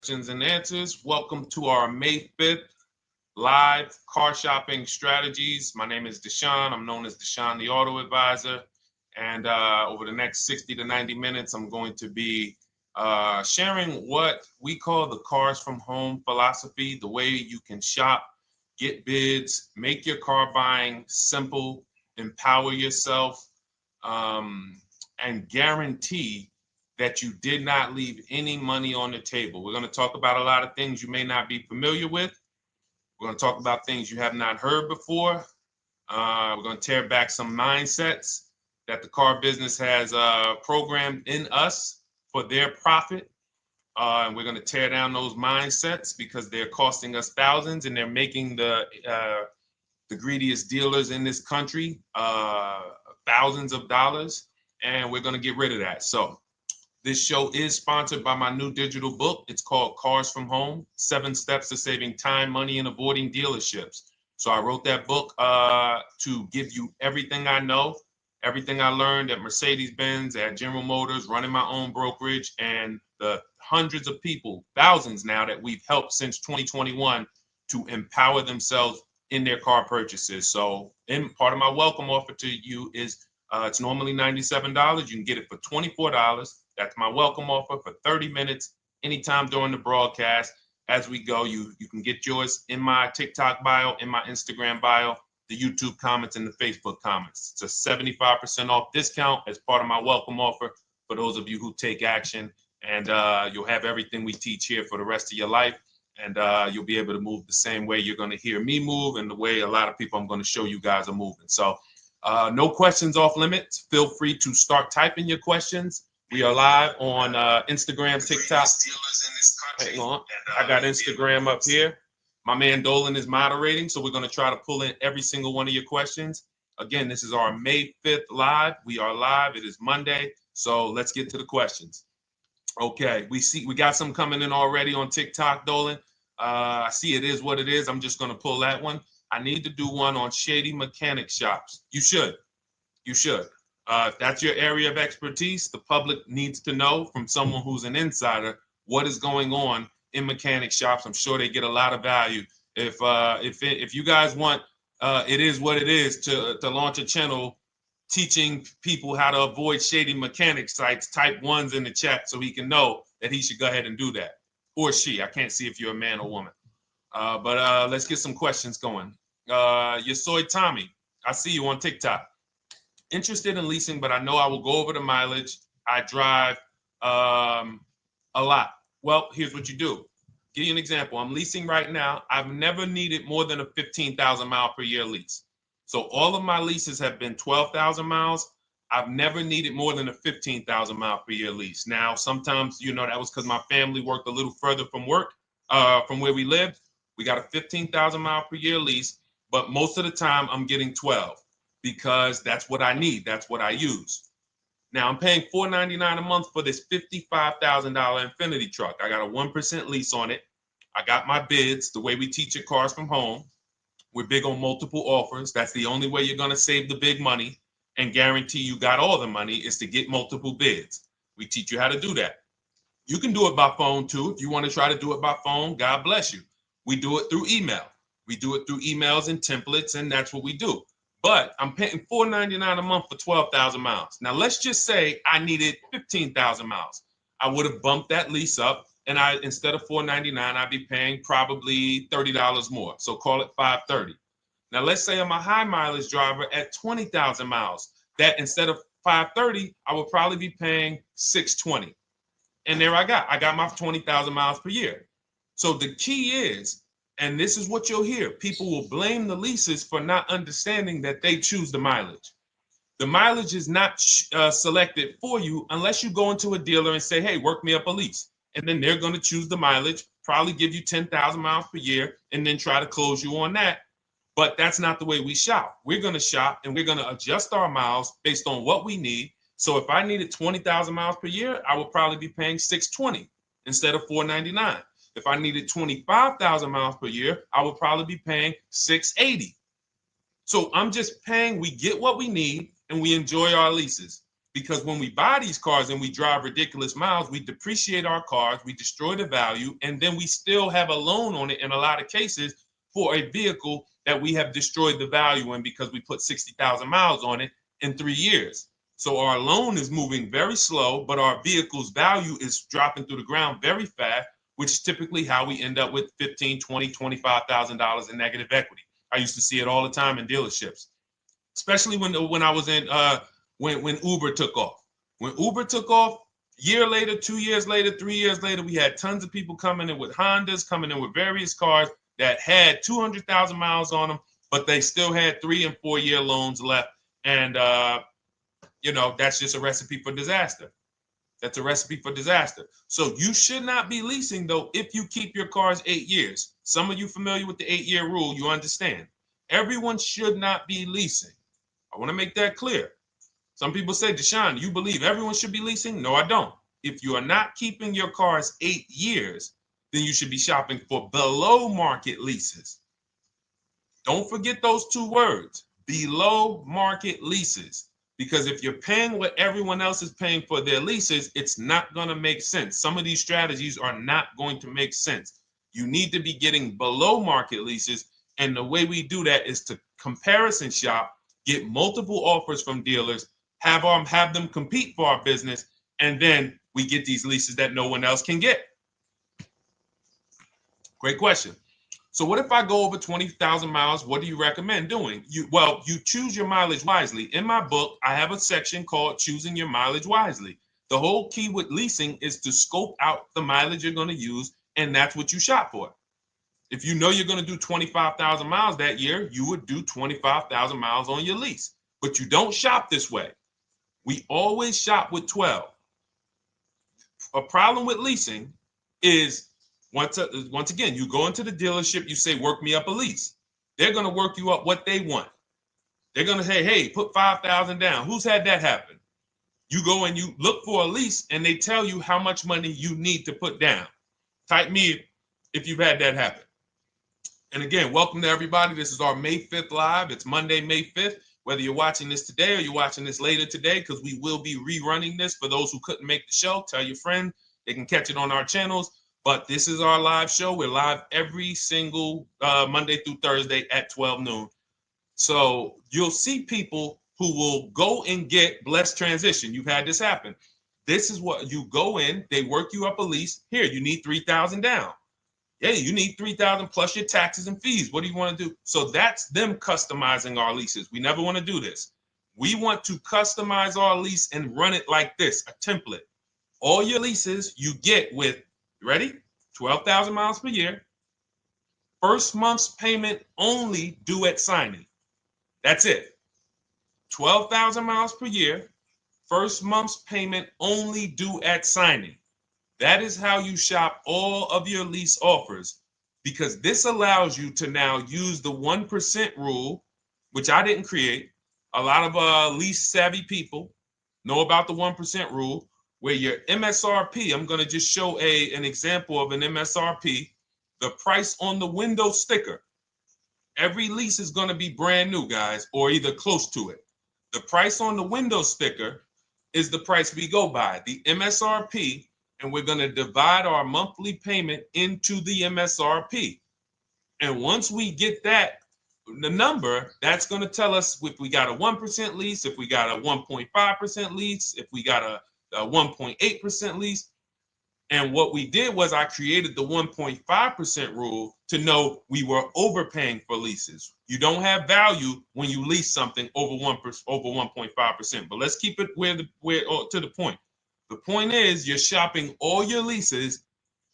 questions and answers. Welcome to our May 5th live car shopping strategies. My name is Deshone. I'm known as Deshone the Auto Advisor. And over the next 60 to 90 minutes, I'm going to be sharing what we call the cars from home philosophy, the way you can shop, get bids, make your car buying simple, empower yourself, and guarantee that you did not leave any money on the table. We're going to talk about a lot of things you may not be familiar with. We're going to talk about things you have not heard before. We're going to tear back some mindsets that the car business has programmed in us for their profit. And we're going to tear down those mindsets because they're costing us thousands and they're making the greediest dealers in this country thousands of dollars. And we're going to get rid of that. So this show is sponsored by my new digital book. It's called Cars from Home, 7 Steps to Saving Time, Money, and Avoiding Dealerships. So I wrote that book to give you everything I know, everything I learned at Mercedes-Benz, at General Motors, running my own brokerage, and the hundreds of people, thousands now, that we've helped since 2021 to empower themselves in their car purchases. So part of my welcome offer to you is it's normally $97. You can get it for $24. That's my welcome offer for 30 minutes, anytime during the broadcast. As we go, you can get yours in my TikTok bio, in my Instagram bio, the YouTube comments, and the Facebook comments. It's a 75% off discount as part of my welcome offer for those of you who take action. And you'll have everything we teach here for the rest of your life. And you'll be able to move the same way you're going to hear me move and the way a lot of people I'm going to show you guys are moving. So no questions off limits. Feel free to start typing your questions. We are live on Instagram, TikTok. Hang on. I got Instagram up here. My man Dolan is moderating, so we're going to try to pull in every single one of your questions. Again, this is our May 5th live. We are live. It is Monday, so let's get to the questions. Okay, we got some coming in already on TikTok, Dolan. I see it is what it is. I'm just going to pull that one. I need to do one on shady mechanic shops. You should. If that's your area of expertise, the public needs to know from someone who's an insider what is going on in mechanic shops. I'm sure they get a lot of value. If you guys want, it is what it is to launch a channel teaching people how to avoid shady mechanic sites, type ones in the chat so he can know that he should go ahead and do that. Or she. I can't see if you're a man or woman. But let's get some questions going. Yasoy Tommy, I see you on TikTok. Interested in leasing, but I know I will go over the mileage. I drive a lot. Well, here's what you do. Give you an example. I'm leasing right now. I've never needed more than a 15,000 mile per year lease. So all of my leases have been 12,000 miles. I've never needed more than a 15,000 mile per year lease. Now, sometimes, that was because my family worked a little further from where we lived. We got a 15,000 mile per year lease, but most of the time I'm getting 12 because that's what I need. That's what I use. Now I'm paying $499 a month for this $55,000 Infinity truck. I got a 1% lease on it. I got my bids, the way we teach at Cars from Home. We're big on multiple offers. That's the only way you're going to save the big money and guarantee you got all the money is to get multiple bids. We teach you how to do that. You can do it by phone too. If you want to try to do it by phone, God bless you. We do it through email. We do it through emails and templates, and that's what we do. But I'm paying $499 a month for 12,000 miles. Now, let's just say I needed 15,000 miles. I would have bumped that lease up, and instead of $499, I'd be paying probably $30 more. So call it $530. Now, let's say I'm a high mileage driver at 20,000 miles. That instead of $530, I would probably be paying $620. And there I got my 20,000 miles per year. So the key is, and this is what you'll hear, people will blame the leases for not understanding that they choose the mileage. The mileage is not selected for you unless you go into a dealer and say, hey, work me up a lease. And then they're going to choose the mileage, probably give you 10,000 miles per year, and then try to close you on that. But that's not the way we shop. We're going to shop and we're going to adjust our miles based on what we need. So if I needed 20,000 miles per year, I would probably be paying $620 instead of $499. If I needed 25,000 miles per year, I would probably be paying $680. So I'm just paying, we get what we need and we enjoy our leases. because when we buy these cars and we drive ridiculous miles, we depreciate our cars, we destroy the value, and then we still have a loan on it in a lot of cases for a vehicle that we have destroyed the value in because we put 60,000 miles on it in 3 years. So our loan is moving very slow, but our vehicle's value is dropping through the ground very fast, which is typically how we end up with $15,000, $20,000, $25,000 in negative equity. I used to see it all the time in dealerships, especially when I was in when Uber took off. When Uber took off, year later, 2 years later, 3 years later, we had tons of people coming in with Hondas, coming in with various cars that had 200,000 miles on them, but they still had 3 and 4 year loans left. And, that's just a recipe for disaster. That's a recipe for disaster. So you should not be leasing, though, if you keep your cars 8 years. Some of you familiar with the 8-year rule, you understand. Everyone should not be leasing. I want to make that clear. Some people say, Deshone, you believe everyone should be leasing? No, I don't. If you are not keeping your cars 8 years, then you should be shopping for below market leases. Don't forget those 2 words, below market leases. Because if you're paying what everyone else is paying for their leases, it's not going to make sense. Some of these strategies are not going to make sense. You need to be getting below market leases. And the way we do that is to comparison shop, get multiple offers from dealers, have them compete for our business, and then we get these leases that no one else can get. Great question. So what if I go over 20,000 miles? What do you recommend doing? You choose your mileage wisely. In my book, I have a section called Choosing Your Mileage Wisely. The whole key with leasing is to scope out the mileage you're going to use, and that's what you shop for. If you know you're going to do 25,000 miles that year, you would do 25,000 miles on your lease. But you don't shop this way. We always shop with 12. A problem with leasing is once again, you go into the dealership, you say, work me up a lease. They're going to work you up what they want. They're going to say, hey, put 5,000 down. Who's had that happen? You go and you look for a lease and they tell you how much money you need to put down. Type me if you've had that happen. And again, welcome to everybody. This is our May 5th live. It's Monday, May 5th. Whether you're watching this today or you're watching this later today, because we will be rerunning this for those who couldn't make the show. Tell your friend they can catch it on our channels. But this is our live show. We're live every single Monday through Thursday at 12 noon. So you'll see people who will go and get blessed transition. You've had this happen. This is what you go in. They work you up a lease. Here, you need 3,000 down. Yeah, you need 3,000 plus your taxes and fees. What do you want to do? So that's them customizing our leases. We never want to do this. We want to customize our lease and run it like this, a template. All your leases you get with, ready? 12,000 miles per year. First month's payment only due at signing. That's it. 12,000 miles per year. First month's payment only due at signing. That is how you shop all of your lease offers, because this allows you to now use the 1% rule, which I didn't create. A lot of lease savvy people know about the 1% rule, where your MSRP, I'm going to just show an example of an MSRP, the price on the window sticker. Every lease is going to be brand new, guys, or either close to it. The price on the window sticker is the price we go by, the MSRP, and we're going to divide our monthly payment into the MSRP. And once we get that, the number, that's going to tell us if we got a 1% lease, if we got a 1.5% lease, if we got a 1.8% lease. And what we did was I created the 1.5% rule to know we were overpaying for leases. You don't have value when you lease something over 1.5%. But let's keep it to the point. The point is you're shopping all your leases,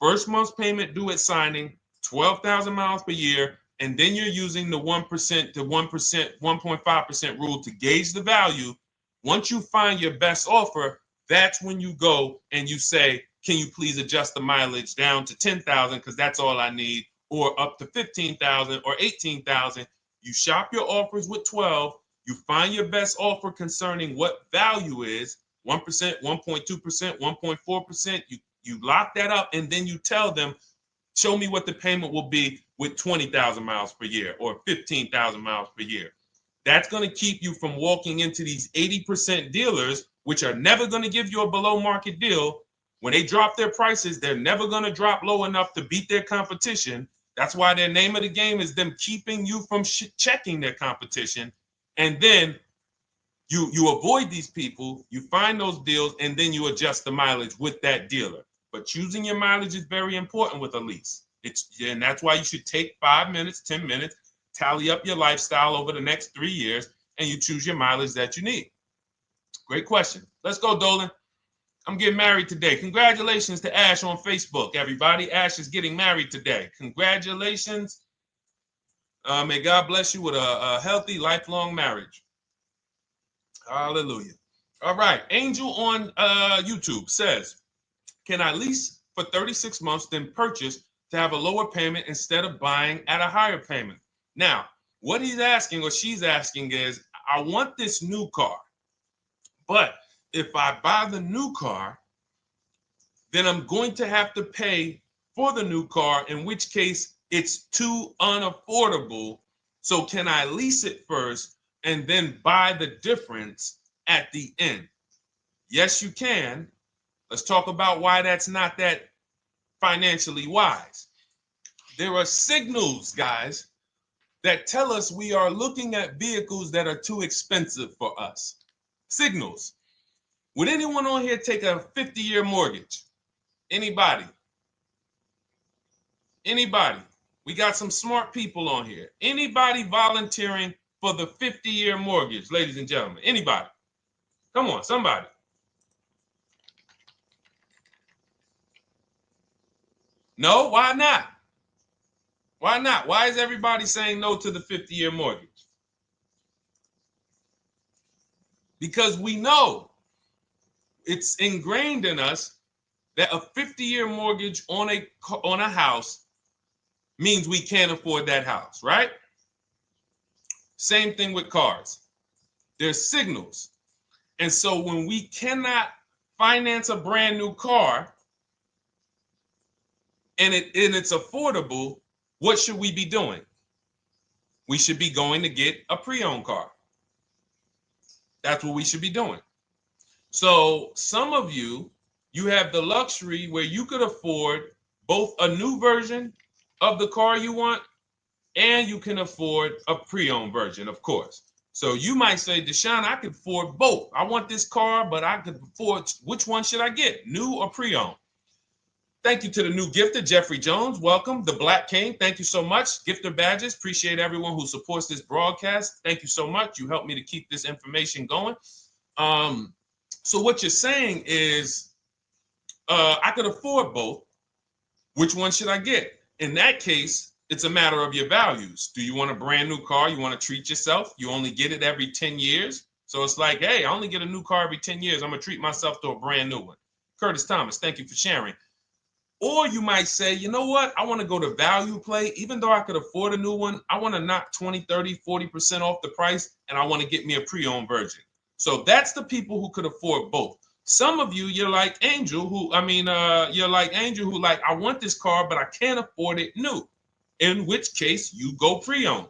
first month's payment due at signing, 12,000 miles per year, and then you're using the 1% to 1.5% rule to gauge the value. Once you find your best offer, that's when you go and you say, can you please adjust the mileage down to 10,000 because that's all I need, or up to 15,000 or 18,000. You shop your offers with 12. You find your best offer concerning what value is, 1%, 1.2%, 1.4%. You lock that up, and then you tell them, show me what the payment will be with 20,000 miles per year or 15,000 miles per year. That's going to keep you from walking into these 80% dealers which are never going to give you a below market deal, when they drop their prices, they're never going to drop low enough to beat their competition. That's why their name of the game is them keeping you from checking their competition. And then you avoid these people, you find those deals, and then you adjust the mileage with that dealer. But choosing your mileage is very important with a lease. And that's why you should take 5 minutes, 10 minutes, tally up your lifestyle over the next 3 years, and you choose your mileage that you need. Great question. Let's go, Dolan. I'm getting married today. Congratulations to Ash on Facebook, everybody. Ash is getting married today. Congratulations. May God bless you with a healthy, lifelong marriage. Hallelujah. All right. Angel on YouTube says, can I lease for 36 months, then purchase to have a lower payment instead of buying at a higher payment? Now, what he's asking or she's asking is, I want this new car, but if I buy the new car, then I'm going to have to pay for the new car, in which case it's too unaffordable. So can I lease it first and then buy the difference at the end? Yes, you can. Let's talk about why that's not that financially wise. There are signals, guys, that tell us we are looking at vehicles that are too expensive for us. Signals. Would anyone on here take a 50-year mortgage? Anybody? Anybody? We got some smart people on here. Anybody volunteering for the 50-year mortgage, ladies and gentlemen? Anybody? Come on, somebody. No, why not? Why not? Why is everybody saying no to the 50-year mortgage? Because we know it's ingrained in us that a 50-year mortgage on a house means we can't afford that house, right? Same thing with cars. There's signals. And so when we cannot finance a brand new car and it's affordable, what should we be doing? We should be going to get a pre-owned car. That's what we should be doing. So some of you have the luxury where you could afford both a new version of the car you want, and you can afford a pre-owned version, of course. So you might say, Deshone, I could afford both. I want this car, but I could afford, which one should I get, new or pre-owned? Thank you to the new gifter, Jeffrey Jones. Welcome. The Black King. Thank you so much. Gifter badges. Appreciate everyone who supports this broadcast. Thank you so much. You helped me to keep this information going. So what you're saying is, I could afford both. Which one should I get? In that case, it's a matter of your values. Do you want a brand new car? You want to treat yourself? You only get it every 10 years. So it's like, hey, I only get a new car every 10 years. I'm going to treat myself to a brand new one. Curtis Thomas, thank you for sharing. Or you might say, you know what? I want to go to value play. Even though I could afford a new one, I want to knock 20, 30, 40% off the price, and I want to get me a pre-owned version. So that's the people who could afford both. Some of you, you're like Angel, who like, I want this car, but I can't afford it new. In which case you go pre-owned,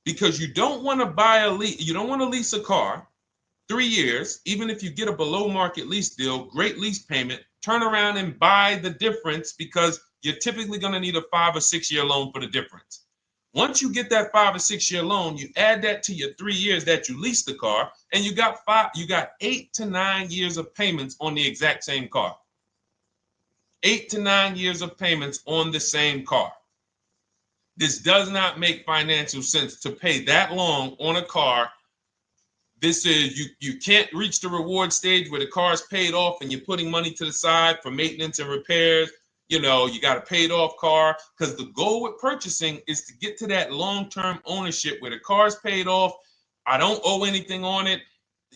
because you don't want to buy you don't want to lease a car 3 years, even if you get a below market lease deal, great lease payment, turn around and buy the difference, because you're typically going to need a 5 or 6 year loan for the difference. Once you get that 5 or 6 year loan, you add that to your 3 years that you leased the car, and you got 8 to 9 years of payments on the exact same car. 8 to 9 years of payments on the same car. This does not make financial sense to pay that long on a car. This is, you can't reach the reward stage where the car is paid off and you're putting money to the side for maintenance and repairs. You know, you got a paid off car, because the goal with purchasing is to get to that long-term ownership where the car is paid off. I don't owe anything on it.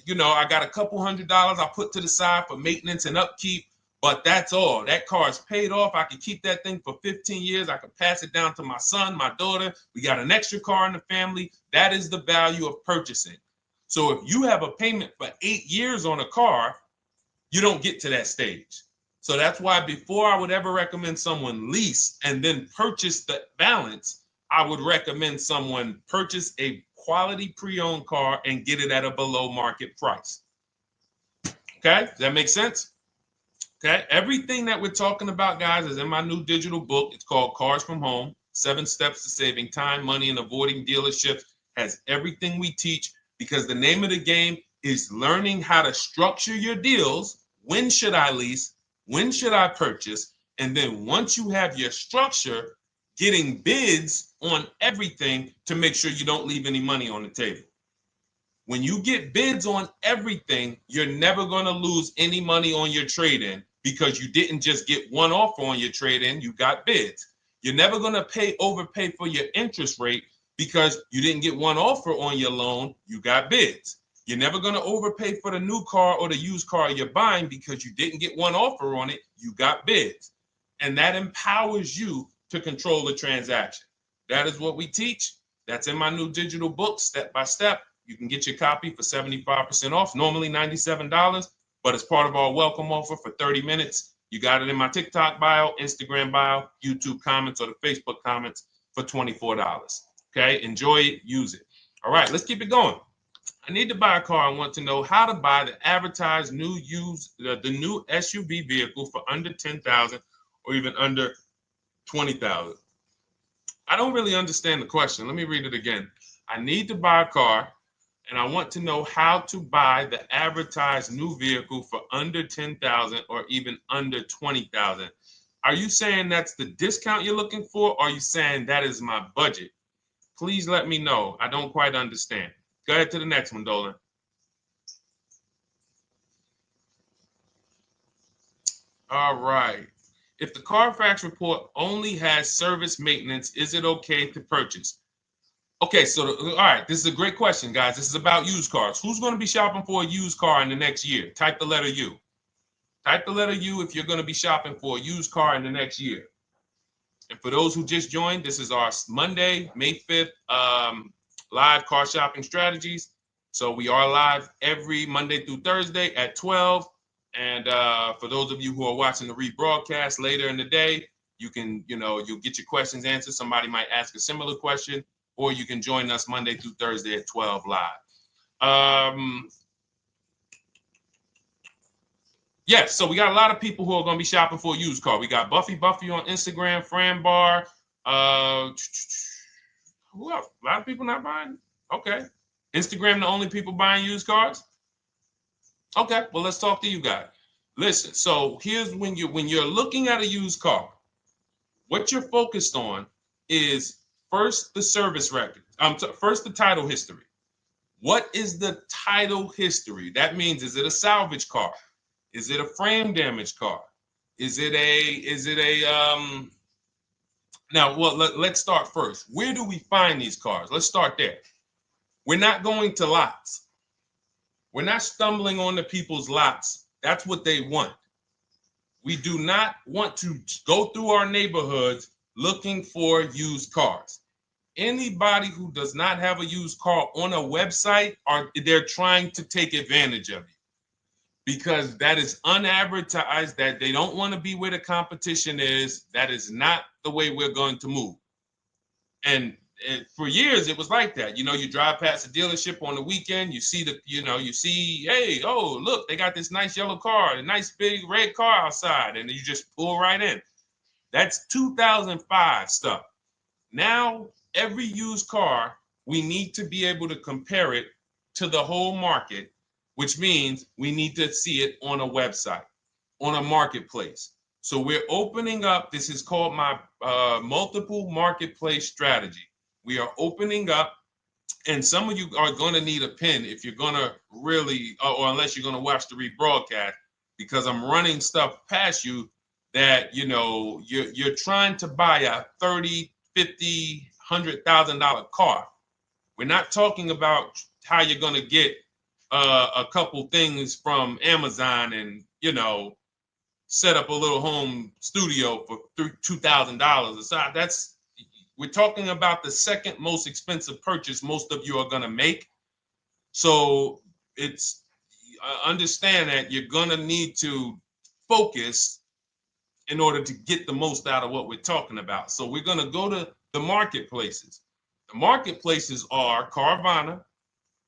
You know, I got a couple $100 I put to the side for maintenance and upkeep, but that's all. That car is paid off. I can keep that thing for 15 years. I can pass it down to my son, my daughter. We got an extra car in the family. That is the value of purchasing. So if you have a payment for 8 years on a car, you don't get to that stage. So that's why before I would ever recommend someone lease and then purchase the balance, I would recommend someone purchase a quality pre-owned car and get it at a below market price. Okay, does that make sense? Okay, everything that we're talking about, guys, is in my new digital book. It's called Cars from Home, 7 Steps to Saving Time, Money, and Avoiding Dealerships. Has everything we teach, because the name of the game is learning how to structure your deals. When should I lease? When should I purchase? And then once you have your structure, getting bids on everything to make sure you don't leave any money on the table. When you get bids on everything, you're never going to lose any money on your trade-in, because you didn't just get one offer on your trade-in, you got bids. You're never going to overpay for your interest rate, because you didn't get one offer on your loan, you got bids. You're never going to overpay for the new car or the used car you're buying, because you didn't get one offer on it, you got bids. And that empowers you to control the transaction. That is what we teach. That's in my new digital book, step by step. You can get your copy for 75% off, normally $97, but it's part of our welcome offer for 30 minutes. You got it in my TikTok bio, Instagram bio, YouTube comments, or the Facebook comments for $24. Okay, enjoy it, use it. All right, let's keep it going. I need to buy a car. I want to know how to buy the advertised new the new SUV vehicle for under $10,000 or even under $20,000. I don't really understand the question. Let me read it again. I need to buy a car, and I want to know how to buy the advertised new vehicle for under $10,000 or even under $20,000. Are you saying that's the discount you're looking for, or are you saying that is my budget? Please let me know. I don't quite understand. Go ahead to the next one, Dolan. All right. If the Carfax report only has service maintenance, is it okay to purchase? Okay, so all right, this is a great question, guys. This is about used cars. Who's going to be shopping for a used car in the next year? Type the letter U. Type the letter U if you're going to be shopping for a used car in the next year. And for those who just joined, this is our Monday, May 5th, live car shopping strategies. So we are live every Monday through Thursday at 12. And for those of you who are watching the rebroadcast later in the day, you can, you'll get your questions answered. Somebody might ask a similar question, or you can join us Monday through Thursday at 12 live. Yes, so we got a lot of people who are going to be shopping for a used car. We got Buffy on Instagram, Fran Bar. Who else? A lot of people not buying? Okay. Instagram, the only people buying used cars? Okay, well, let's talk to you guys. Listen, so here's when you're looking at a used car, what you're focused on is first the service record. First the title history. What is the title history? That means, is it a salvage car? Is it a frame damage car? Is it a now, well, let's start first. Where do we find these cars? Let's start there. We're not going to lots. We're not stumbling onto people's lots. That's what they want. We do not want to go through our neighborhoods looking for used cars. Anybody who does not have a used car on a website, they're trying to take advantage of you, because that is unadvertised, that they don't want to be where the competition is. That is not the way we're going to move. And for years, it was like that. You drive past a dealership on the weekend, you see hey, oh, look, they got this nice yellow car, a nice big red car outside, and you just pull right in. That's 2005 stuff. Now, every used car, we need to be able to compare it to the whole market, which means we need to see it on a website, on a marketplace. So we're opening up, this is called my multiple marketplace strategy. We are opening up, and some of you are going to need a pen if you're going to really, or unless you're going to watch the rebroadcast, because I'm running stuff past you that, you're trying to buy a $30,000, $50,000, $100,000 car. We're not talking about how you're going to get a couple things from Amazon and, set up a little home studio for $2,000. We're talking about the second most expensive purchase most of you are going to make. So it's understand that you're going to need to focus in order to get the most out of what we're talking about. So we're going to go to the marketplaces. The marketplaces are Carvana.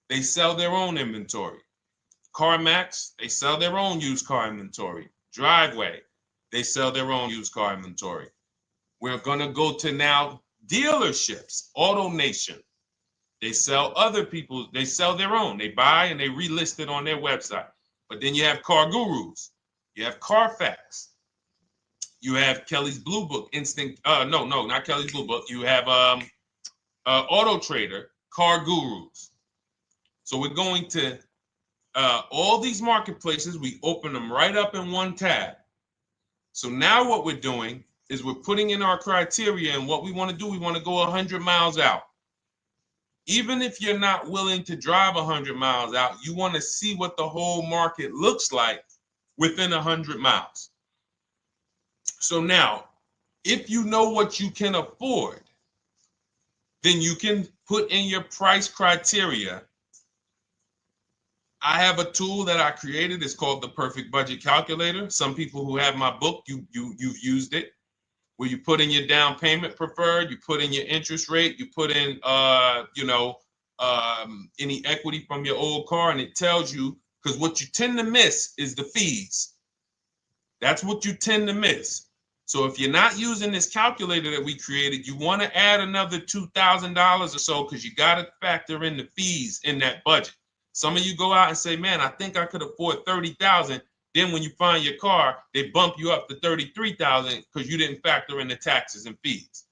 They sell their own inventory. CarMax, they sell their own used car inventory. Driveway, they sell their own used car inventory. We're going to go to now dealerships. AutoNation, they sell other people's, they sell their own. They buy and they relist it on their website. But then you have Car Gurus, you have Carfax, you have Kelly's Blue Book, no, not Kelly's Blue Book. You have Auto Trader, Car Gurus. So we're going to all these marketplaces, we open them right up in one tab. So now what we're doing is we're putting in our criteria, and what we want to do, we want to go 100 miles out. Even if you're not willing to drive 100 miles out, you want to see what the whole market looks like within 100 miles. So now, if you know what you can afford, then you can put in your price criteria. I have a tool that I created. It's called the Perfect Budget Calculator. Some people who have my book, you've used it, where you put in your down payment preferred, you put in your interest rate, you put in any equity from your old car, and it tells you, because what you tend to miss is the fees. That's what you tend to miss. So if you're not using this calculator that we created, you want to add another $2,000 or so, because you got to factor in the fees in that budget. Some of you go out and say, man, I think I could afford $30,000. Then when you find your car, they bump you up to $33,000 because you didn't factor in the taxes and fees.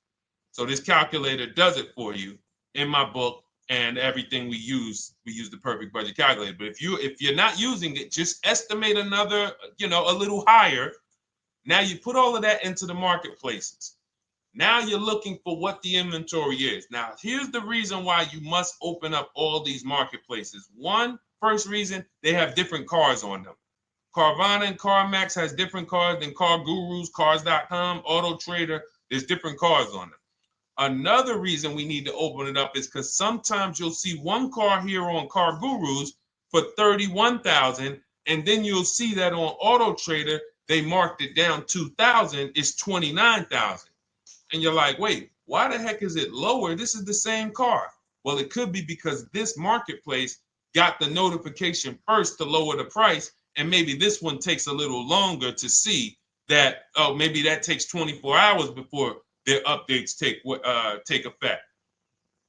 So this calculator does it for you in my book, and everything we use the Perfect Budget Calculator. But if you're not using it, just estimate another, a little higher. Now you put all of that into the marketplaces. Now you're looking for what the inventory is. Now, here's the reason why you must open up all these marketplaces. First reason, they have different cars on them. Carvana and CarMax has different cars than Car Gurus, Cars.com, Auto Trader. There's different cars on them. Another reason we need to open it up is because sometimes you'll see one car here on Car Gurus for $31,000, and then you'll see that on Auto Trader they marked it down $2,000. It's $29,000. And you're like, wait, why the heck is it lower? This is the same car. Well, it could be because this marketplace got the notification first to lower the price, and maybe this one takes a little longer to see that, oh, maybe that takes 24 hours before their updates take effect.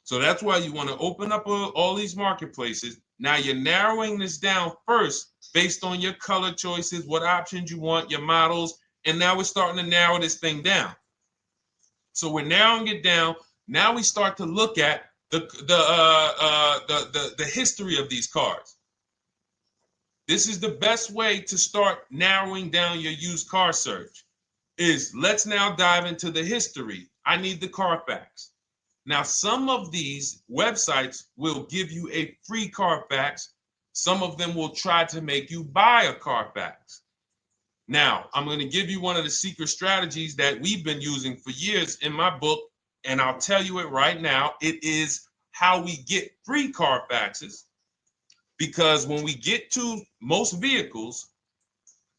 So that's why you want to open up all these marketplaces. Now you're narrowing this down first based on your color choices, what options you want, your models, and now we're starting to narrow this thing down. So we're narrowing it down. Now we start to look at the history of these cars. This is the best way to start narrowing down your used car search. Let's now dive into the history. I need the Carfax. Now, some of these websites will give you a free Carfax. Some of them will try to make you buy a Carfax. Now, I'm going to give you one of the secret strategies that we've been using for years in my book, and I'll tell you it right now. It is how we get free Carfaxes, because when we get to most vehicles,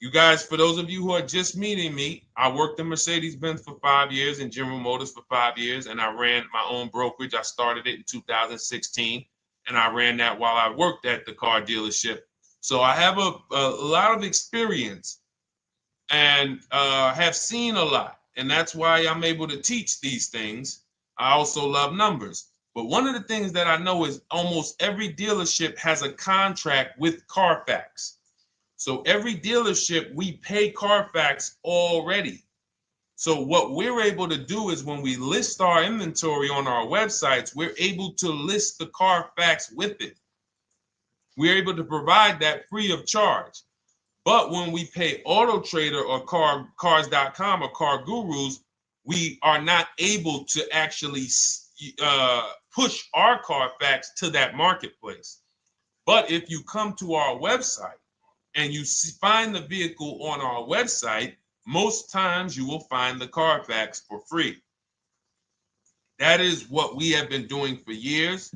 you guys, for those of you who are just meeting me, I worked in Mercedes-Benz for 5 years and General Motors for 5 years, and I ran my own brokerage. I started it in 2016, and I ran that while I worked at the car dealership. So I have a lot of experience and have seen a lot, and that's why I'm able to teach these things. I also love numbers. But one of the things that I know is almost every dealership has a contract with Carfax. So every dealership, we pay Carfax already. So what we're able to do is when we list our inventory on our websites, we're able to list the Carfax with it. We're able to provide that free of charge. But when we pay Auto Trader or Cars.com or Car Gurus, we are not able to actually push our Carfax to that marketplace. But if you come to our website and you find the vehicle on our website, most times you will find the Carfax for free. That is what we have been doing for years.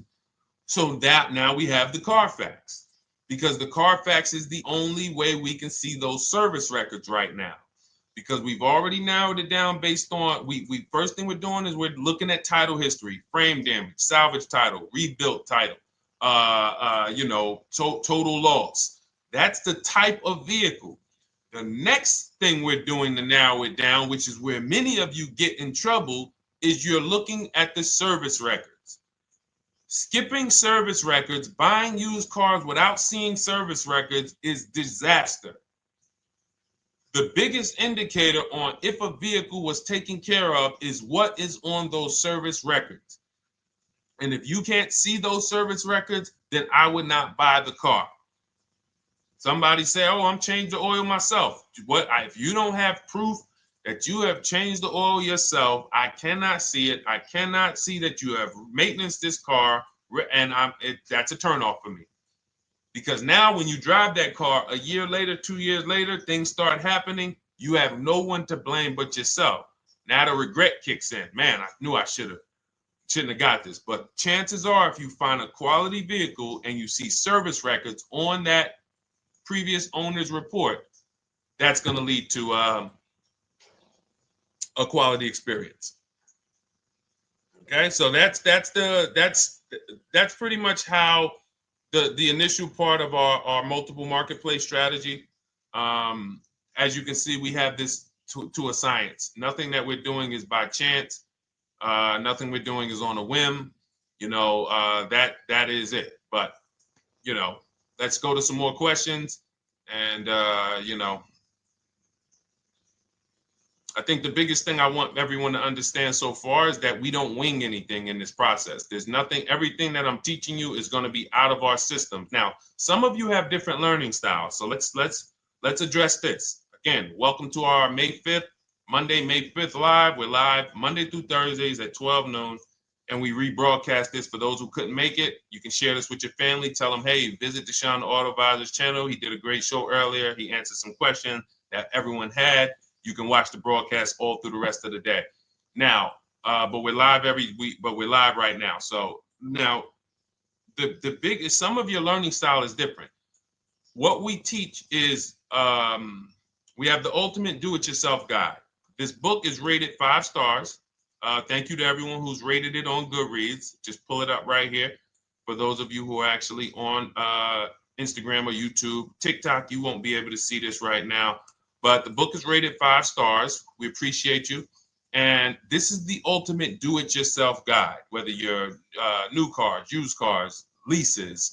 So that now we have the Carfax, because the Carfax is the only way we can see those service records right now, because we've already narrowed it down based on, first thing we're doing is we're looking at title history, frame damage, salvage title, rebuilt title, total loss. That's the type of vehicle. The next thing we're doing to narrow it down, which is where many of you get in trouble, is you're looking at the service records. Skipping service records, buying used cars without seeing service records is disaster. The biggest indicator on if a vehicle was taken care of is what is on those service records. And if you can't see those service records, then I would not buy the car. Somebody say, oh, I'm changed the oil myself. If you don't have proof that you have changed the oil yourself, I cannot see it. I cannot see that you have maintenance this car, and that's a turnoff for me. Because now when you drive that car a year later, 2 years later, things start happening. You have no one to blame but yourself. Now the regret kicks in. Man, I knew I shouldn't have got this. But chances are, if you find a quality vehicle and you see service records on that previous owner's report, that's going to lead to a quality experience. Okay, so that's pretty much how the initial part of our multiple marketplace strategy. As you can see, we have this to a science. Nothing that we're doing is by chance. Nothing we're doing is on a whim. That is it. But let's go to some more questions. And I think the biggest thing I want everyone to understand so far is that we don't wing anything in this process. There's nothing, everything that I'm teaching you is going to be out of our systems. Now, some of you have different learning styles. So let's address this. Again, welcome to our May 5th, Monday, May 5th live. We're live Monday through Thursdays at 12 noon. And we rebroadcast this for those who couldn't make it. You can share this with your family. Tell them, hey, visit Deshone the Auto Advisor's channel. He did a great show earlier. He answered some questions that everyone had. You can watch the broadcast all through the rest of the day. Now, but we're live every week, but we're live right now. So now the biggest, some of your learning style is different. What we teach is we have the ultimate do-it-yourself guide. This book is rated 5 stars. Thank you to everyone who's rated it on Goodreads. Just pull it up right here. For those of you who are actually on Instagram or YouTube, TikTok, you won't be able to see this right now. But the book is rated 5 stars. We appreciate you. And this is the ultimate do-it-yourself guide, whether you're new cars, used cars, leases,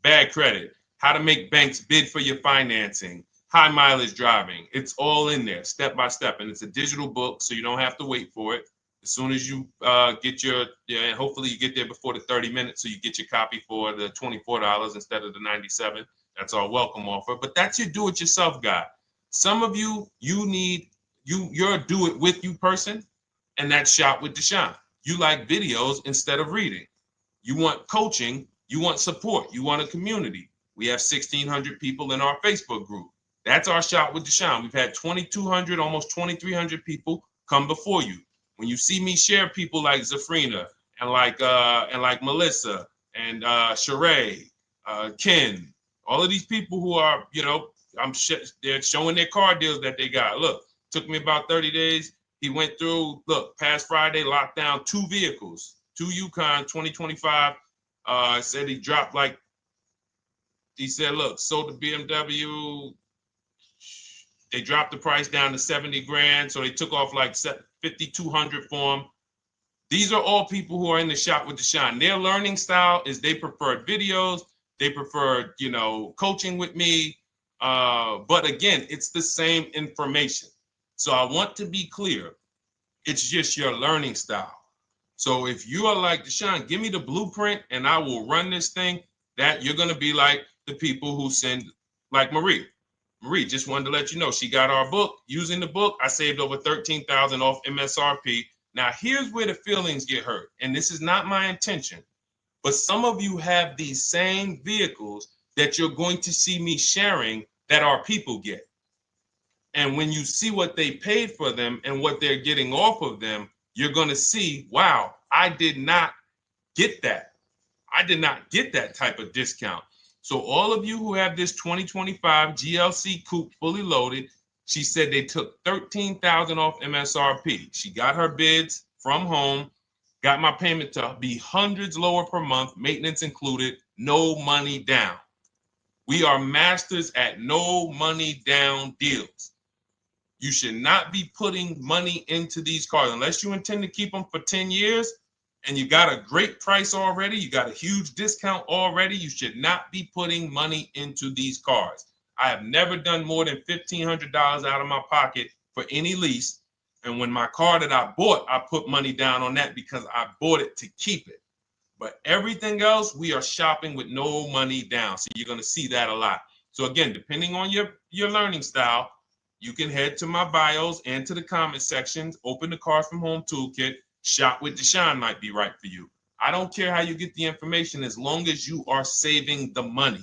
bad credit, how to make banks bid for your financing, high mileage driving. It's all in there, step by step. And it's a digital book, so you don't have to wait for it. As soon as you get and hopefully you get there before the 30 minutes, so you get your copy for the $24 instead of the $97. That's our welcome offer. But that's your do-it-yourself guide. Some of you, you're a do-it-with-you person, and that's Shop with Deshone. You like videos instead of reading. You want coaching. You want support. You want a community. We have 1,600 people in our Facebook group. That's our Shop with Deshone. We've had 2,200, almost 2,300 people come before you. When you see me share people like Zafrina and like Melissa and Sheree, Ken, all of these people who are, they're showing their car deals that they got. Look, took me about 30 days. He went through, past Friday, locked down 2 vehicles, 2 Yukon 2025. Said he dropped he said, look, sold the BMW. They dropped the price down to 70 grand. So they took off like 5,200 for him. These are all people who are in the Shop with Deshone. Their learning style is they prefer videos. They prefer, coaching with me. But again, it's the same information. So I want to be clear. It's just your learning style. So if you are like Deshone, give me the blueprint and I will run this thing. That you're going to be like the people who send, like Marie. Marie just wanted to let you know she got our book. Using the book, I saved over $13,000 off MSRP. Now, here's where the feelings get hurt. And this is not my intention. But some of you have these same vehicles that you're going to see me sharing that our people get. And when you see what they paid for them and what they're getting off of them, you're going to see, wow, I did not get that. I did not get that type of discount. So all of you who have this 2025 GLC coupe fully loaded, she said they took $13,000 off MSRP. She got her bids from home, got my payment to be hundreds lower per month, maintenance included, no money down. We are masters at no money down deals. You should not be putting money into these cars unless you intend to keep them for 10 years and you got a great price already. You got a huge discount already. You should not be putting money into these cars. I have never done more than $1,500 out of my pocket for any lease. And when my car that I bought, I put money down on that because I bought it to keep it. But everything else, we are shopping with no money down. So you're going to see that a lot. So again, depending on your learning style, you can head to my bios and to the comment sections, open the Cars from Home Toolkit, Shop with Deshone might be right for you. I don't care how you get the information as long as you are saving the money.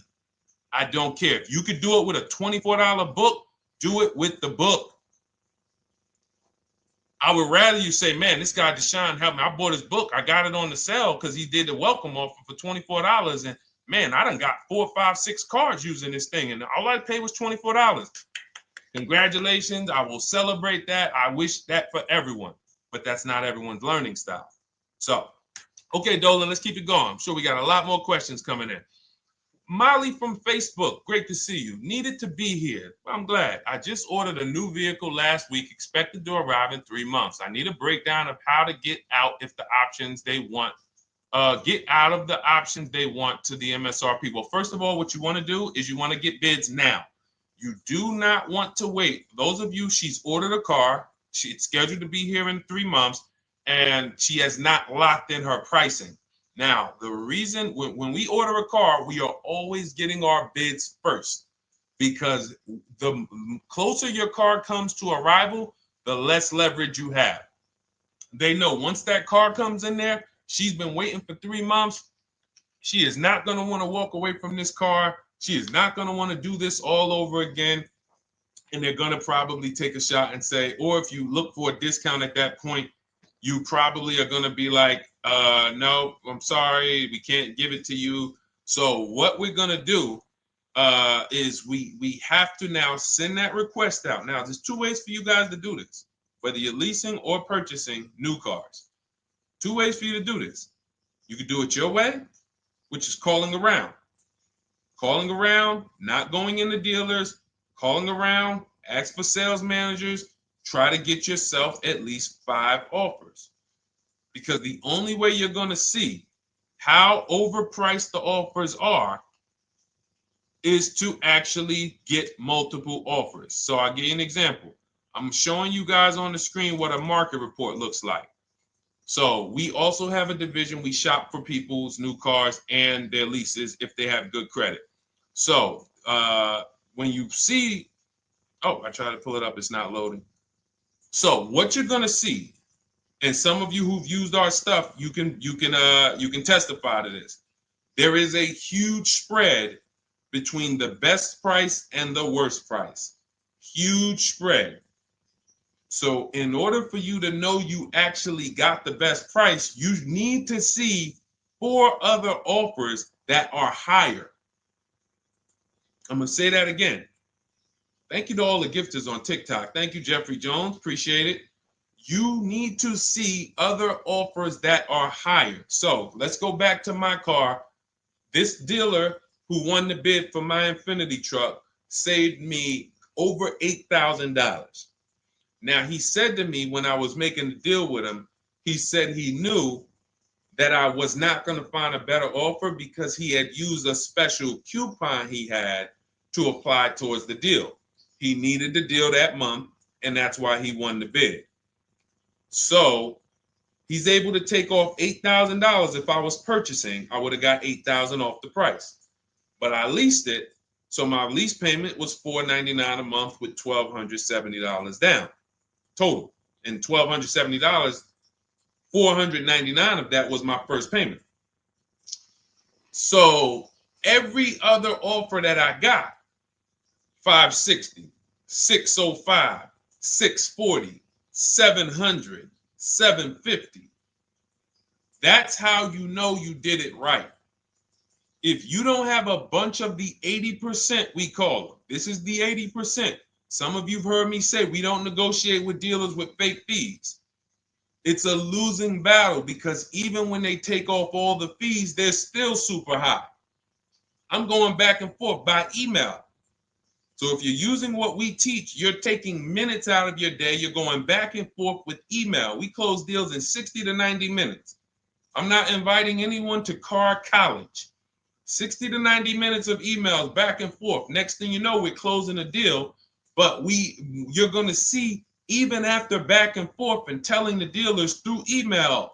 I don't care. If you could do it with a $24 book, do it with the book. I would rather you say, man, this guy Deshone helped me. I bought his book. I got it on the sale because he did the welcome offer for $24. And man, I done got 4, 5, 6 cars using this thing. And all I paid was $24. Congratulations. I will celebrate that. I wish that for everyone, but that's not everyone's learning style. So, okay, Dolan, let's keep it going. I'm sure we got a lot more questions coming in. Molly from Facebook, great to see you. Needed to be here. Well, I'm glad. I just ordered a new vehicle last week, expected to arrive in 3 months. I need a breakdown of how to get out if the options they want, get out of the options they want to the MSRP. Well, first of all, what you want to do is you want to get bids now. You do not want to wait. Those of you, she's ordered a car. She's scheduled to be here in 3 months, and she has not locked in her pricing. Now, the reason when we order a car, we are always getting our bids first because the closer your car comes to arrival, the less leverage you have. They know once that car comes in there, she's been waiting for 3 months. She is not going to want to walk away from this car. She is not going to want to do this all over again. And they're going to probably take a shot and say, or if you look for a discount at that point, you probably are going to be like, no, I'm sorry, we can't give it to you. So what we're going to do is we have to now send that request out. Now, there's 2 ways for you guys to do this, whether you're leasing or purchasing new cars. 2 ways for you to do this. You can do it your way, which is calling around. Calling around, not going into dealers, calling around, ask for sales managers, try to get yourself at least 5 offers. Because the only way you're going to see how overpriced the offers are is to actually get multiple offers. So I'll give you an example. I'm showing you guys on the screen what a market report looks like. So we also have a division. We shop for people's new cars and their leases if they have good credit. So when you see, oh, I tried to pull it up. It's not loading. So what you're going to see, and some of you who've used our stuff, you can testify to this. There is a huge spread between the best price and the worst price. Huge spread. So in order for you to know you actually got the best price, you need to see 4 other offers that are higher. I'm going to say that again. Thank you to all the gifters on TikTok. Thank you, Jeffrey Jones. Appreciate it. You need to see other offers that are higher. So let's go back to my car. This dealer who won the bid for my Infinity truck saved me over $8,000. Now, he said to me when I was making the deal with him, he said he knew that I was not going to find a better offer because he had used a special coupon he had to apply towards the deal. He needed the deal that month, and that's why he won the bid. So he's able to take off $8,000. If I was purchasing, I would have got $8,000 off the price. But I leased it, so my lease payment was $499 a month with $1,270 down total. And $1,270, $499 of that was my first payment. So every other offer that I got, $560, $605, $640, $700, $750. That's how you know you did it right. If you don't have a bunch of the 80%, we call them. This is the 80%. Some of you have heard me say we don't negotiate with dealers with fake fees. It's a losing battle because even when they take off all the fees, they're still super high. I'm going back and forth by email. So if you're using what we teach, you're taking minutes out of your day. You're going back and forth with email. We close deals in 60 to 90 minutes. I'm not inviting anyone to car college. 60 to 90 minutes of emails back and forth. Next thing you know, we're closing a deal. But you're going to see, even after back and forth and telling the dealers through email,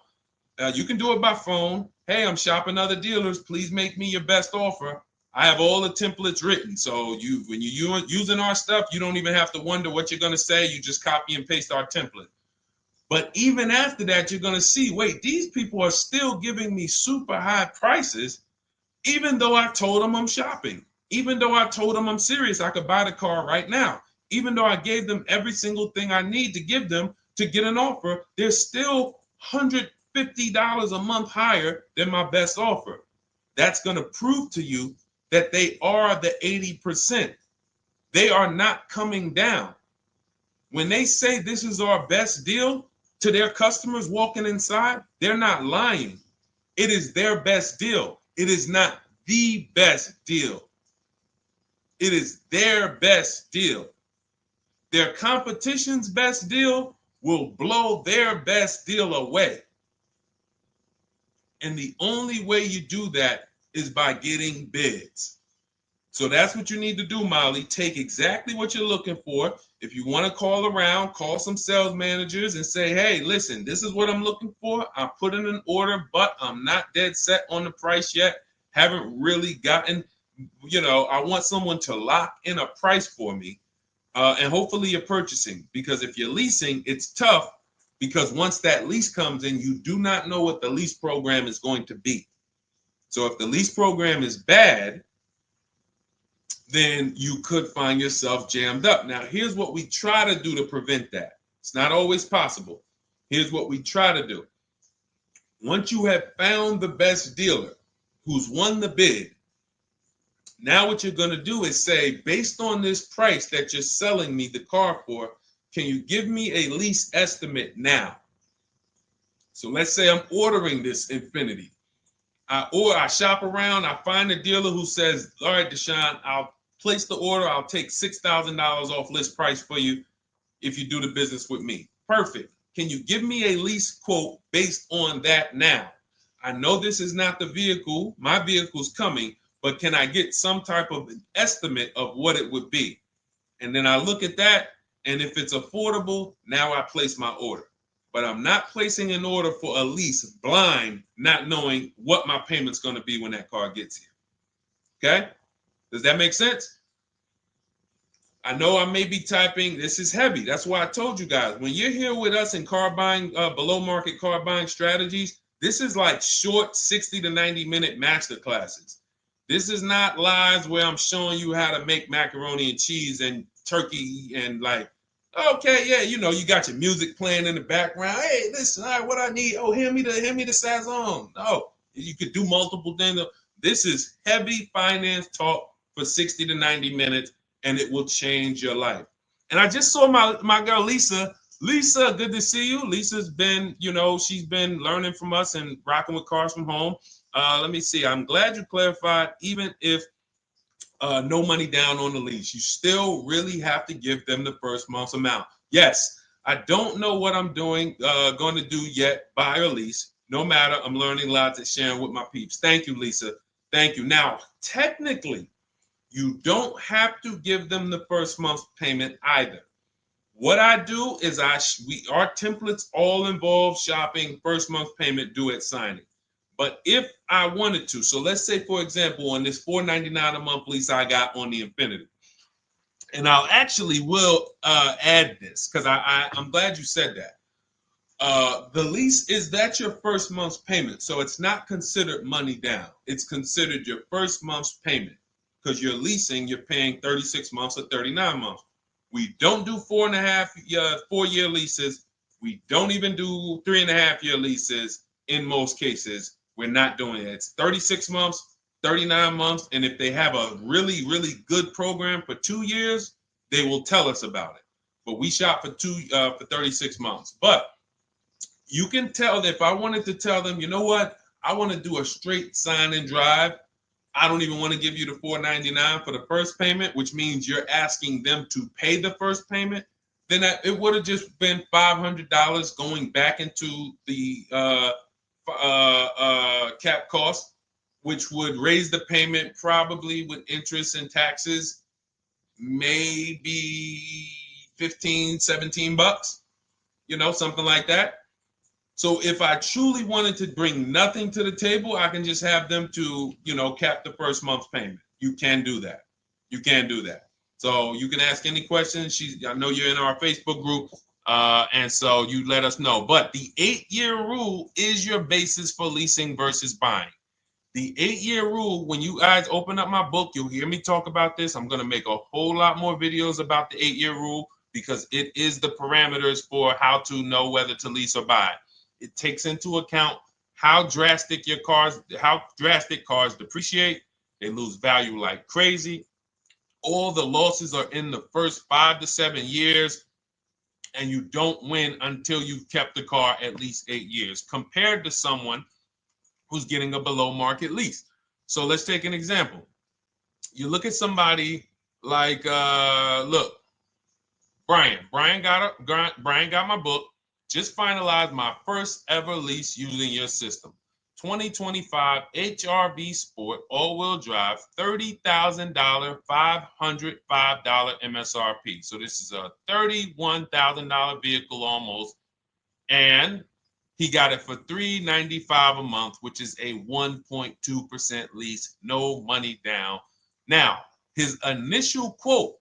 you can do it by phone. Hey, I'm shopping other dealers. Please make me your best offer. I have all the templates written. So when you're using our stuff, you don't even have to wonder what you're going to say. You just copy and paste our template. But even after that, you're going to see, wait, these people are still giving me super high prices, even though I told them I'm shopping, even though I told them I'm serious, I could buy the car right now, even though I gave them every single thing I need to give them to get an offer, they're still $150 a month higher than my best offer. That's going to prove to you that they are the 80%. They are not coming down. When they say this is our best deal to their customers walking inside, they're not lying. It is their best deal. It is not the best deal. It is their best deal. Their competition's best deal will blow their best deal away. And the only way you do that is by getting bids. So that's what you need to do, Molly. Take exactly what you're looking for. If you want to call around, call some sales managers and say, hey, listen, this is what I'm looking for. I put in an order, but I'm not dead set on the price yet. Haven't really gotten, I want someone to lock in a price for me. And hopefully you're purchasing, because if you're leasing, it's tough, because once that lease comes in, you do not know what the lease program is going to be. So if the lease program is bad, then you could find yourself jammed up. Now, here's what we try to do to prevent that. It's not always possible. Here's what we try to do. Once you have found the best dealer who's won the bid, now what you're going to do is say, based on this price that you're selling me the car for, can you give me a lease estimate now? So let's say I'm ordering this Infinity. I shop around, I find a dealer who says, all right, Deshone, I'll place the order. I'll take $6,000 off list price for you if you do the business with me. Perfect. Can you give me a lease quote based on that now? I know this is not the vehicle. My vehicle's coming, but can I get some type of an estimate of what it would be? And then I look at that, and if it's affordable, now I place my order. But I'm not placing an order for a lease blind, not knowing what my payment's going to be when that car gets here. Okay? Does that make sense? I know I may be typing, this is heavy. That's why I told you guys, when you're here with us in car buying, below market car buying strategies, this is like short 60 to 90 minute master classes. This is not lives where I'm showing you how to make macaroni and cheese and turkey and like, okay, yeah, you got your music playing in the background. Hey, listen, all right, what I need? Oh, hand me the Sazon. No, you could do multiple things. This is heavy finance talk for 60 to 90 minutes, and it will change your life. And I just saw my girl, Lisa. Lisa, good to see you. Lisa's been, she's been learning from us and rocking with Cars from Home. Let me see. I'm glad you clarified, even if no money down on the lease, you still really have to give them the first month's amount. Yes, I don't know what I'm going to do yet, buy or lease. No matter, I'm learning lots and sharing with my peeps. Thank you, Lisa. Thank you. Now, technically, you don't have to give them the first month's payment either. What I do is our templates all involve shopping, first month payment due at signing. But if I wanted to, so let's say, for example, on this $499 a month lease I got on the Infinity, and I'll actually will add this because I'm glad you said that. The lease that's your first month's payment, so it's not considered money down. It's considered your first month's payment because you're leasing, you're paying 36 months or 39 months. We don't do 4-year leases. We don't even do 3.5-year leases in most cases. We're not doing it. It's 36 months, 39 months. And if they have a really, really good program for 2 years, they will tell us about it. But we shop for 36 months. But you can tell that if I wanted to tell them, you know what, I want to do a straight sign and drive. I don't even want to give you the $499 for the first payment, which means you're asking them to pay the first payment, then it would have just been $500 going back into the cap cost, which would raise the payment probably with interest and taxes, maybe 15, 17 bucks, something like that. So if I truly wanted to bring nothing to the table, I can just have them to, cap the first month's payment. You can do that. You can do that. So you can ask any questions. I know you're in our Facebook group, and so you let us know. But the 8-year rule is your basis for leasing versus buying. The 8-year rule, when you guys open up my book, you'll hear me talk about this. I'm going to make a whole lot more videos about the 8-year rule because it is the parameters for how to know whether to lease or buy. It takes into account how drastic cars depreciate. They lose value like crazy. All the losses are in the first 5 to 7 years, and you don't win until you've kept the car at least 8 years, compared to someone who's getting a below market lease. So let's take an example. You look at somebody like, look, Brian. Brian got my book. Just finalized my first ever lease using your system. 2025 HRV Sport all-wheel drive, $30,000, $505 MSRP. So this is a $31,000 vehicle almost, and he got it for $395 a month, which is a 1.2% lease, no money down. Now, his initial quote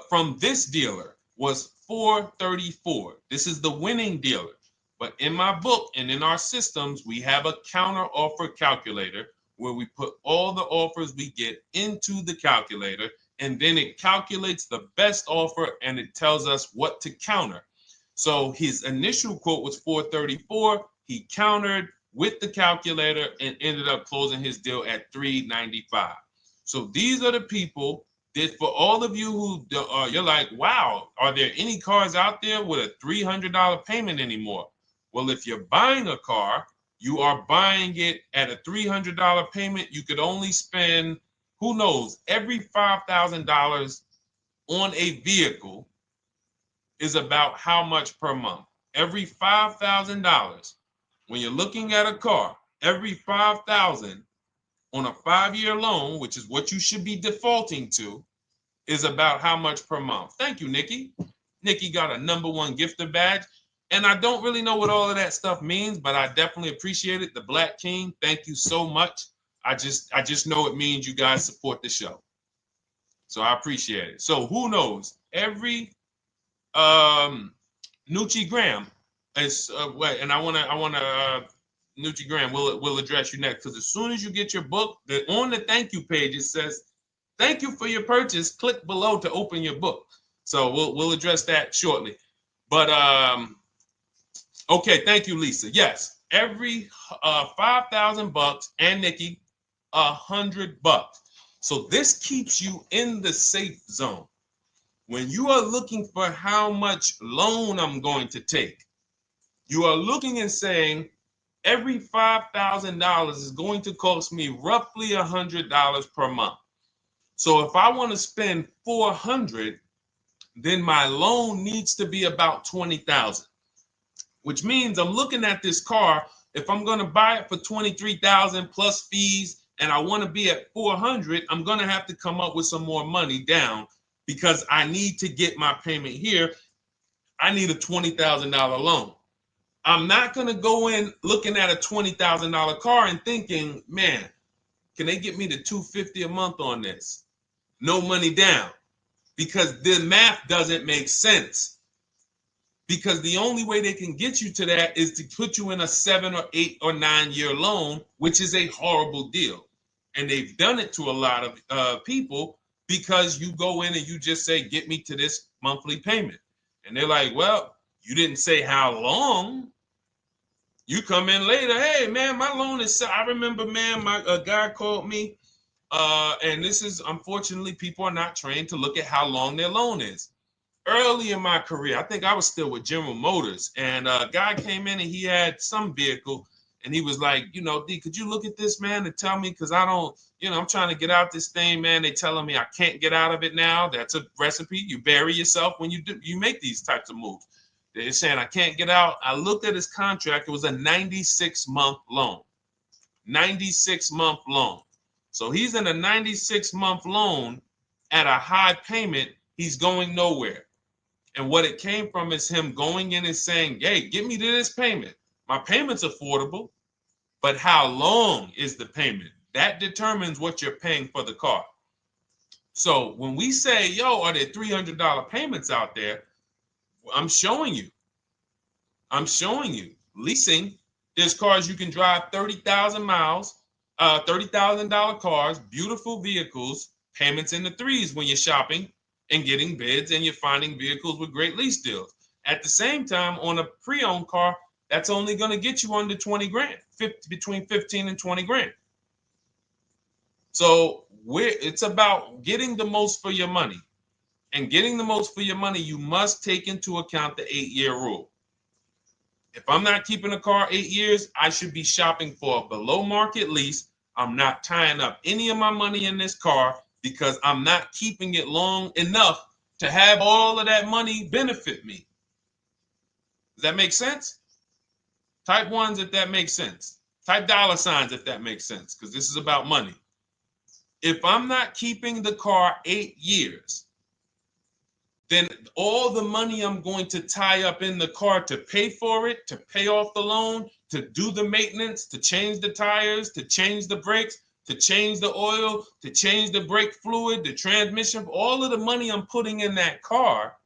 from this dealer was $434. This is the winning dealer. But in my book and in our systems, we have a counter offer calculator where we put all the offers we get into the calculator, and then it calculates the best offer and it tells us what to counter. So his initial quote was $434. He countered with the calculator and ended up closing his deal at $395. So these are the people that, for all of you who you're like, wow, are there any cars out there with a $300 payment anymore? Well, if you're buying a car, you are buying it at a $300 payment. You could only spend, who knows, every $5,000 on a vehicle is about how much per month. Every $5,000, when you're looking at a car, every $5,000 on a 5-year loan, which is what you should be defaulting to, is about how much per month. Thank you, Nikki. Nikki got a #1 gifter badge. And I don't really know what all of that stuff means, but I definitely appreciate it. The Black King, thank you so much. I just know it means you guys support the show. So I appreciate it. So who knows? Every Nucci Graham is and I wanna Nucci Graham will address you next, because as soon as you get your book, on the thank you page it says, "Thank you for your purchase. Click below to open your book." So we'll address that shortly. But okay, thank you, Lisa. Yes, every $5,000, and Nikki, $100. So this keeps you in the safe zone. When you are looking for how much loan I'm going to take, you are looking and saying, every $5,000 is going to cost me roughly $100 per month. So if I want to spend $400, then my loan needs to be about $20,000, which means I'm looking at this car. If I'm going to buy it for $23,000 plus fees, and I want to be at $400, I'm going to have to come up with some more money down, because I need to get my payment here. I need a $20,000 loan. I'm not going to go in looking at a $20,000 car and thinking, man, can they get me to $250 a month on this? No money down, because the math doesn't make sense. Because the only way they can get you to that is to put you in a 7 or 8 or 9 year loan, which is a horrible deal. And they've done it to a lot of people, because you go in and you just say, get me to this monthly payment. And they're like, well, you didn't say how long. You come in later, hey, man, my loan is, I remember, man, a guy called me, and this is, unfortunately, people are not trained to look at how long their loan is. Early in my career, I think I was still with General Motors, and a guy came in and he had some vehicle, And he was like, you know, D, could you look at this, man, and tell me, because I don't, you know, I'm trying to get out this thing, man. They telling me I can't get out of it now. That's a recipe. You bury yourself when you make these types of moves. They're saying I can't get out. I looked at his contract. It was a 96-month loan. 96-month loan. So he's in a 96-month loan at a high payment. He's going nowhere. And what it came from is him going in and saying, hey, get me to this payment. My payment's affordable, but how long is the payment? That determines what you're paying for the car. So when we say, yo, are there $300 payments out there? I'm showing you. Leasing, there's cars you can drive 30,000 miles, $30,000 cars, beautiful vehicles, payments in the threes when you're shopping and getting bids, and you're finding vehicles with great lease deals. At the same time, on a pre-owned car, that's only going to get you under 20 grand, between 15 and 20 grand. So it's about getting the most for your money. And getting the most for your money, you must take into account the 8-year rule. If I'm not keeping a car 8 years, I should be shopping for a below market lease. I'm not tying up any of my money in this car because I'm not keeping it long enough to have all of that money benefit me. Does that make sense? Type ones if that makes sense. Type dollar signs if that makes sense, because this is about money. If I'm not keeping the car 8 years, then all the money I'm going to tie up in the car to pay for it, to pay off the loan, to do the maintenance, to change the tires, to change the brakes, to change the oil, to change the brake fluid, the transmission, all of the money I'm putting in that car,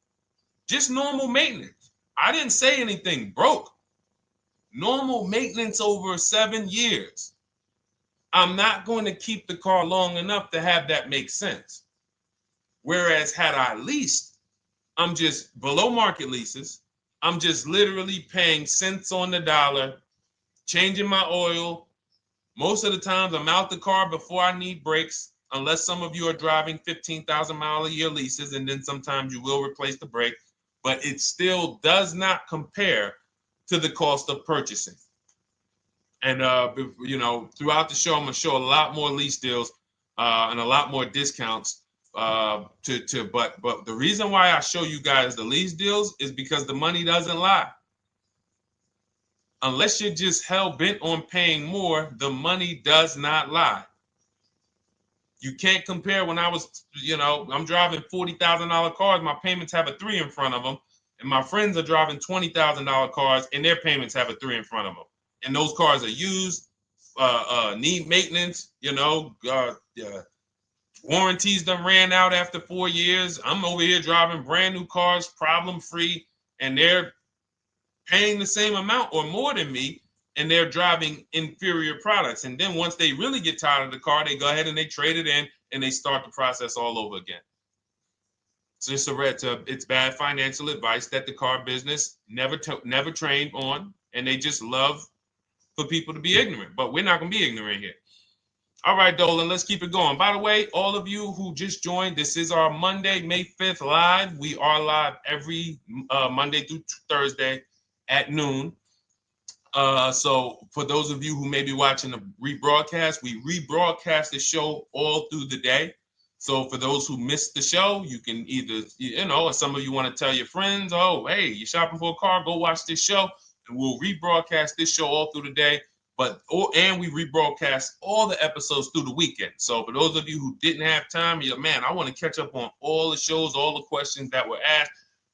just normal maintenance. I didn't say anything broke. Normal maintenance over 7 years. I'm not going to keep the car long enough to have that make sense. Whereas had I leased, I'm just below market leases. I'm just literally paying cents on the dollar, changing my oil. Most of the times I'm out the car before I need brakes, unless some of you are driving 15,000 mile a year leases, and then sometimes you will replace the brake, but it still does not compare to the cost of purchasing. And you know, throughout the show, I'm gonna show a lot more lease deals and a lot more discounts. But the reason why I show you guys the lease deals is because the money doesn't lie. Unless you're just hell bent on paying more, the money does not lie. You can't compare when I was, you know, I'm driving $40,000 cars, my payments have a 3 in front of them, and my friends are driving $20,000 cars and their payments have a 3 in front of them. And those cars are used, need maintenance, you know, warranties done ran out after 4 years. I'm over here driving brand new cars, problem free, and they're paying the same amount or more than me, and they're driving inferior products. And then once they really get tired of the car, they go ahead and they trade it in and they start the process all over again. So it's bad financial advice that the car business never trained on, and they just love for people to be ignorant. But we're not going to be ignorant here. All right, Dolan, let's keep it going. By the way, all of you who just joined, this is our Monday, May 5th live. We are live every Monday through Thursday at noon. So for those of you who may be watching the rebroadcast, we rebroadcast the show all through the day. So for those who missed the show, you can either, you know, or some of you want to tell your friends, oh, hey, you're shopping for a car, go watch this show. And we'll rebroadcast this show all through the day. And we rebroadcast all the episodes through the weekend. So for those of you who didn't have time, you're like, man, I want to catch up on all the shows, all the questions that were asked.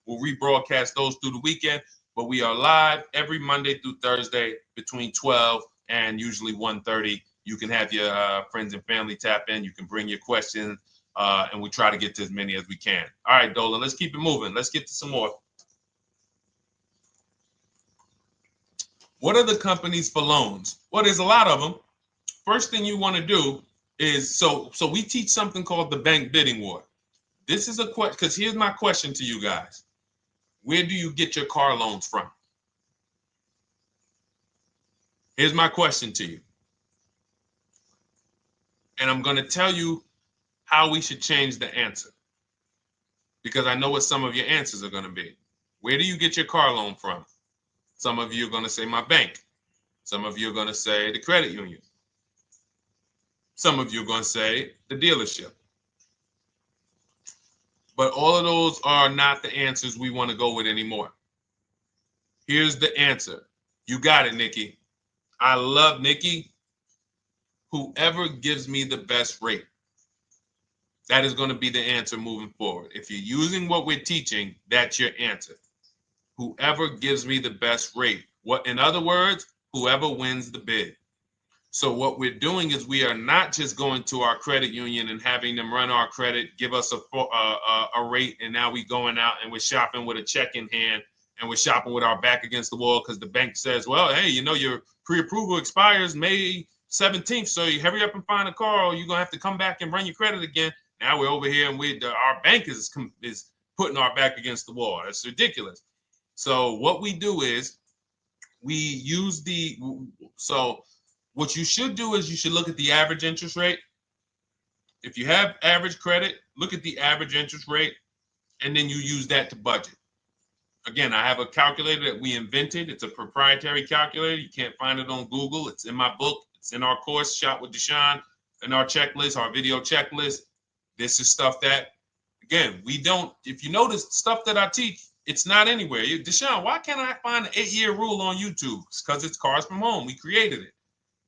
We'll rebroadcast those through the weekend. But we are live every Monday through Thursday between 12 and usually 1:30. You can have your friends and family tap in. You can bring your questions, and we try to get to as many as we can. All right, Dolan, let's keep it moving. Let's get to some more. What are the companies for loans? Well, there's a lot of them. First thing you want to do is, so we teach something called the bank bidding war. This is a question, because here's my question to you guys. Where do you get your car loans from? Here's my question to you. And I'm going to tell you how we should change the answer, because I know what some of your answers are going to be. Where do you get your car loan from? Some of you are going to say my bank. Some of you are going to say the credit union. Some of you are going to say the dealership. But all of those are not the answers we want to go with anymore. Here's the answer. You got it, Nikki. I love Nikki. Whoever gives me the best rate. That is going to be the answer moving forward. If you're using what we're teaching, that's your answer. Whoever gives me the best rate. What, in other words, whoever wins the bid. So what we're doing is we are not just going to our credit union and having them run our credit, give us a rate, and now we going out and we're shopping with a check in hand and we're shopping with our back against the wall because the bank says, well, hey, you know, your pre-approval expires May 17th, so you hurry up and find a car or you're going to have to come back and run your credit again. Now we're over here and our bank is putting our back against the wall. That's ridiculous. So what we do is we use what you should do is you should look at the average interest rate. If you have average credit, look at the average interest rate, and then you use that to budget. Again, I have a calculator that we invented. It's a proprietary calculator. You can't find it on Google. It's in my book. It's in our course, Shop with Deshone, in our checklist, our video checklist. This is stuff that, again, we don't, if you notice stuff that I teach, it's not anywhere. Deshone, why can't I find an 8-year rule on YouTube? It's because it's Cars from Home. We created it.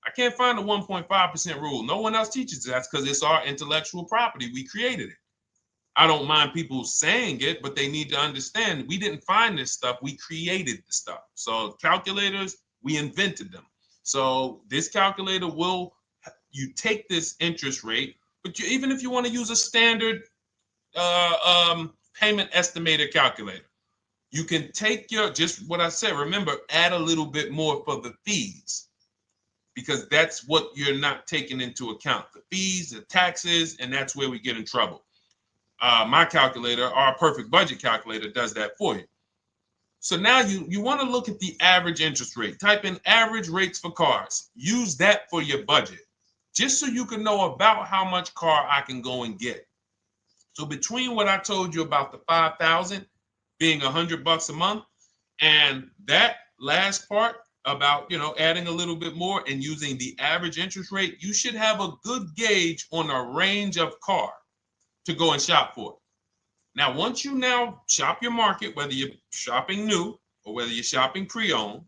I can't find the 1.5% rule. No one else teaches that because it's our intellectual property. We created it. I don't mind people saying it, but they need to understand we didn't find this stuff. We created the stuff. So calculators, we invented them. So this calculator you take this interest rate, but even if you want to use a standard payment estimator calculator, you can take just what I said. Remember, add a little bit more for the fees, because that's what you're not taking into account. The fees, the taxes, and that's where we get in trouble. My calculator, our perfect budget calculator, does that for you. So now you want to look at the average interest rate. Type in average rates for cars. Use that for your budget, just so you can know about how much car I can go and get. So between what I told you about the $5,000 being $100 a month, and that last part about, adding a little bit more and using the average interest rate, you should have a good gauge on a range of car to go and shop for. Now, once you now shop your market, whether you're shopping new or whether you're shopping pre-owned,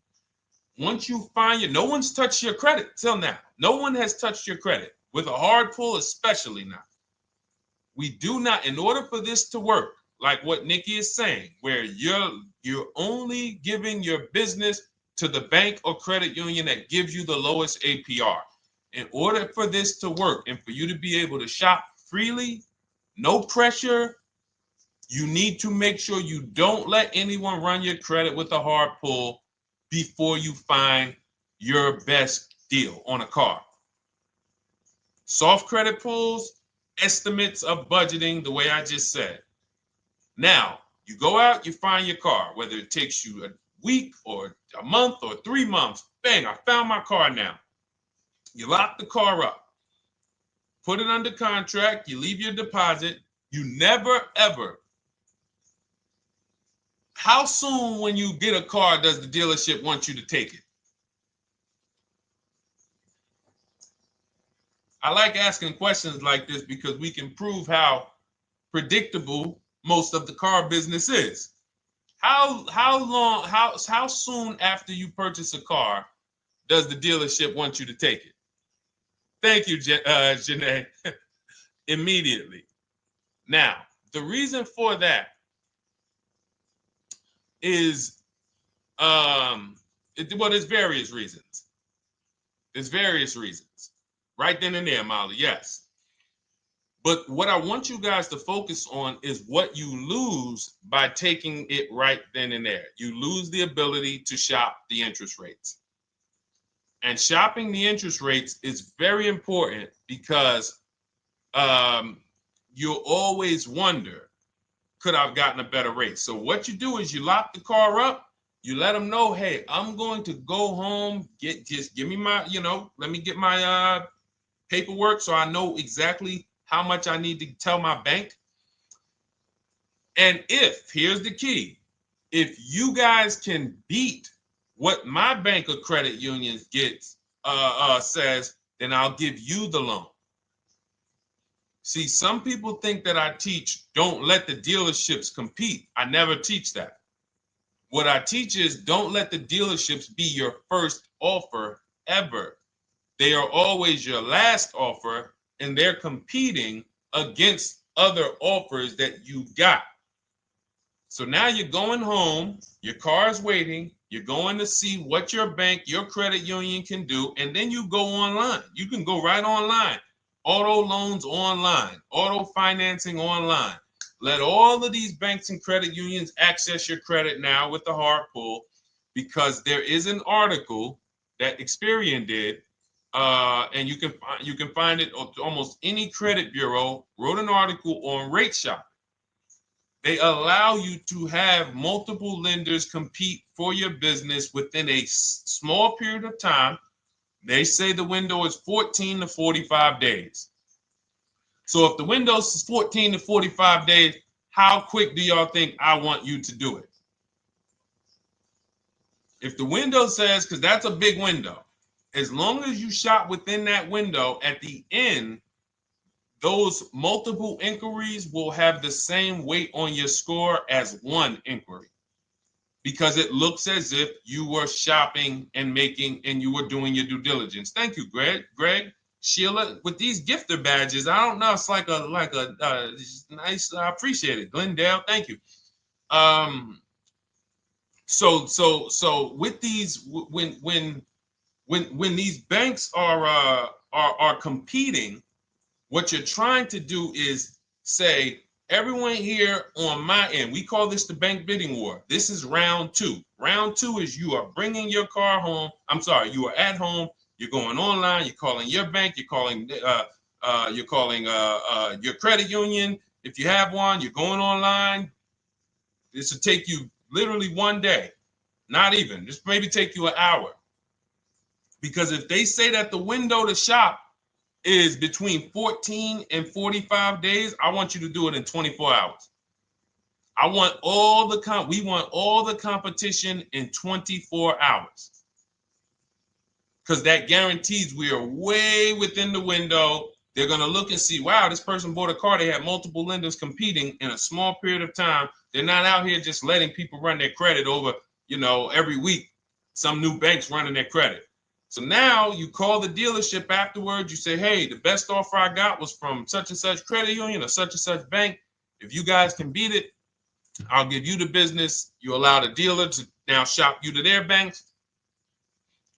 once you find no one's touched your credit till now. No one has touched your credit with a hard pull, especially not. We do not, in order for this to work, like what Nikki is saying, where you're only giving your business to the bank or credit union that gives you the lowest APR. In order for this to work and for you to be able to shop freely, no pressure, you need to make sure you don't let anyone run your credit with a hard pull before you find your best deal on a car. Soft credit pulls, estimates of budgeting, the way I just said. Now, you go out, you find your car, whether it takes you a week or a month or 3 months. Bang, I found my car now. You lock the car up, put it under contract, you leave your deposit. You never, ever. How soon when you get a car does the dealership want you to take it? I like asking questions like this because we can prove how predictable most of the car business is. How soon after you purchase a car does the dealership want you to take it? Thank you, Janae. Immediately. Now, the reason for that is, there's various reasons. There's various reasons. Right then and there, Molly, yes. But what I want you guys to focus on is what you lose by taking it right then and there. You lose the ability to shop the interest rates. And shopping the interest rates is very important because you'll always wonder, could I have gotten a better rate? So what you do is you lock the car up, you let them know, hey, I'm going to go home, just give me my, let me get my paperwork so I know exactly how much I need to tell my bank. And here's the key, if you guys can beat what my bank or credit union gets says, then I'll give you the loan. See, some people think that I teach don't let the dealerships compete. I never teach that. What I teach is don't let the dealerships be your first offer ever. They are always your last offer, and they're competing against other offers that you got. So now you're going home, your car's waiting, you're going to see what your bank, your credit union can do, and then you go online. You can go right online. Auto loans online, auto financing online. Let all of these banks and credit unions access your credit now with the hard pull, because there is an article that Experian did, and you can find it on almost any credit bureau, wrote an article on rate shopping. They allow you to have multiple lenders compete for your business within a small period of time. They say the window is 14 to 45 days. So if the window is 14 to 45 days, how quick do y'all think I want you to do it? If the window says, because that's a big window, as long as you shop within that window, at the end, those multiple inquiries will have the same weight on your score as one inquiry, because it looks as if you were shopping and you were doing your due diligence. Thank you, Greg, Sheila, with these gifter badges. I don't know. It's like a nice. I appreciate it, Glendale. Thank you. So with these, when these banks are competing, what you're trying to do is say, everyone here on my end, we call this the bank bidding war. This is round two. Round two is you are bringing your car home. I'm sorry, you are at home. You're going online. You're calling your bank. You're calling your credit union. If you have one, you're going online. This will take you literally one day, not even. This maybe take you an hour. Because if they say that the window to shop is between 14 and 45 days, I want you to do it in 24 hours. We want all the competition in 24 hours. Because that guarantees we are way within the window. They're going to look and see, wow, this person bought a car. They had multiple lenders competing in a small period of time. They're not out here just letting people run their credit over, every week. Some new banks running their credit. So now you call the dealership afterwards. You say, hey, the best offer I got was from such and such credit union or such and such bank. If you guys can beat it, I'll give you the business. You allow the dealer to now shop you to their banks.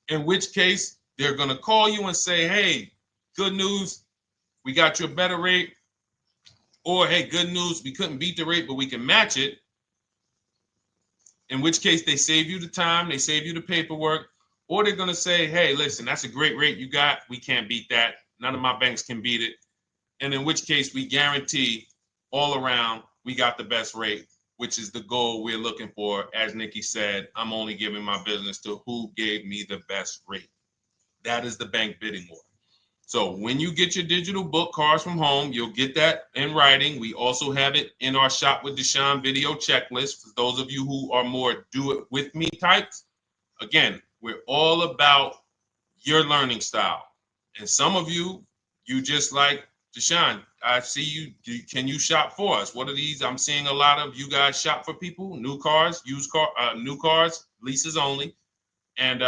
In which case, they're going to call you and say, hey, good news, we got you a better rate. Or, hey, good news, we couldn't beat the rate, but we can match it. In which case, they save you the time, they save you the paperwork. Or they're going to say, hey, listen, that's a great rate you got. We can't beat that. None of my banks can beat it. And in which case, we guarantee all around we got the best rate, which is the goal we're looking for. As Nikki said, I'm only giving my business to who gave me the best rate. That is the bank bidding war. So when you get your digital book, Cars from Home, you'll get that in writing. We also have it in our Shop with Deshone video checklist for those of you who are more do-it-with-me types. Again, we're all about your learning style. And some of you just like, Deshone, I see you. Can you shop for us? What are these? I'm seeing a lot of you guys shop for people, new cars, new cars, leases only. And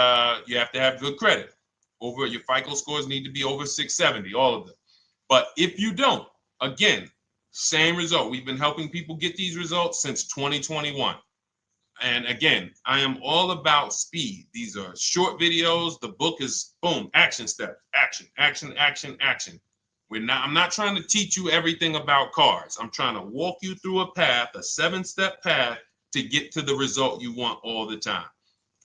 you have to have good credit. Your FICO scores need to be over 670, all of them. But if you don't, again, same result. We've been helping people get these results since 2021. And again, I am all about speed. These are short videos. The book is boom, action steps, action, action, action, action. I'm not trying to teach you everything about cars. I'm trying to walk you through a path, a 7-step path to get to the result you want all the time.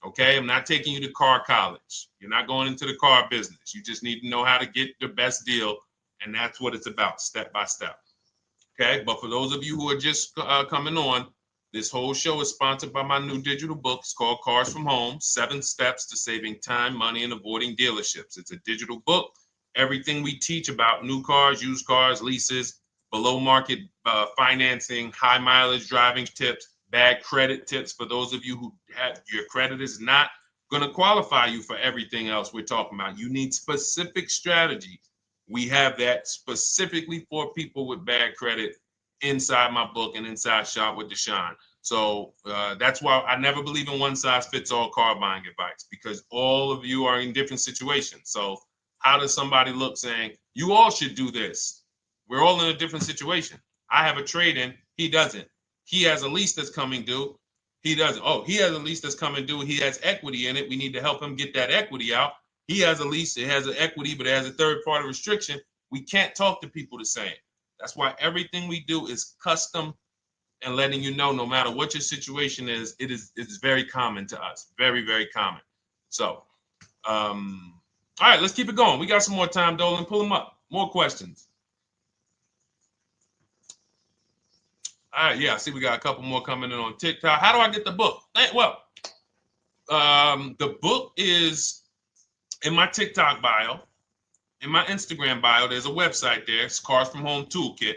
Okay, I'm not taking you to car college. You're not going into the car business. You just need to know how to get the best deal. And that's what it's about, step by step. Okay, but for those of you who are just coming on, this whole show is sponsored by my new digital book. It's called Cars from Home, 7 Steps to Saving Time, Money, and Avoiding Dealerships. It's a digital book. Everything we teach about new cars, used cars, leases, below market financing, high mileage driving tips, bad credit tips for those of you who have your credit is not going to qualify you for everything else we're talking about. You need specific strategy. We have that specifically for people with bad credit inside my book and inside Shop with Deshone. So that's why I never believe in one size fits all car buying advice, because all of you are in different situations. So how does somebody look saying, you all should do this? We're all in a different situation. I have a trade-in, he doesn't. He has a lease that's coming due, he doesn't. Oh, he has a lease that's coming due, he has equity in it, we need to help him get that equity out. He has a lease, it has an equity, but it has a third-party restriction. We can't talk to people the same. That's why everything we do is custom and letting you know, no matter what your situation is, it's very common to us. Very, very common. So, all right, let's keep it going. We got some more time, Dolan. Pull them up. More questions. All right, yeah, I see we got a couple more coming in on TikTok. How do I get the book? Well, the book is in my TikTok bio. In my Instagram bio, there's a website there. It's Cars from Home Toolkit.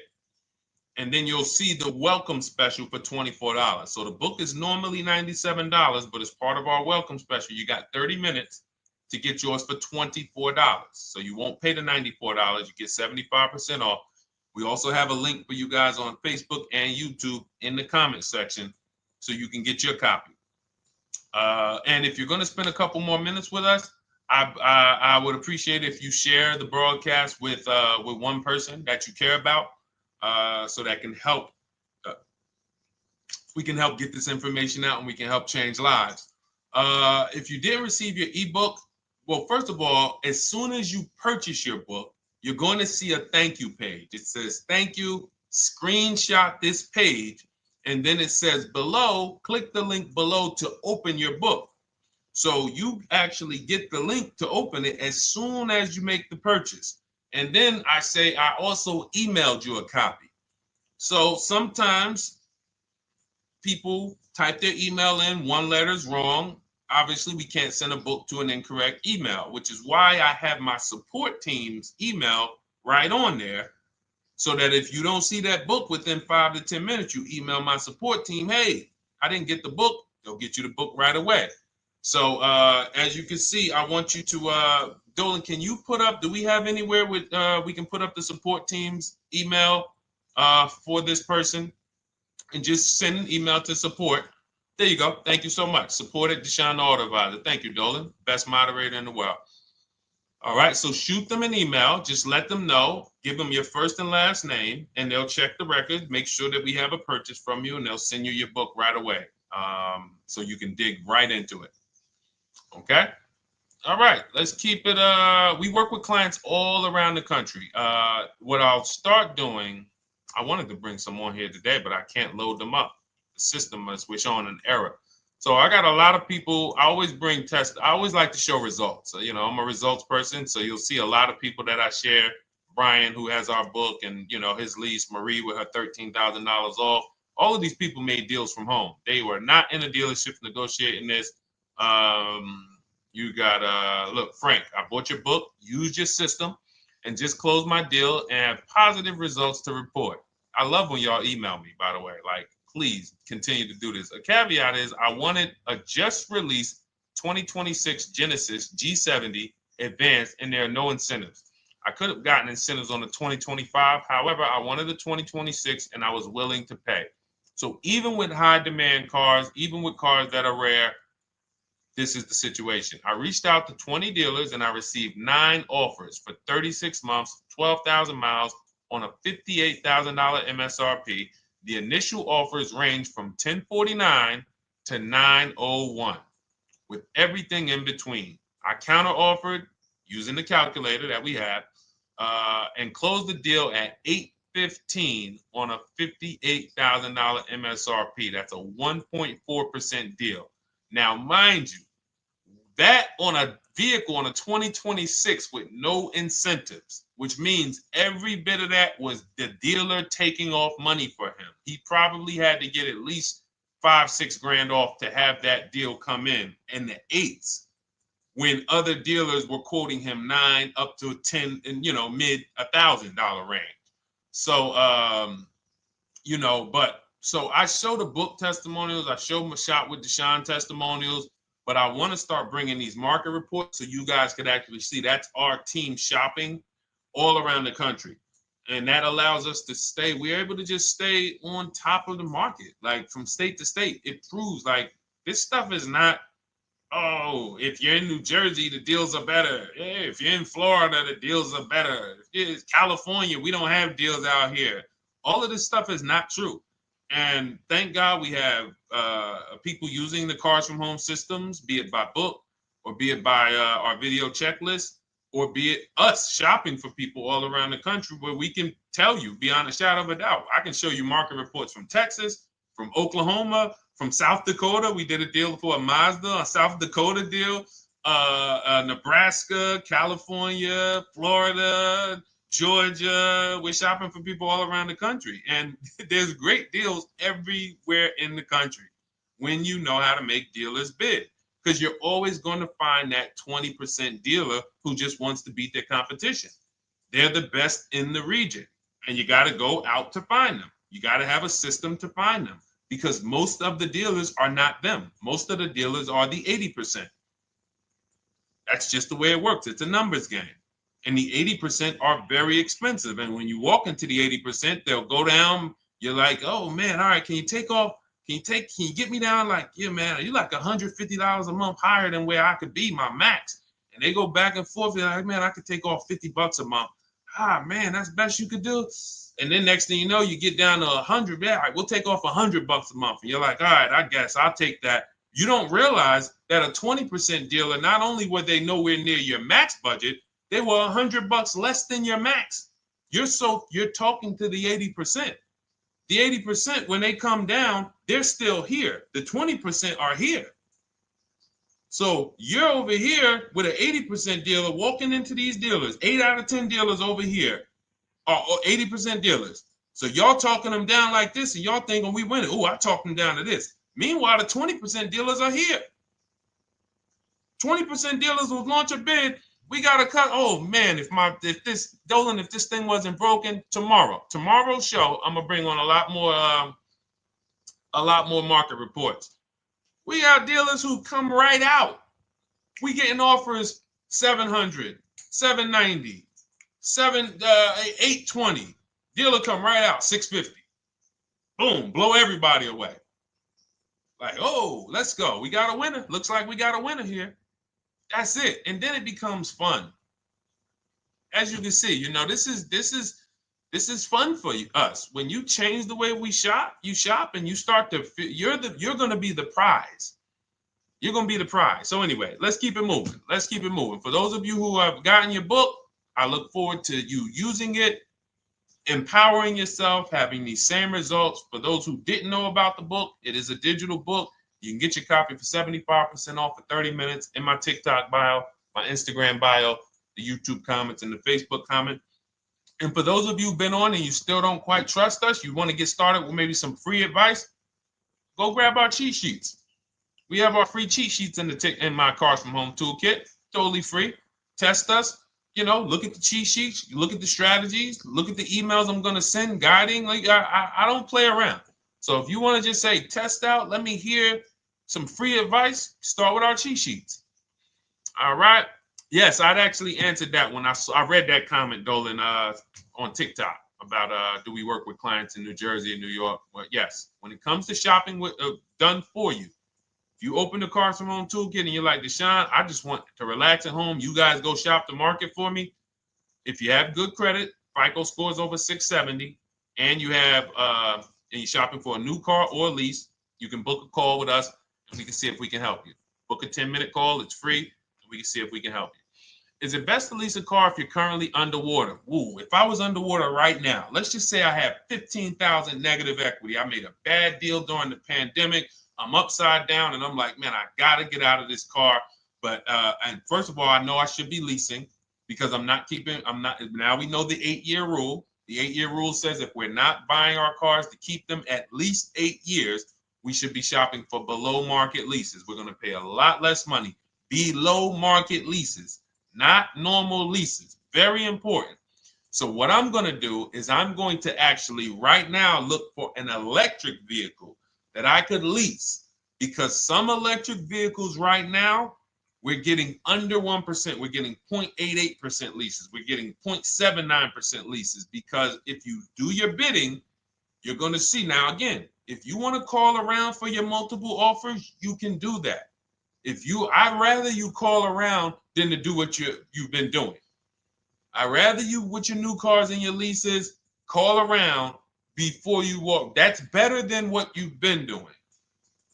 And then you'll see the welcome special for $24. So the book is normally $97, but as part of our welcome special, you got 30 minutes to get yours for $24. So you won't pay the $94. You get 75% off. We also have a link for you guys on Facebook and YouTube in the comment section so you can get your copy. And if you're going to spend a couple more minutes with us, I would appreciate if you share the broadcast with one person that you care about. So that can help. We can help get this information out, and we can help change lives. If you didn't receive your ebook, well, first of all, as soon as you purchase your book, you're going to see a thank you page. It says thank you. Screenshot this page, and then it says below. Click the link below to open your book. So you actually get the link to open it as soon as you make the purchase. And then I say, I also emailed you a copy. So sometimes people type their email in, one letter's wrong. Obviously, we can't send a book to an incorrect email, which is why I have my support team's email right on there. So that if you don't see that book within 5 to 10 minutes, you email my support team, hey, I didn't get the book. They'll get you the book right away. So as you can see, I want you to, Dolan, can you put up, do we have anywhere with, we can put up the support team's email for this person, and just send an email to support. There you go. Thank you so much. Support at Deshone the Auto Advisor. Thank you, Dolan. Best moderator in the world. All right, so shoot them an email. Just let them know. Give them your first and last name, and they'll check the record, make sure that we have a purchase from you, and they'll send you your book right away, so you can dig right into it. Okay? All right, let's keep it. We work with clients all around the country. What I'll start doing, I wanted to bring some on here today, but I can't load them up. The system is showing an error. So I got a lot of people. I always bring tests. I always like to show results. So, you know, I'm a results person. So you'll see a lot of people that I share. Brian, who has our book, and, you know, his lease, Marie with her $13,000 off. All of these people made deals from home. They were not in a dealership negotiating this. You got, look, Frank, I bought your book, used your system, and just closed my deal and have positive results to report. I love when y'all email me, by the way. Like, please continue to do this. A caveat is I wanted a just released 2026 Genesis G70 Advanced, and there are no incentives. I could have gotten incentives on the 2025. However, I wanted the 2026, and I was willing to pay. So even with high demand cars, even with cars that are rare, this is the situation. I reached out to 20 dealers and I received 9 offers for 36 months, 12,000 miles on a $58,000 MSRP. The initial offers range from $1049 to $901 with everything in between. I counter offered using the calculator that we have and closed the deal at $815 on a $58,000 MSRP. That's a 1.4% deal. Now, mind you, that on a vehicle on a 2026 with no incentives, which means every bit of that was the dealer taking off money for him. He probably had to get at least $5-6 grand off to have that deal come in the 8s, when other dealers were quoting him 9 up to 10 and, you know, mid $1,000 range. So, you know, but so I show the book testimonials. I show my Shop with Deshone testimonials. But I want to start bringing these market reports so you guys could actually see that's our team shopping all around the country. And that allows us to stay, we're able to just stay on top of the market, like from state to state. It proves like this stuff is not, oh, if you're in New Jersey, the deals are better. Hey, if you're in Florida, the deals are better. If it's California, we don't have deals out here. All of this stuff is not true. And thank God we have people using the Cars from Home systems, be it by book or be it by our video checklist, or be it us shopping for people all around the country where we can tell you beyond a shadow of a doubt. I can show you market reports from Texas, from Oklahoma, from South Dakota. We did a deal for a Mazda, a South Dakota deal, Nebraska, California, Florida, Georgia. We're shopping for people all around the country. And there's great deals everywhere in the country when you know how to make dealers bid. Because you're always going to find that 20% dealer who just wants to beat their competition. They're the best in the region. And you got to go out to find them. You got to have a system to find them. Because most of the dealers are not them. Most of the dealers are the 80%. That's just the way it works. It's a numbers game. And the 80% are very expensive. And when you walk into the 80%, they'll go down. You're like, oh man, all right, can you take off? Can you get me down? Like, yeah, man, you're like $150 a month higher than where I could be, my max. And they go back and forth. They're like, man, I could take off $50 a month. Ah, man, that's the best you could do. And then next thing you know, you get down to 100. Yeah, all right, we'll take off $100 a month. And you're like, all right, I guess I'll take that. You don't realize that a 20% dealer, not only were they nowhere near your max budget, they were $100 less than your max. You're talking to the 80%. The 80%, when they come down, they're still here. The 20% are here. So you're over here with an 80% dealer walking into these dealers. 8 out of 10 dealers over here are 80% dealers. So y'all talking them down like this, and y'all thinking we winning. Oh, I talked them down to this. Meanwhile, the 20% dealers are here. 20% dealers will launch a bid. We gotta cut. Oh man, if this thing wasn't broken, tomorrow's show, I'm gonna bring on a lot more market reports. We got dealers who come right out. We getting offers 700, 790, 820. Dealer come right out 650. Boom, blow everybody away. Like, oh, let's go. We got a winner. Looks like we got a winner here. That's it. And then it becomes fun. As you can see, this is fun for us. When you change the way we shop, you shop and you start to you're going to be the prize. You're going to be the prize. So anyway, let's keep it moving. For those of you who have gotten your book, I look forward to you using it, empowering yourself, having these same results. For those who didn't know about the book, it is a digital book. You can get your copy for 75% off for 30 minutes in my TikTok bio, my Instagram bio, the YouTube comments, and the Facebook comment. And for those of you who've been on and you still don't quite trust us, you want to get started with maybe some free advice, go grab our cheat sheets. We have our free cheat sheets in my Cars from Home toolkit, totally free. Test us. Look at the cheat sheets, look at the strategies, look at the emails I'm going to send, guiding. Like I don't play around. So if you want to just say, test out, let me hear some free advice, start with our cheat sheets. All right. Yes, I'd actually answered that when I read that comment, Dolan, on TikTok about do we work with clients in New Jersey and New York? Well, yes. When it comes to shopping done for you, if you open the Cars from Home toolkit and you're like, Deshone, I just want to relax at home. You guys go shop the market for me. If you have good credit, FICO scores over 670, and you have and you're shopping for a new car or a lease, you can book a call with us and we can see if we can help you. Book a 10-minute call. It's free. And we can see if we can help you. Is it best to lease a car if you're currently underwater? Ooh, if I was underwater right now, let's just say I have 15,000 negative equity. I made a bad deal during the pandemic. I'm upside down and I'm like, man, I got to get out of this car. But and first of all, I know I should be leasing because now we know the 8-year rule. The 8-year rule says if we're not buying our cars to keep them at least 8 years, we should be shopping for below market leases. We're going to pay a lot less money. Below market leases, not normal leases. Very important. So what I'm going to do is I'm going to actually right now look for an electric vehicle that I could lease because some electric vehicles right now, we're getting under 1%. We're getting 0.88% leases. We're getting 0.79% leases, because if you do your bidding, you're going to see. Now, again, if you want to call around for your multiple offers, you can do that. I'd rather you call around than to do what you've been doing. I'd rather you, with your new cars and your leases, call around before you walk. That's better than what you've been doing.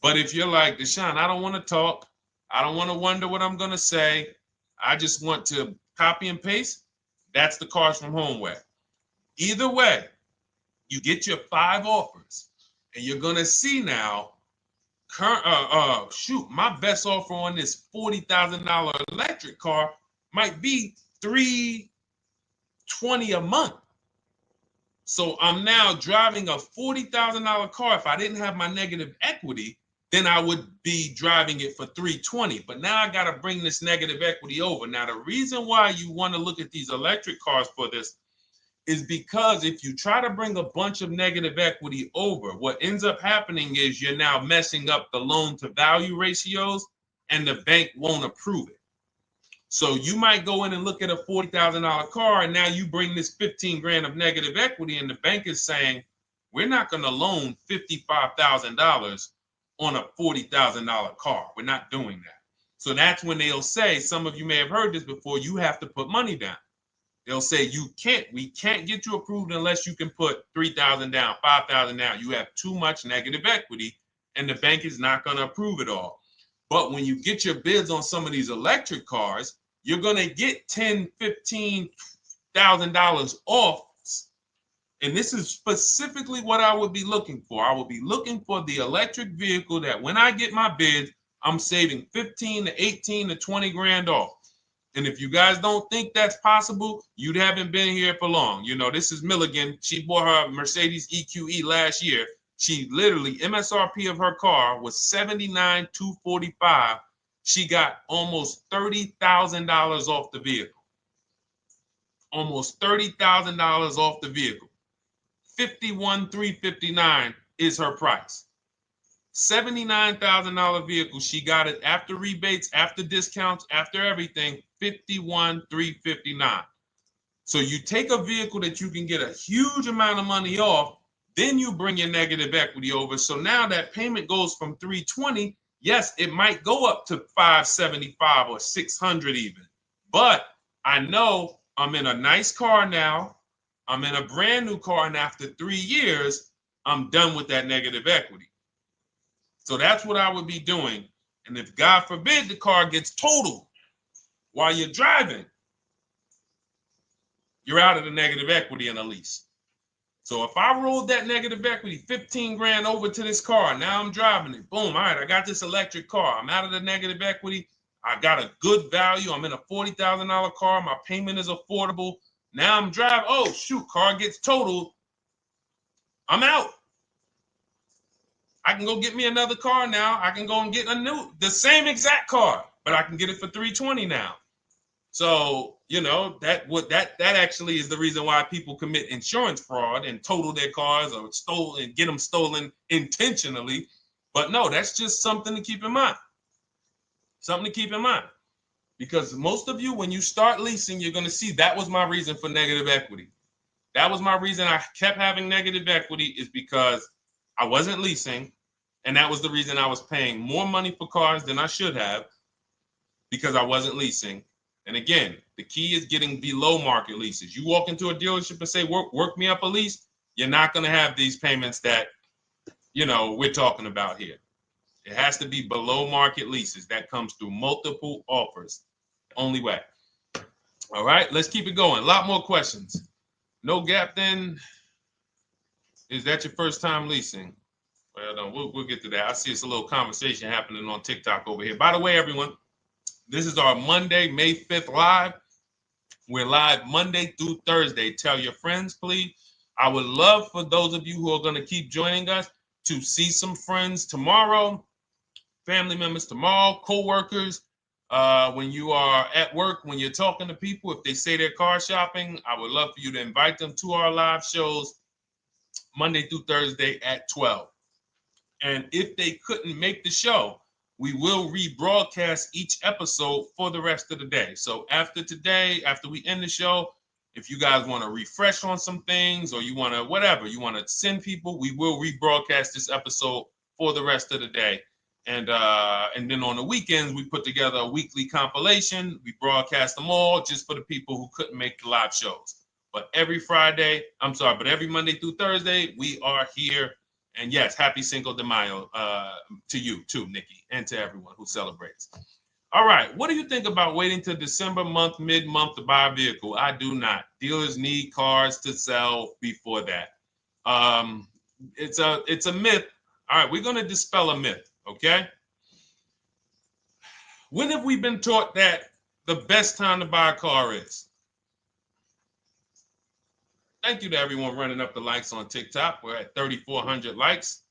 But if you're like, Deshone, I don't want to talk. I don't want to wonder what I'm going to say. I just want to copy and paste. That's the Cars from Home way. Either way, you get your 5 offers, and you're going to see now, my best offer on this $40,000 electric car might be $320 a month. So I'm now driving a $40,000 car. If I didn't have my negative equity, then I would be driving it for $320. But now I got to bring this negative equity over. Now, the reason why you want to look at these electric cars for this is because if you try to bring a bunch of negative equity over, what ends up happening is you're now messing up the loan to value ratios, and the bank won't approve it. So you might go in and look at a $40,000 car, and now you bring this 15 grand of negative equity, and the bank is saying, we're not going to loan $55,000 on a $40,000 car. We're not doing that. So that's when they'll say, some of you may have heard this before, you have to put money down. They'll say, we can't get you approved unless you can put $3,000 down, $5,000 down. You have too much negative equity, and the bank is not going to approve it all. But when you get your bids on some of these electric cars, you're going to get $10,000, $15,000 off. And this is specifically what I would be looking for. I would be looking for the electric vehicle that when I get my bids, I'm saving 15 to 18 to 20 grand off. And if you guys don't think that's possible, you haven't been here for long. You know, this is Milligan. She bought her Mercedes EQE last year. She literally, MSRP of her car was $79,245. She got almost $30,000 off the vehicle. Almost $30,000 off the vehicle. $51,359 is her price. $79,000 vehicle. She got it after rebates, after discounts, after everything. $51,359. So you take a vehicle that you can get a huge amount of money off, then you bring your negative equity over. So now that payment goes from $320. Yes, it might go up to $575 or $600 even. But I know I'm in a nice car now. I'm in a brand new car, and after 3 years, I'm done with that negative equity. So that's what I would be doing. And if God forbid the car gets totaled while you're driving, you're out of the negative equity in a lease. So if I rolled that negative equity, 15 grand over to this car, now I'm driving it. Boom. All right, I got this electric car. I'm out of the negative equity. I got a good value. I'm in a $40,000 car. My payment is affordable. Now I'm driving. Oh, shoot, car gets totaled. I'm out. I can go get me another car now. I can go and get the same exact car, but I can get it for $320 now. So, you know, that actually is the reason why people commit insurance fraud and total their cars or get them stolen intentionally. But no, that's just something to keep in mind. Something to keep in mind. Because most of you, when you start leasing, you're going to see that was my reason for negative equity. That was my reason I kept having negative equity, is because I wasn't leasing. And that was the reason I was paying more money for cars than I should have, because I wasn't leasing. And again, the key is getting below market leases. You walk into a dealership and say, work me up a lease, you're not going to have these payments that, you know, we're talking about here. It has to be below market leases. That comes through multiple offers. Only way. All right, let's keep it going. A lot more questions. No gap then. Is that your first time leasing? Well, no, we'll get to that. I see it's a little conversation happening on TikTok over here. By the way, everyone, this is our Monday, May 5th live. We're live Monday through Thursday. Tell your friends, please. I would love for those of you who are going to keep joining us to see some friends tomorrow, family members tomorrow, co-workers. When you are at work, when you're talking to people, if they say they're car shopping, I would love for you to invite them to our live shows Monday through Thursday at 12. And if they couldn't make the show, we will rebroadcast each episode for the rest of the day. So after today, after we end the show, if you guys want to refresh on some things or you want to whatever, you want to send people, we will rebroadcast this episode for the rest of the day. And then on the weekends, we put together a weekly compilation. We broadcast them all just for the people who couldn't make the live shows. But every Monday through Thursday, we are here. And yes, happy Cinco de Mayo to you too, Nikki, and to everyone who celebrates. All right, what do you think about waiting till December month, mid-month to buy a vehicle? I do not. Dealers need cars to sell before that. It's a myth. All right, we're going to dispel a myth, okay? When have we been taught that the best time to buy a car is? Thank you to everyone running up the likes on TikTok. We're at 3,400 likes.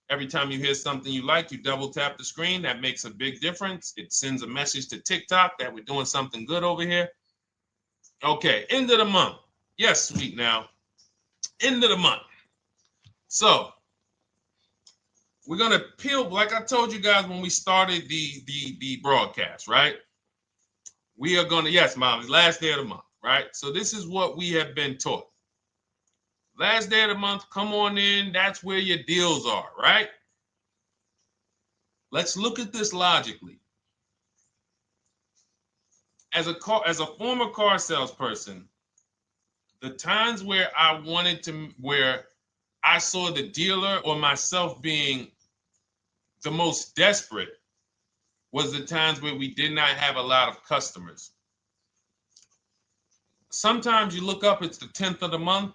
Every time you hear something you like, you double tap the screen. That makes a big difference. It sends a message to TikTok that we're doing something good over here. Okay, end of the month. Yes, sweet now. End of the month. So we're gonna peel, like I told you guys when we started the broadcast, right? We are gonna, yes, Molly, last day of the month, right? So this is what we have been taught. Last day of the month, come on in. That's where your deals are, right? Let's look at this logically. As a former car salesperson, the times where where I saw the dealer or myself being the most desperate was the times where we did not have a lot of customers. Sometimes you look up, it's the 10th of the month.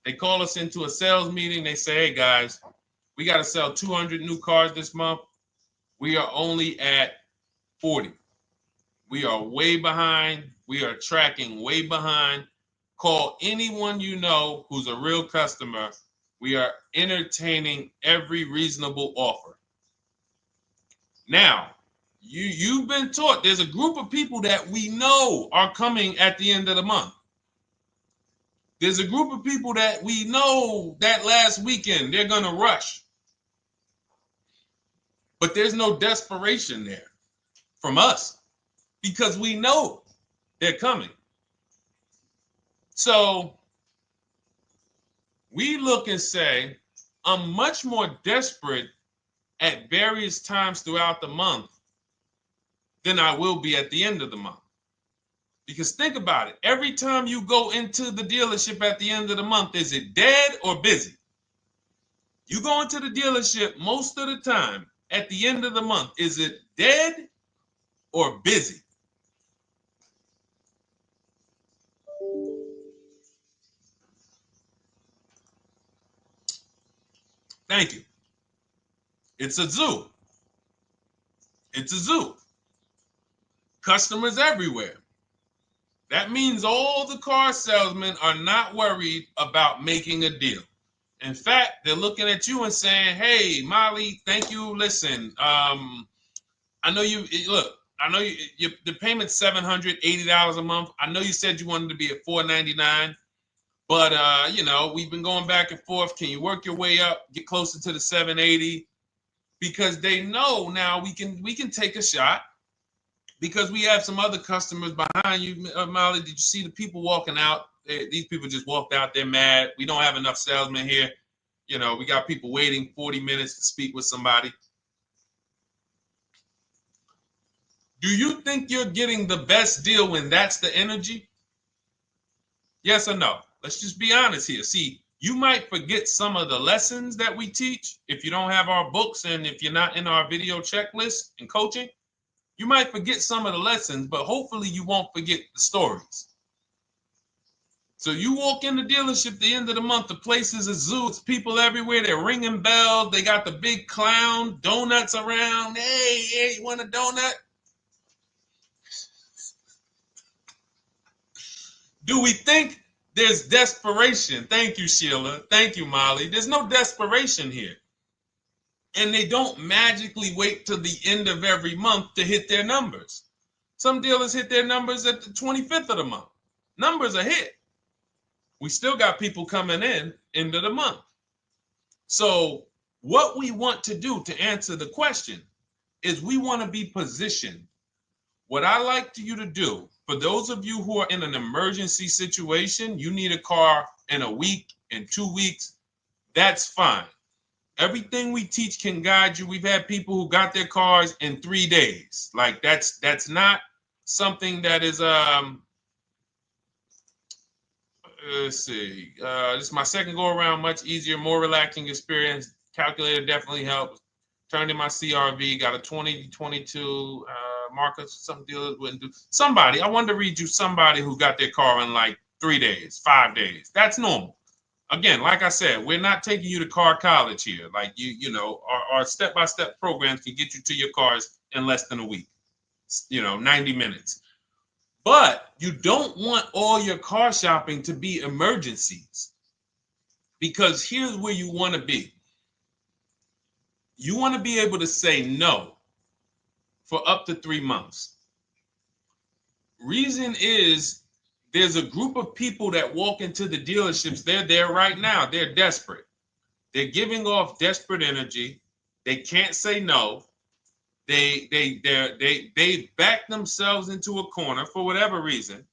They call us into a sales meeting. They say, hey, guys, we got to sell 200 new cars this month. We are only at 40. We are way behind. We are tracking way behind. Call anyone you know who's a real customer. We are entertaining every reasonable offer. Now, you've been taught there's a group of people that we know are coming at the end of the month. There's a group of people that we know that last weekend they're going to rush. But there's no desperation there from us because we know they're coming. So we look and say, I'm much more desperate at various times throughout the month than I will be at the end of the month. Because think about it. Every time you go into the dealership at the end of the month, is it dead or busy? You go into the dealership most of the time at the end of the month, is it dead or busy? Thank you. It's a zoo. It's a zoo. Customers everywhere. That means all the car salesmen are not worried about making a deal. In fact, they're looking at you and saying, hey, Molly, thank you. Listen, I know you, look, I know the payment's $780 a month. I know you said you wanted to be at $499, but, we've been going back and forth. Can you work your way up, get closer to the $780? Because they know now we can take a shot. Because we have some other customers behind you, Molly. Did you see the people walking out? These people just walked out. They're mad. We don't have enough salesmen here. We got people waiting 40 minutes to speak with somebody. Do you think you're getting the best deal when that's the energy? Yes or no? Let's just be honest here. See, you might forget some of the lessons that we teach if you don't have our books and if you're not in our video checklist and coaching. You might forget some of the lessons, but hopefully you won't forget the stories. So you walk in the dealership at the end of the month, the place is a zoo. It's people everywhere. They're ringing bells. They got the big clown, donuts around. Hey, you want a donut? Do we think there's desperation? Thank you, Sheila. Thank you, Molly. There's no desperation here. And they don't magically wait till the end of every month to hit their numbers. Some dealers hit their numbers at the 25th of the month. Numbers are hit. We still got people coming in end of the month. So What we want to do to answer the question is we want to be positioned. What I like you to do, for those of you who are in an emergency situation, you need a car in a week, in 2 weeks, that's fine. Everything we teach can guide you. We've had people who got their cars in 3 days. Like that's not something that is let's see. This is my second go around, much easier, more relaxing experience. Calculator definitely helps. Turned in my CRV, got a 2022 Marcus, some dealers wouldn't do. Somebody, I wanted to read you somebody who got their car in like 3 days, 5 days. That's normal. Again, like I said, we're not taking you to car college here. Like you know, our step-by-step programs can get you to your cars in less than a week, 90 minutes. But you don't want all your car shopping to be emergencies, because here's where you want to be. You want to be able to say no for up to 3 months. Reason is, there's a group of people that walk into the dealerships. They're there right now. They're desperate. They're giving off desperate energy. They can't say no. They back themselves into a corner for whatever reason.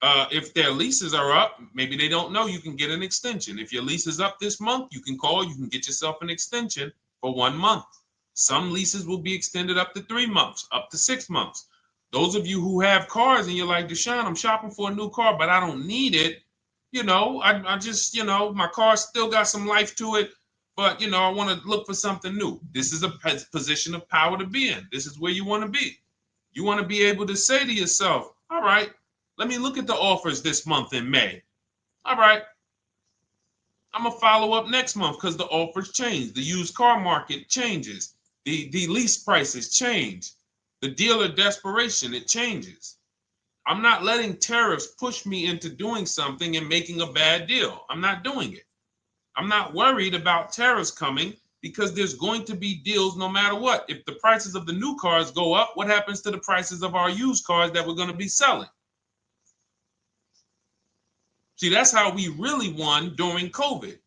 If their leases are up, maybe they don't know you can get an extension. If your lease is up this month, you can call. You can get yourself an extension for 1 month. Some leases will be extended up to 3 months, up to 6 months. Those of you who have cars and you're like, Deshone, I'm shopping for a new car, but I don't need it. I just, my car still got some life to it, but, I want to look for something new. This is a position of power to be in. This is where you want to be. You want to be able to say to yourself, all right, let me look at the offers this month in May. All right, I'm going to follow up next month because the offers change. The used car market changes. The lease prices change. The dealer desperation, it changes. I'm not letting tariffs push me into doing something and making a bad deal. I'm not doing it. I'm not worried about tariffs coming, because there's going to be deals no matter what. If the prices of the new cars go up, what happens to the prices of our used cars that we're going to be selling? See, that's how we really won during COVID.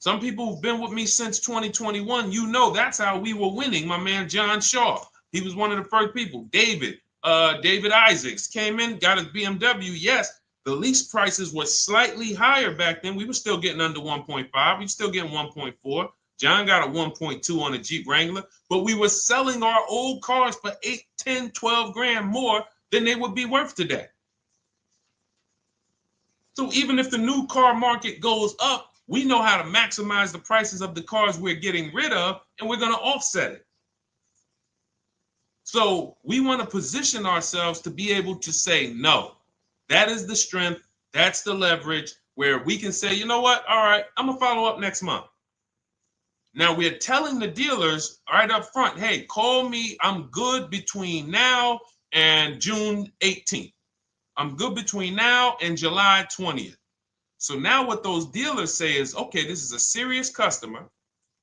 Some people who've been with me since 2021, that's how we were winning. My man John Shaw, he was one of the first people. David Isaacs came in, got his BMW. Yes, the lease prices were slightly higher back then. We were still getting under 1.5. We were still getting 1.4. John got a 1.2 on a Jeep Wrangler, but we were selling our old cars for 8, 10, 12 grand more than they would be worth today. So even if the new car market goes up, we know how to maximize the prices of the cars we're getting rid of, and we're going to offset it. So we want to position ourselves to be able to say no. That is the strength. That's the leverage where we can say, you know what? All right, I'm going to follow up next month. Now we're telling the dealers right up front, hey, call me. I'm good between now and June 18th. I'm good between now and July 20th. So now what those dealers say is, okay, this is a serious customer.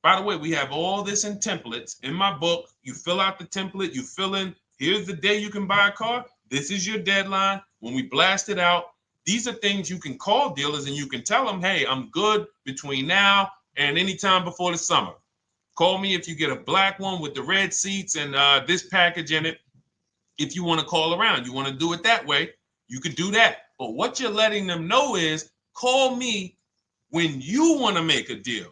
By the way, we have all this in templates. In my book, you fill out the template, you fill in, here's the day you can buy a car. This is your deadline. When we blast it out, these are things you can call dealers and you can tell them, hey, I'm good between now and anytime before the summer. Call me if you get a black one with the red seats and this package in it. If you want to call around, you want to do it that way, you could do that. But what you're letting them know is, call me when you want to make a deal.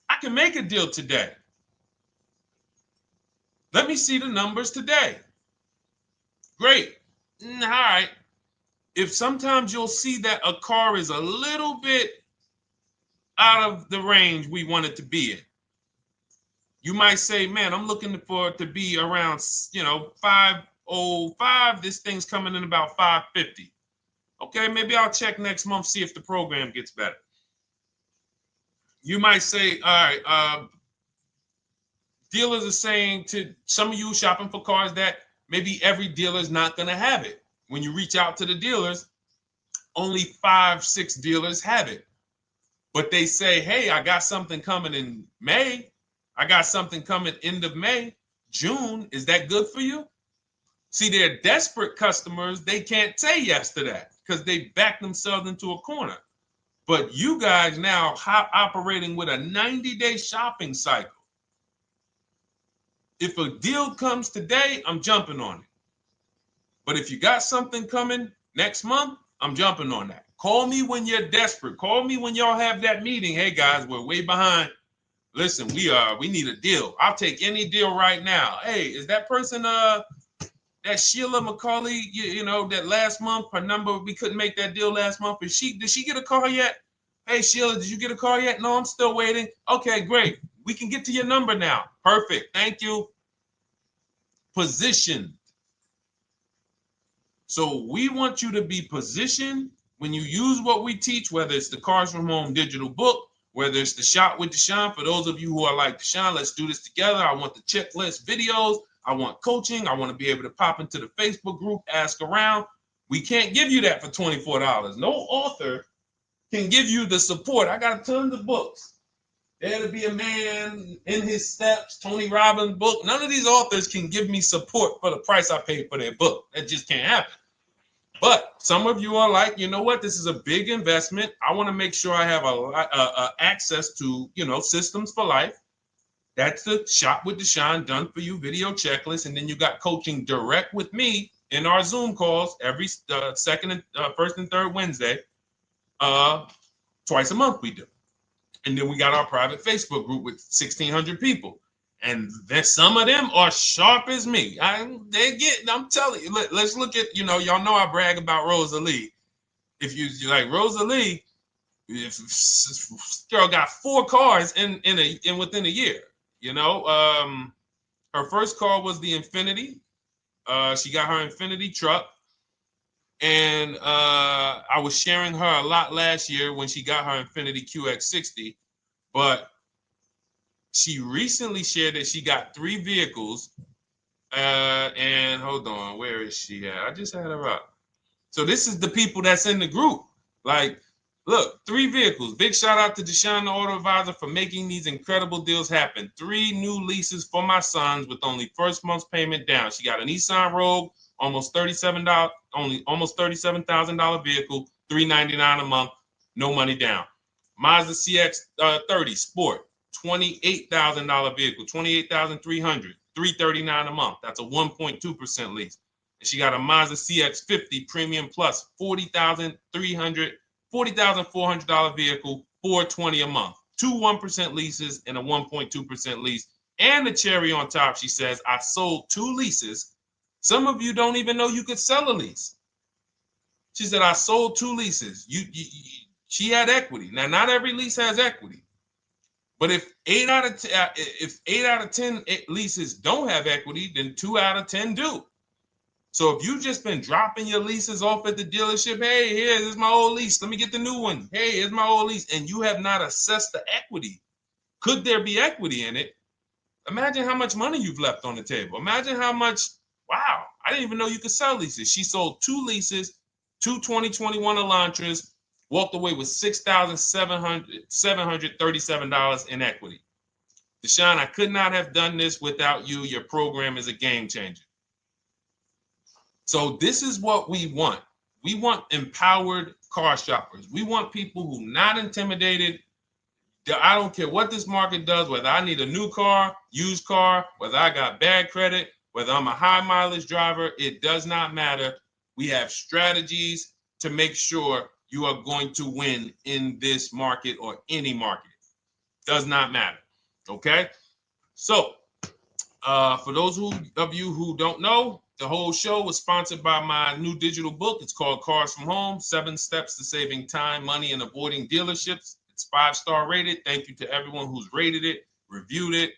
I can make a deal today. Let me see the numbers today. Great. All right. If sometimes you'll see that a car is a little bit out of the range we want it to be in, you might say, man, I'm looking for it to be around, 505. This thing's coming in about 550. Okay, maybe I'll check next month, see if the program gets better. You might say, all right, dealers are saying to some of you shopping for cars that maybe every dealer is not going to have it. When you reach out to the dealers, only 5, 6 dealers have it. But they say, hey, I got something coming in May. I got something coming end of May, June. Is that good for you? See, they're desperate customers. They can't say yes to that because they back themselves into a corner. But you guys now operating with a 90-day shopping cycle. If a deal comes today, I'm jumping on it. But if you got something coming next month, I'm jumping on that. Call me when you're desperate. Call me when y'all have that meeting. Hey guys, we're way behind. Listen, we need a deal. I'll take any deal right now. Hey, is that person that Sheila McCauley, you know, that last month, her number, we couldn't make that deal last month. Did she get a call yet? Hey Sheila, did you get a call yet? No, I'm still waiting. Okay, great. We can get to your number now. Perfect. Thank you. Positioned. So we want you to be positioned when you use what we teach, whether it's the Cars from Home digital book, whether it's the Shop with Deshone. For those of you who are like, Deshone, let's do this together. I want the checklist videos. I want coaching. I want to be able to pop into the Facebook group, ask around. We can't give you that for $24. No author can give you the support. I got tons of books. There to Be a Man, In His Steps, Tony Robbins' book. None of these authors can give me support for the price I paid for their book. That just can't happen. But some of you are like, you know what? This is a big investment. I want to make sure I have access to, you know, systems for life. That's the Shop with Deshone done for you video checklist. And then you got coaching direct with me in our Zoom calls every first and third Wednesday. Twice a month we do. And then we got our private Facebook group with 1,600 people. And then some of them are sharp as me. I'm telling you, let's look at, you know, y'all know I brag about Rosalie. If you like Rosalie, if girl got 4 cars in within a year, you know. Her first car was the Infinity. She got her Infinity truck. And I was sharing her a lot last year when she got her Infinity QX60, but she recently shared that she got 3 vehicles. And hold on, where is she at? I just had her up. So this is the people that's in the group. Like, look, 3 vehicles. Big shout out to Deshone the Auto Advisor for making these incredible deals happen. 3 new leases for my sons with only first month's payment down. She got a Nissan Rogue, almost $37,000 vehicle, $399 a month, no money down. Mazda CX-30 Sport, $28,000 vehicle, $28,300, $339 a month. That's a 1.2% lease. And she got a Mazda CX-50 Premium Plus, $40,400 vehicle, $420 a month. 2 1% leases and a 1.2% lease. And the cherry on top, she says, I sold 2 leases. Some of you don't even know you could sell a lease. She said, I sold 2 leases. She had equity. Now, not every lease has equity. But if 8 out of 10 leases don't have equity, then 2 out of 10 do. So if you've just been dropping your leases off at the dealership, hey, here's my old lease. Let me get the new one. Hey, here's my old lease. And you have not assessed the equity. Could there be equity in it? Imagine how much money you've left on the table. Imagine how much, wow, I didn't even know you could sell leases. She sold 2 leases, 2 2021 Elantras, walked away with $6,737 in equity. Deshone, I could not have done this without you. Your program is a game changer. So this is what we want. We want empowered car shoppers. We want people who are not intimidated. I don't care what this market does, whether I need a new car, used car, whether I got bad credit, whether I'm a high mileage driver, it does not matter. We have strategies to make sure you are going to win in this market or any market. Does not matter. Okay? So, for those of you who don't know, the whole show was sponsored by my new digital book. It's called Cars from Home, 7 Steps to Saving Time, Money, and Avoiding Dealerships. It's 5-star rated. Thank you to everyone who's rated it, reviewed it.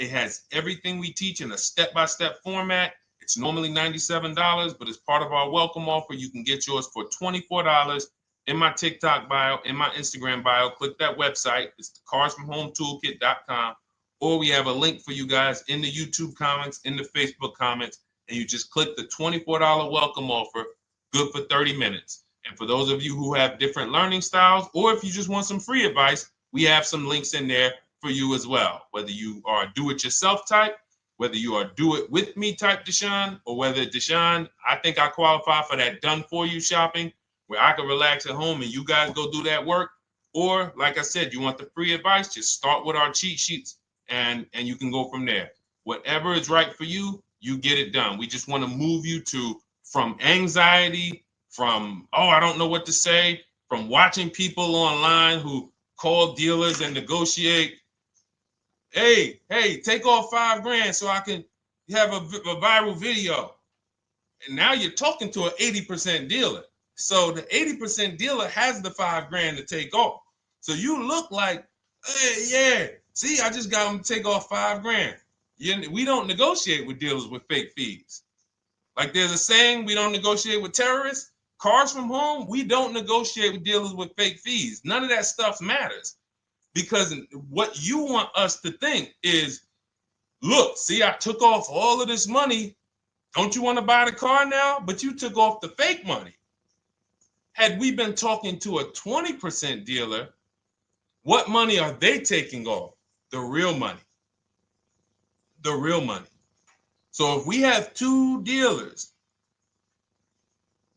It has everything we teach in a step-by-step format. It's normally $97, but as part of our welcome offer, you can get yours for $24 in my TikTok bio, in my Instagram bio. Click that website. It's the carsfromhometoolkit.com. Or we have a link for you guys in the YouTube comments, in the Facebook comments, and you just click the $24 welcome offer, good for 30 minutes. And for those of you who have different learning styles, or if you just want some free advice, we have some links in there for you as well. Whether you are a do-it-yourself type, whether you are do-it-with-me type Deshone, or whether Deshone, I think I qualify for that done-for-you shopping, where I can relax at home and you guys go do that work. Or like I said, you want the free advice, just start with our cheat sheets and you can go from there. Whatever is right for you, you get it done. We just want to move you from anxiety, from, oh, I don't know what to say, from watching people online who call dealers and negotiate. Hey, take off $5,000 so I can have a viral video. And now you're talking to an 80% dealer. So the 80% dealer has the $5,000 to take off. So you look like, hey, yeah, see, I just got them to take off $5,000. We don't negotiate with dealers with fake fees. Like there's a saying, we don't negotiate with terrorists. Cars from home, we don't negotiate with dealers with fake fees. None of that stuff matters. Because what you want us to think is, look, see, I took off all of this money. Don't you want to buy the car now? But you took off the fake money. Had we been talking to a 20% dealer, what money are they taking off? The real money. The real money. So if we have two dealers,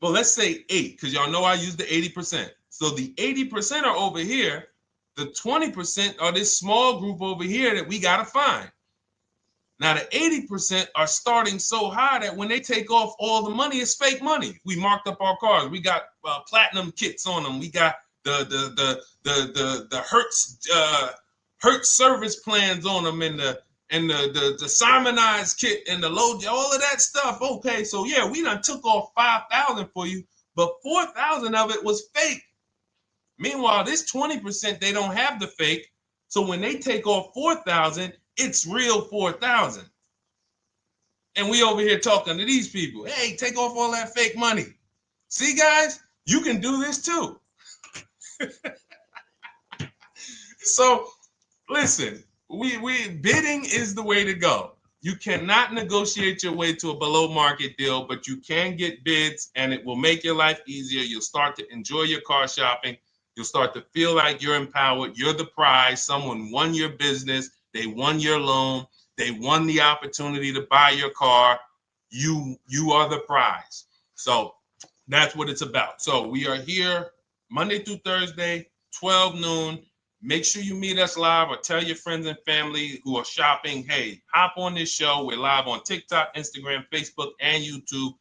well, let's say 8, because y'all know I use the 80%. So the 80% are over here. The 20% are this small group over here that we got to find. Now, the 80% are starting so high that when they take off all the money, it's fake money. We marked up our cars. We got platinum kits on them. We got the Hertz service plans on them, and the Simonized kit and the low, all of that stuff. Okay, so yeah, we done took off 5,000 for you, but 4,000 of it was fake. Meanwhile, this 20%, they don't have the fake. So when they take off 4,000, it's real 4,000. And we over here talking to these people. Hey, take off all that fake money. See, guys, you can do this too. So listen, we bidding is the way to go. You cannot negotiate your way to a below market deal, but you can get bids and it will make your life easier. You'll start to enjoy your car shopping. You'll start to feel like you're empowered. You're the prize. Someone won your business. They won your loan. They won the opportunity to buy your car. You are the prize. So that's what it's about. So we are here Monday through Thursday, 12 noon. Make sure you meet us live or tell your friends and family who are shopping, hey, hop on this show. We're live on TikTok, Instagram, Facebook, and YouTube.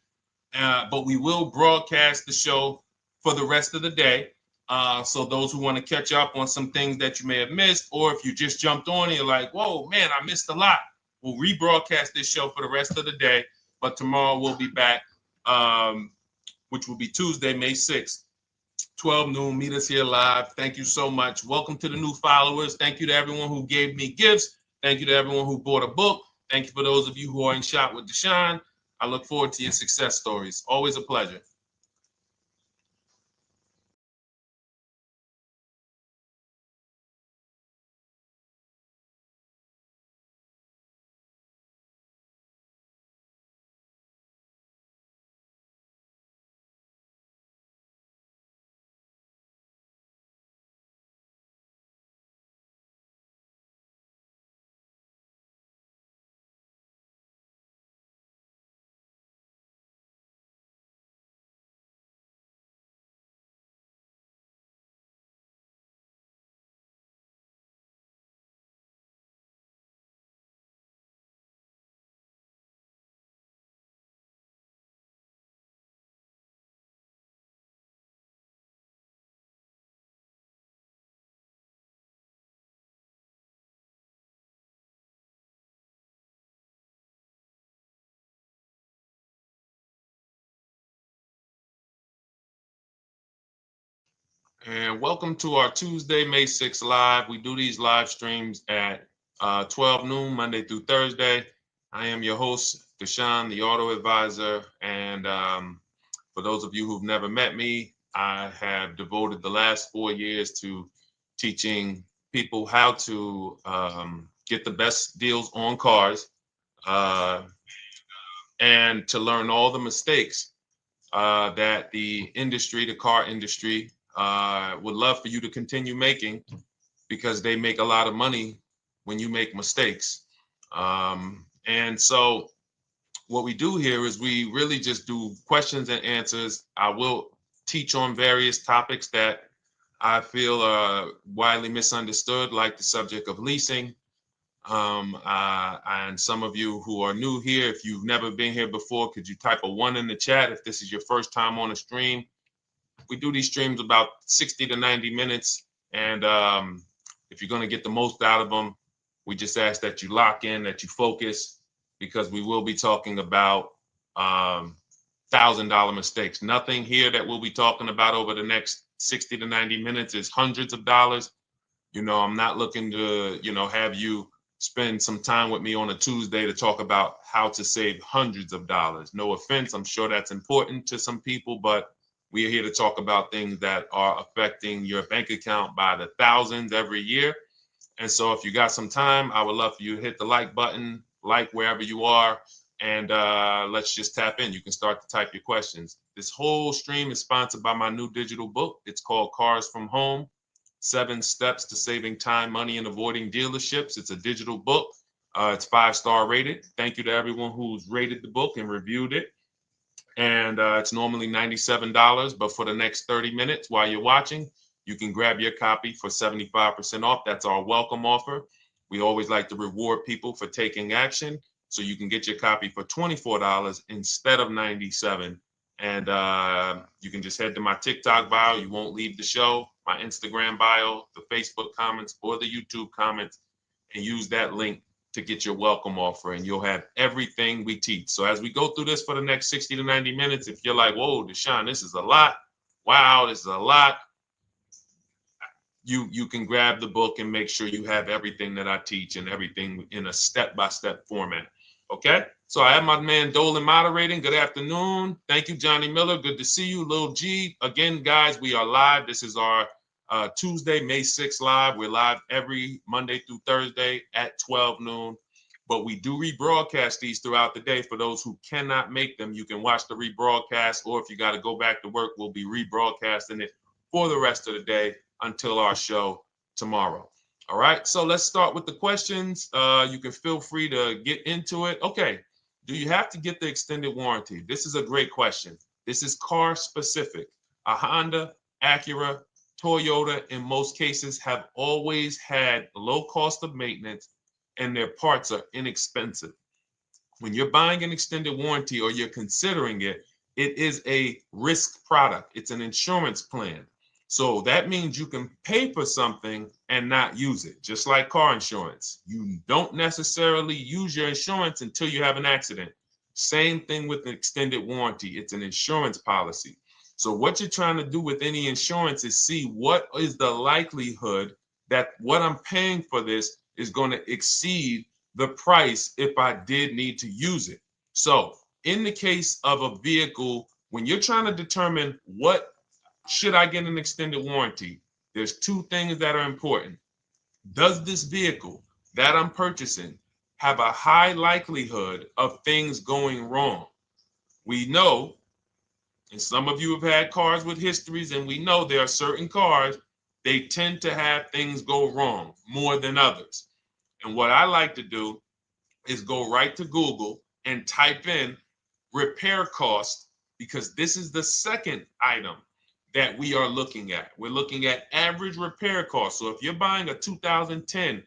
But we will broadcast the show for the rest of the day. So those who want to catch up on some things that you may have missed, or if you just jumped on and you're like, whoa, man, I missed a lot. We'll rebroadcast this show for the rest of the day. But tomorrow we'll be back, which will be Tuesday, May 6th, 12 noon. Meet us here live. Thank you so much. Welcome to the new followers. Thank you to everyone who gave me gifts. Thank you to everyone who bought a book. Thank you for those of you who are in Shop with Deshone. I look forward to your success stories. Always a pleasure. And welcome to our Tuesday, May 6th live. We do these live streams at 12 noon, Monday through Thursday. I am your host, Deshone the Auto Advisor. And for those of you who've never met me, I have devoted the last 4 years to teaching people how to get the best deals on cars and to learn all the mistakes that the industry, the car industry, would love for you to continue making, because they make a lot of money when you make mistakes. And so what we do here is we really just do questions and answers. I will teach on various topics that I feel are widely misunderstood, like the subject of leasing. And some of you who are new here, if you've never been here before, could you type a 1 in the chat if this is your first time on a stream? We do these streams about 60 to 90 minutes. And if you're going to get the most out of them, we just ask that you lock in, that you focus, because we will be talking about $1,000 mistakes. Nothing here that we'll be talking about over the next 60 to 90 minutes is hundreds of dollars. You know, I'm not looking to, have you spend some time with me on a Tuesday to talk about how to save hundreds of dollars. No offense, I'm sure that's important to some people, but we are here to talk about things that are affecting your bank account by the thousands every year. And so if you got some time, I would love for you to hit the like button, like wherever you are, and let's just tap in. You can start to type your questions. This whole stream is sponsored by my new digital book. It's called Cars from Home, 7 Steps to Saving Time, Money, and Avoiding Dealerships. It's a digital book. It's 5-star rated. Thank you to everyone who's rated the book and reviewed it. And it's normally $97, but for the next 30 minutes while you're watching, you can grab your copy for 75% off. That's our welcome offer. We always like to reward people for taking action. So you can get your copy for $24 instead of $97. And you can just head to my TikTok bio. You won't leave the show, my Instagram bio, the Facebook comments, or the YouTube comments, and use that link to get your welcome offer, and you'll have everything we teach. So as we go through this for the next 60 to 90 minutes, if you're like, whoa, Deshone, this is a lot. Wow, this is a lot. You can grab the book and make sure you have everything that I teach and everything in a step-by-step format. Okay? So I have my man Dolan moderating. Good afternoon. Thank you, Johnny Miller. Good to see you, Lil G. Again, guys, we are live. This is our Tuesday, May 6th live. We're live every Monday through Thursday at 12 noon. But we do rebroadcast these throughout the day. For those who cannot make them, you can watch the rebroadcast, or if you got to go back to work, we'll be rebroadcasting it for the rest of the day until our show tomorrow. All right, so let's start with the questions. You can feel free to get into it. Okay, do you have to get the extended warranty? This is a great question. This is car specific. A Honda, Acura, Toyota, in most cases, have always had low cost of maintenance and their parts are inexpensive. When you're buying an extended warranty or you're considering it, it is a risk product. It's an insurance plan. So that means you can pay for something and not use it, just like car insurance. You don't necessarily use your insurance until you have an accident. Same thing with an extended warranty. It's an insurance policy. So what you're trying to do with any insurance is see what is the likelihood that what I'm paying for this is going to exceed the price if I did need to use it. So in the case of a vehicle, when you're trying to determine what should I get an extended warranty, there's 2 things that are important. Does this vehicle that I'm purchasing have a high likelihood of things going wrong? We know, and some of you have had cars with histories, and we know there are certain cars, they tend to have things go wrong more than others. And what I like to do is go right to Google and type in repair cost, because this is the second item that we are looking at. We're looking at average repair cost. So if you're buying a 2010,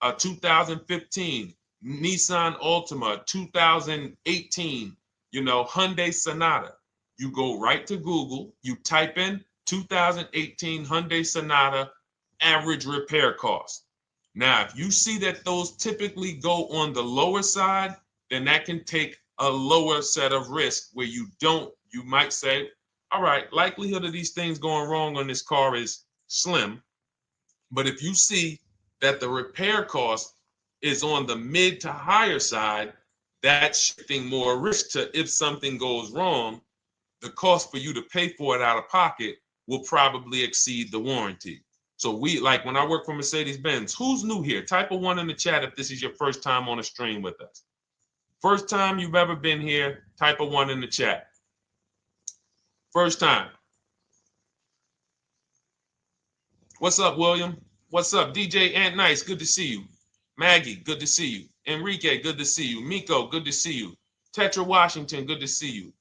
a 2015 Nissan Altima, 2018, Hyundai Sonata, you go right to Google, you type in 2018 Hyundai Sonata average repair cost. Now, if you see that those typically go on the lower side, then that can take a lower set of risk where you might say, all right, likelihood of these things going wrong on this car is slim. But if you see that the repair cost is on the mid to higher side, that's shifting more risk to if something goes wrong, the cost for you to pay for it out of pocket will probably exceed the warranty. So when I work for Mercedes-Benz, who's new here? Type a 1 in the chat if this is your first time on a stream with us. First time you've ever been here, type a 1 in the chat. First time. What's up, William? What's up, DJ Ant Nice? Good to see you. Maggie, good to see you. Enrique, good to see you. Miko, good to see you. Tetra Washington, good to see you.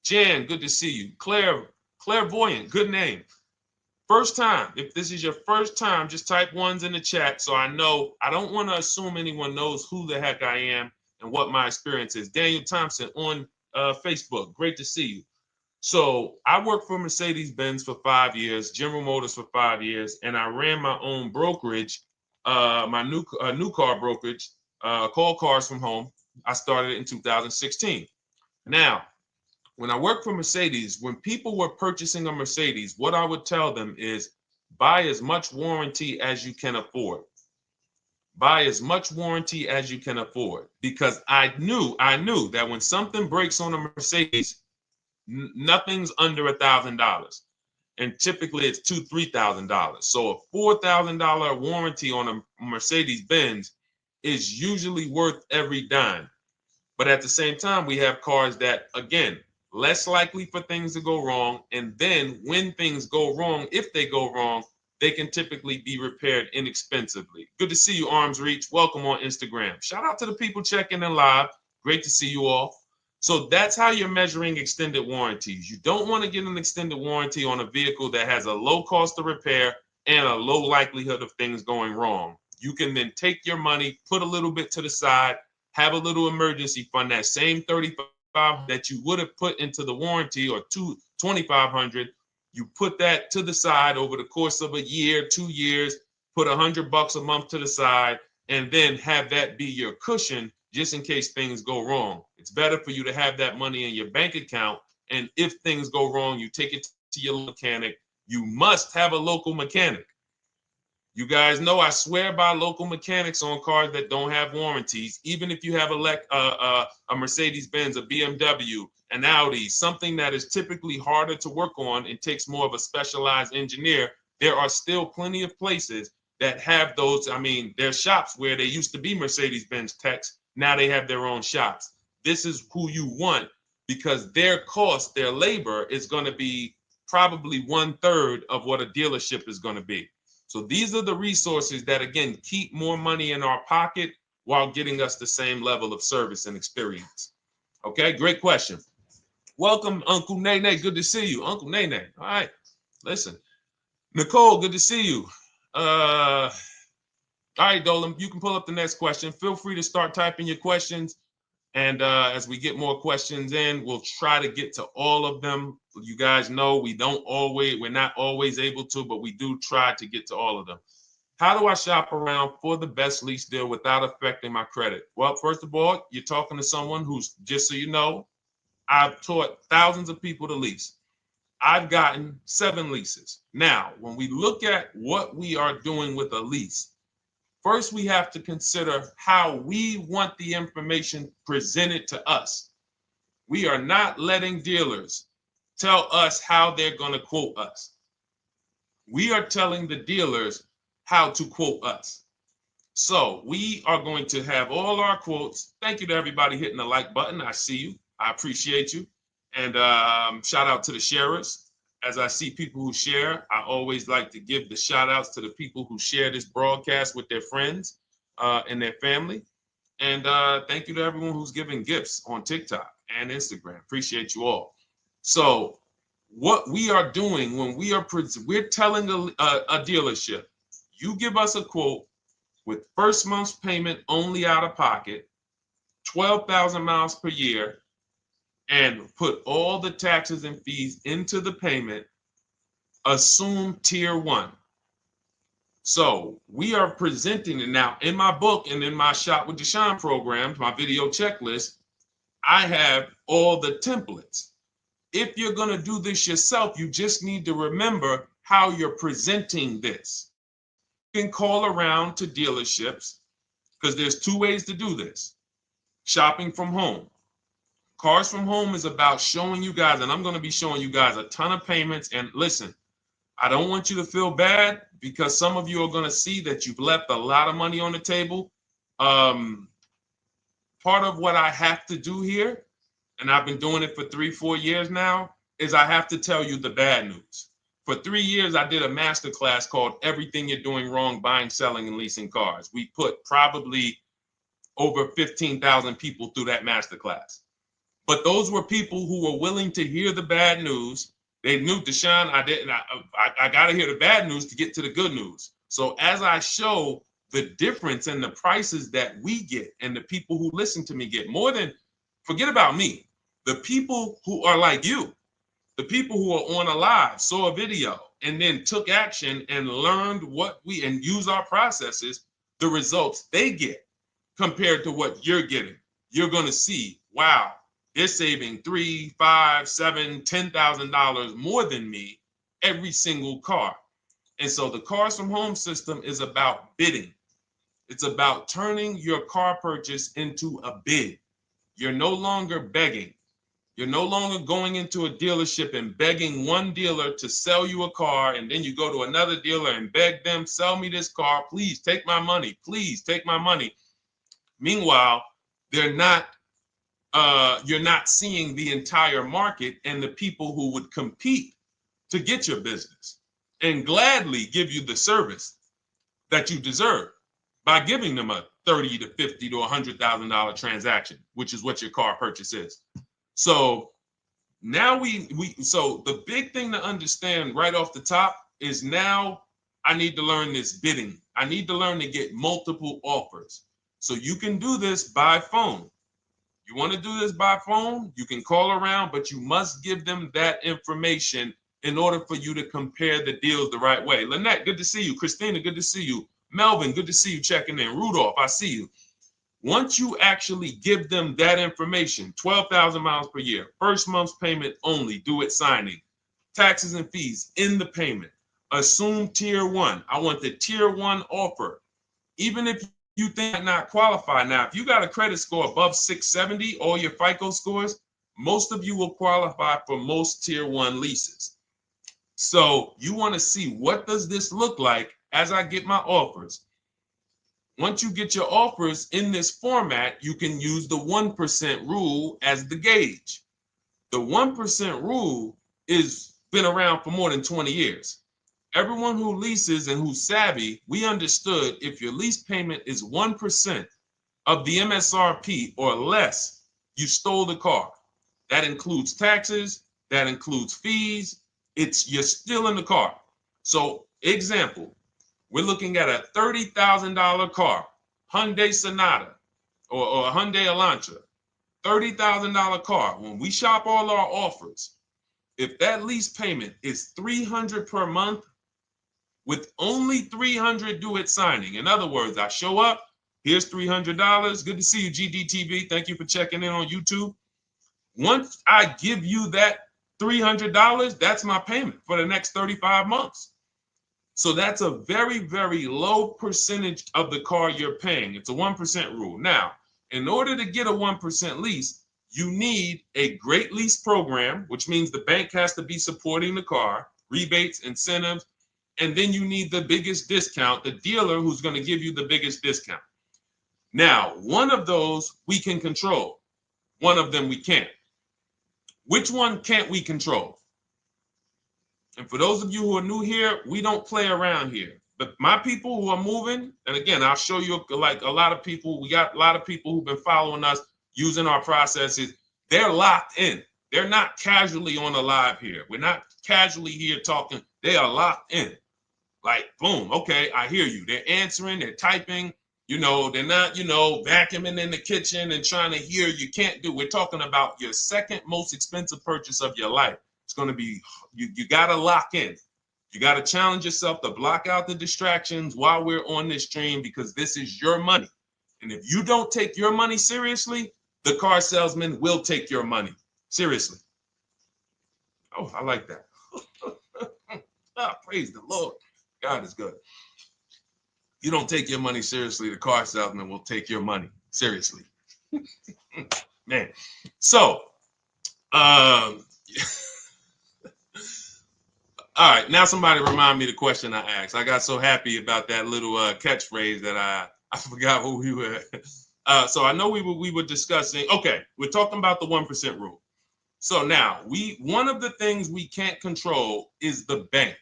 Jan, good to see you. Claire Clairvoyant, good name. First time, if this is your first time, just type ones in the chat so I know. I don't want to assume anyone knows who the heck I am and what my experience is. Daniel Thompson on Facebook, great to see you. So I worked for Mercedes-Benz for 5 years, General Motors for 5 years, and I ran my own brokerage, my new car brokerage, called Cars from Home. I started it in 2016. Now, when I worked for Mercedes, when people were purchasing a Mercedes, what I would tell them is buy as much warranty as you can afford. Buy as much warranty as you can afford, because I knew that when something breaks on a Mercedes, nothing's under $1,000, and typically it's $2,000-$3,000. So a $4,000 warranty on a Mercedes Benz is usually worth every dime. But at the same time, we have cars that, again, less likely for things to go wrong, and then when things go wrong, if they go wrong, they can typically be repaired inexpensively. Good to see you, Arms Reach. Welcome on Instagram. Shout out to the people checking in live. Great to see you all. So that's how you're measuring extended warranties. You don't want to get an extended warranty on a vehicle that has a low cost of repair and a low likelihood of things going wrong. You can then take your money, put a little bit to the side, have a little emergency fund, that same $3,500 that you would have put into the warranty, or $2,500. You put that to the side over the course of a year, 2 years, put $100 a month to the side, and then have that be your cushion just in case things go wrong. It's better for you to have that money in your bank account, and if things go wrong, you take it to your mechanic. You must have a local mechanic. You guys know I swear by local mechanics on cars that don't have warranties. Even if you have a Mercedes-Benz, a BMW, an Audi, something that is typically harder to work on and takes more of a specialized engineer, there are still plenty of places that have those. I mean, there's shops where they used to be Mercedes-Benz techs. Now they have their own shops. This is who you want, because their cost, their labor is going to be probably 1/3 of what a dealership is going to be. So these are the resources that, again, keep more money in our pocket while getting us the same level of service and experience. Okay, great question. Welcome, Uncle Nene. Good to see you. Uncle Nene. All right, listen. Nicole, good to see you. All right, Dolan, you can pull up the next question. Feel free to start typing your questions. And as we get more questions in, we'll try to get to all of them. You guys know we're not always able to, but we do try to get to all of them. How do I shop around for the best lease deal without affecting my credit? Well, first of all, you're talking to someone who's, just so you know, I've taught thousands of people to lease. I've gotten 7 leases. Now, when we look at what we are doing with a lease, first, we have to consider how we want the information presented to us. We are not letting dealers tell us how they're going to quote us. We are telling the dealers how to quote us. So we are going to have all our quotes. Thank you to everybody hitting the like button. I see you. I appreciate you. And shout out to the sharers. As I see people who share, I always like to give the shout outs to the people who share this broadcast with their friends and their family. And thank you to everyone who's giving gifts on TikTok and Instagram. Appreciate you all. So what we are doing when we're telling a dealership, you give us a quote with first month's payment only out of pocket, 12,000 miles per year, and put all the taxes and fees into the payment, assume tier 1. So we are presenting it now in my book and in my Shop with Deshone programs, my video checklist. I have all the templates. If you're going to do this yourself, you just need to remember how you're presenting this. You can call around to dealerships, because there's 2 ways to do this. Shopping from home. Cars from Home is about showing you guys, and I'm going to be showing you guys a ton of payments. And listen, I don't want you to feel bad, because some of you are going to see that you've left a lot of money on the table. Part of what I have to do here, and I've been doing it for 3-4 years now, is I have to tell you the bad news. For 3 years, I did a masterclass called Everything You're Doing Wrong Buying, Selling, and Leasing Cars. We put probably over 15,000 people through that masterclass. But those were people who were willing to hear the bad news They knew, Deshone, I got to hear the bad news to get to the good news. So as I show the difference in the prices that we get and the people who listen to me get, more than, forget about me, the people who are like you, the people who are on a live, saw a video, and then took action and learned and use our processes, the results they get compared to what you're getting. You're going to see, wow, they're saving $3,000, $5,000, $7,000, $10,000 more than me every single car. And so the Cars from Home system is about bidding. It's about turning your car purchase into a bid. You're no longer begging. You're no longer going into a dealership and begging one dealer to sell you a car, and then you go to another dealer and beg them, sell me this car, please take my money, please take my money. Meanwhile, you're not seeing the entire market and the people who would compete to get your business and gladly give you the service that you deserve by giving them a $30,000 to $50,000 to $100,000 transaction, which is what your car purchase is. So now so the big thing to understand right off the top is, now I need to learn this bidding. I need to learn to get multiple offers. So you can do this by phone. You want to do this by phone, you can call around, but you must give them that information in order for you to compare the deals the right way. Lynette, good to see you. Christina, good to see you. Melvin, good to see you checking in. Rudolph, I see you. Once you actually give them that information, 12,000 miles per year, first month's payment only, due at signing, taxes and fees in the payment, assume tier one. I want the tier one offer. Even if you think I not qualify. Now, if you got a credit score above 670, all your FICO scores, most of you will qualify for most tier one leases. So you want to see, what does this look like as I get my offers? Once you get your offers in this format, you can use the 1% rule as the gauge. The 1% rule is been around for more than 20 years. Everyone who leases and who's savvy, we understood if your lease payment is 1% of the MSRP or less, you stole the car. That includes taxes, that includes fees. You're still in the car. So example, we're looking at a $30,000 car, Hyundai Sonata or a Hyundai Elantra, $30,000 car. When we shop all our offers, if that lease payment is $300 per month, with only $300 due at signing. In other words, I show up, here's $300. Good to see you, GDTV. Thank you for checking in on YouTube. Once I give you that $300, that's my payment for the next 35 months. So that's a very, very low percentage of the car you're paying. It's a 1% rule. Now, in order to get a 1% lease, you need a great lease program, which means the bank has to be supporting the car, rebates, incentives, and then you need the biggest discount, the dealer who's going to give you the biggest discount. Now, one of those we can control. One of them we can't. Which one can't we control? And for those of you who are new here, we don't play around here. But my people who are moving, and again, I'll show you, like a lot of people, we got a lot of people who've been following us, using our processes. They're locked in. They're not casually on a live here. We're not casually here talking. They are locked in. Like, boom, okay, I hear you. They're answering, they're typing, they're not, vacuuming in the kitchen and trying to hear. You can't do. We're talking about your second most expensive purchase of your life. It's going to be, you got to lock in. You got to challenge yourself to block out the distractions while we're on this stream, because this is your money. And if you don't take your money seriously, the car salesman will take your money seriously. Oh, I like that. Praise the Lord. God is good. You don't take your money seriously, the car salesman will take your money seriously. Man. So, all right, now somebody remind me the question I asked. I got so happy about that little catchphrase that I forgot who we were. So I know we were discussing, okay, we're talking about the 1% rule. So now, one of the things we can't control is the bank.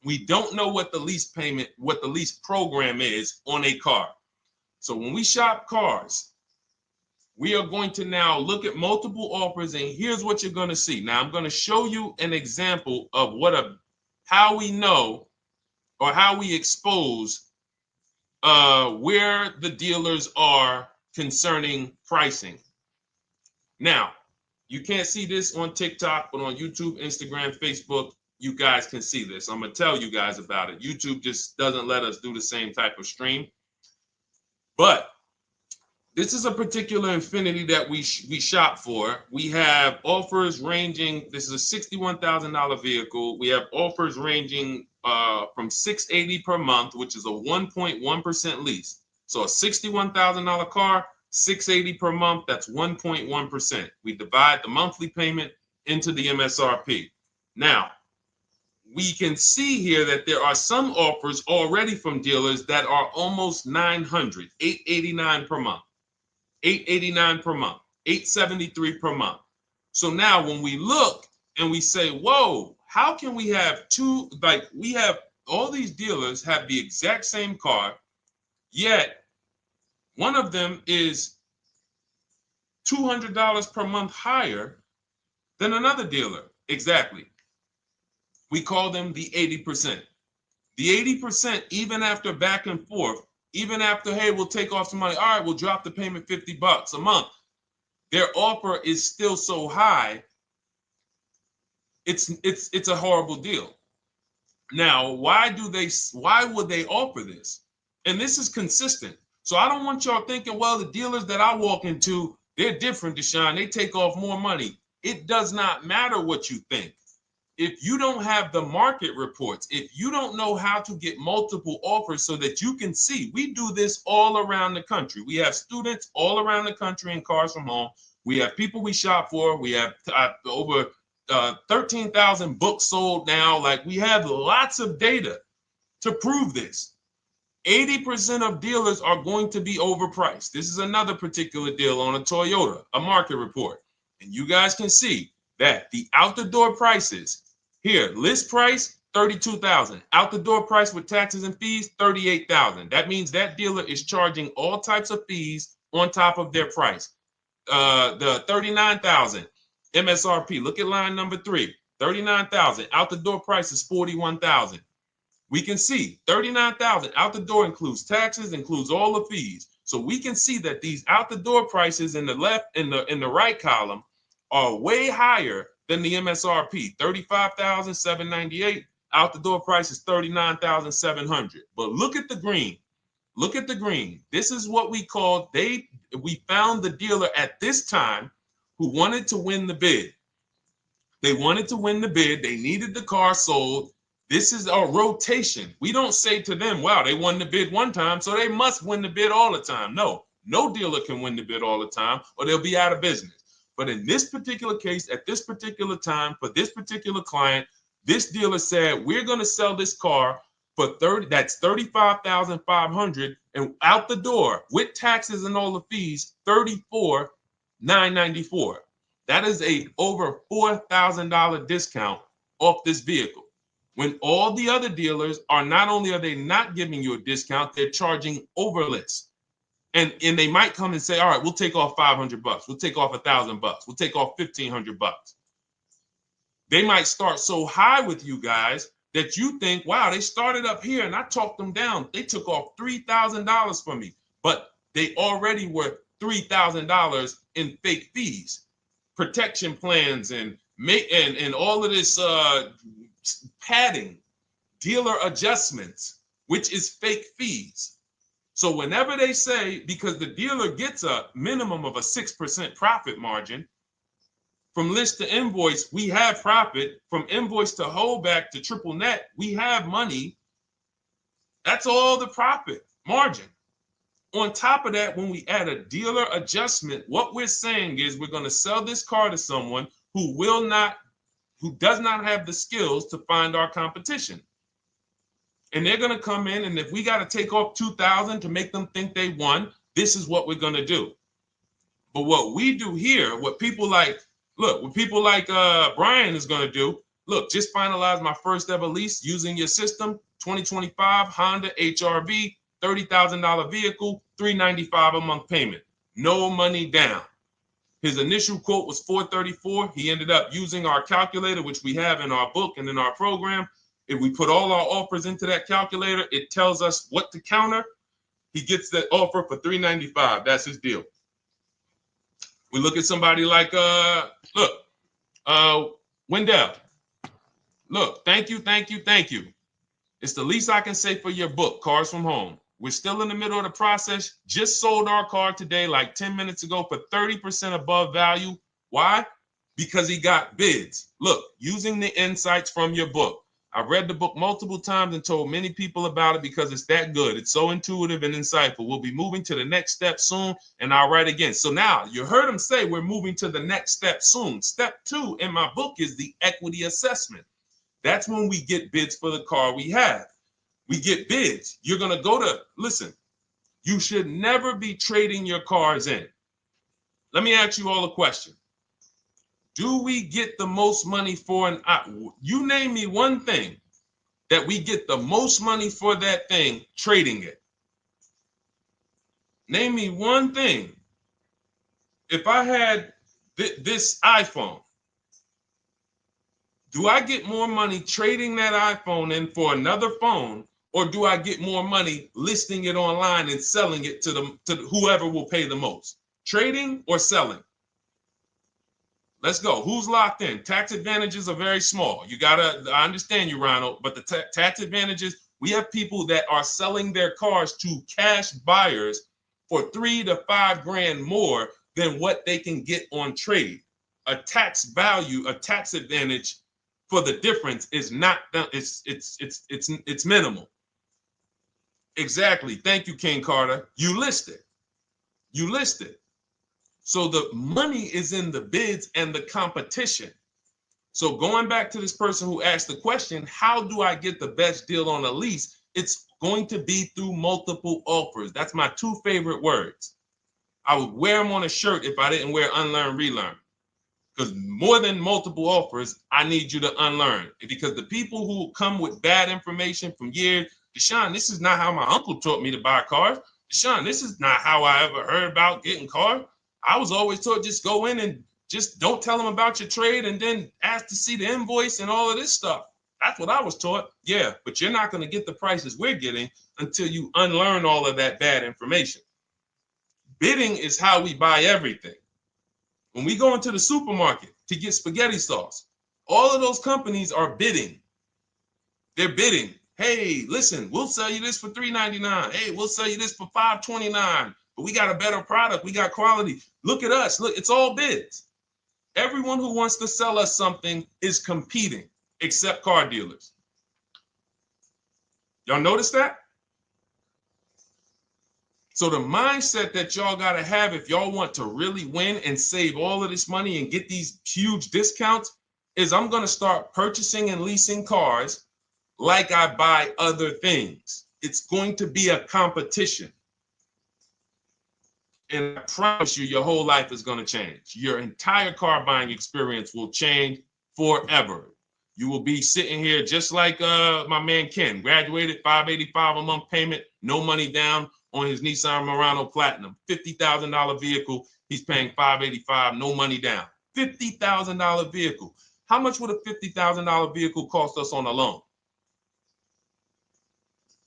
We don't know what the lease payment, what the lease program is on a car. So when we shop cars, we are going to now look at multiple offers, and here's what you're going to see. Now, I'm going to show you an example of how we know or how we expose where the dealers are concerning pricing. Now, you can't see this on TikTok, but on YouTube, Instagram, Facebook, you guys can see this. I'm going to tell you guys about it. YouTube just doesn't let us do the same type of stream. But this is a particular Infiniti that we shop for. We have offers ranging, this is a $61,000 vehicle. We have offers ranging from $680 per month, which is a 1.1% lease. So a $61,000 car, $680 per month, that's 1.1%. We divide the monthly payment into the MSRP. Now, we can see here that there are some offers already from dealers that are almost $900, $889 per month. $889 per month, $873 per month. So now when we look and we say, whoa, how can we have we have all these dealers have the exact same car, yet one of them is $200 per month higher than another dealer. Exactly. We call them the 80%. The 80%, even after back and forth, even after, hey, we'll take off some money. All right, we'll drop the payment $50 a month. Their offer is still so high. It's a horrible deal. Now, why would they offer this? And this is consistent. So I don't want y'all thinking, well, the dealers that I walk into, they're different, Deshone. They take off more money. It does not matter what you think. If you don't have the market reports, if you don't know how to get multiple offers so that you can see, we do this all around the country. We have students all around the country in Cars from Home. We have people we shop for. We have over 13,000 books sold now. Like, we have lots of data to prove this. 80% of dealers are going to be overpriced. This is another particular deal on a Toyota, a market report. And you guys can see that the out-the-door prices here, list price, $32,000. Out the door price with taxes and fees, $38,000. That means that dealer is charging all types of fees on top of their price. The $39,000 MSRP. Look at line number 3. $39,000. Out the door price is $41,000. We can see $39,000 out the door includes taxes, includes all the fees. So we can see that these out the door prices in the left, in the right column, are way higher than the MSRP, $35,798. Out the door price is $39,700. But look at the green. Look at the green. This is what we call, we found the dealer at this time who wanted to win the bid. They wanted to win the bid. They needed the car sold. This is a rotation. We don't say to them, wow, they won the bid one time, so they must win the bid all the time. No dealer can win the bid all the time, or they'll be out of business. But in this particular case, at this particular time, for this particular client, this dealer said, we're going to sell this car for that's $35,500, and out the door with taxes and all the fees, $34,994. That is a over $4,000 discount off this vehicle. When all the other dealers are, not only are they not giving you a discount, they're charging over list. And they might come and say, all right, we'll take off $500. We'll take off $1,000. We'll take off $1,500. They might start so high with you guys that you think, wow, they started up here and I talked them down. They took off $3,000 from me, but they already were $3,000 in fake fees, protection plans, and all of this padding, dealer adjustments, which is fake fees. So whenever they say, because the dealer gets a minimum of a 6% profit margin, from list to invoice, we have profit. From invoice to holdback to triple net, we have money. That's all the profit margin. On top of that, when we add a dealer adjustment, what we're saying is we're going to sell this car to someone who does not have the skills to find our competition. And they're going to come in, and if we got to take off $2,000 to make them think they won, this is what we're going to do. But what we do here, what people like Brian is going to do, look, just finalize my first ever lease using your system, 2025 Honda HRV, $30,000 vehicle, $395 a month payment. no money down. His initial quote was $434. He ended up using our calculator, which we have in our book and in our program. If we put all our offers into that calculator, it tells us what to counter. He gets that offer for $395. That's his deal. We look at somebody like Wendell. Look, thank you. It's the least I can say for your book, Cars from Home. We're still in the middle of the process. Just sold our car today, like 10 minutes ago, for 30% above value. Why? Because he got bids. Look, using the insights from your book. I've read the book multiple times and told many people about it because it's that good. It's so intuitive and insightful. We'll be moving to the next step soon, and I'll write again. So now you heard him say we're moving to the next step soon. Step 2 in my book is the equity assessment. That's when we get bids for the car we have. We get bids. You're going to go to, listen, you should never be trading your cars in. Let me ask you all a question. Do we get the most money for you name me one thing that we get the most money for that thing trading it. Name me one thing. If I had this iPhone, do I get more money trading that iPhone in for another phone, or do I get more money listing it online and selling it to whoever will pay the most? Trading or selling? Let's go. Who's locked in? Tax advantages are very small. I understand you, Ronald, but the tax advantages, we have people that are selling their cars to cash buyers for $3 to $5 grand more than what they can get on trade. A tax value, a tax advantage for the difference is not, it's minimal. Exactly. Thank you, King Carter. You listed. So the money is in the bids and the competition. So going back to this person who asked the question, how do I get the best deal on a lease? It's going to be through multiple offers. That's my 2 favorite words. I would wear them on a shirt if I didn't wear unlearn, relearn. Because more than multiple offers, I need you to unlearn. Because the people who come with bad information from years, Deshone, this is not how my uncle taught me to buy cars. Deshone, this is not how I ever heard about getting cars. I was always taught just go in and just don't tell them about your trade and then ask to see the invoice and all of this stuff. That's what I was taught. Yeah, but you're not going to get the prices we're getting until you unlearn all of that bad information. Bidding is how we buy everything. When we go into the supermarket to get spaghetti sauce, all of those companies are bidding. They're bidding. Hey, listen, we'll sell you this for $3.99. Hey, we'll sell you this for $5.29. But we got a better product. We got quality. Look at us. Look, it's all bids. Everyone who wants to sell us something is competing, except car dealers. Y'all notice that? So the mindset that y'all got to have if y'all want to really win and save all of this money and get these huge discounts is I'm going to start purchasing and leasing cars like I buy other things. It's going to be a competition. And I promise you, your whole life is going to change. Your entire car buying experience will change forever. You will be sitting here just like my man Ken, graduated, $585 a month payment, no money down on his Nissan Murano Platinum, $50,000 vehicle. He's paying $585, no money down. $50,000 vehicle. How much would a $50,000 vehicle cost us on a loan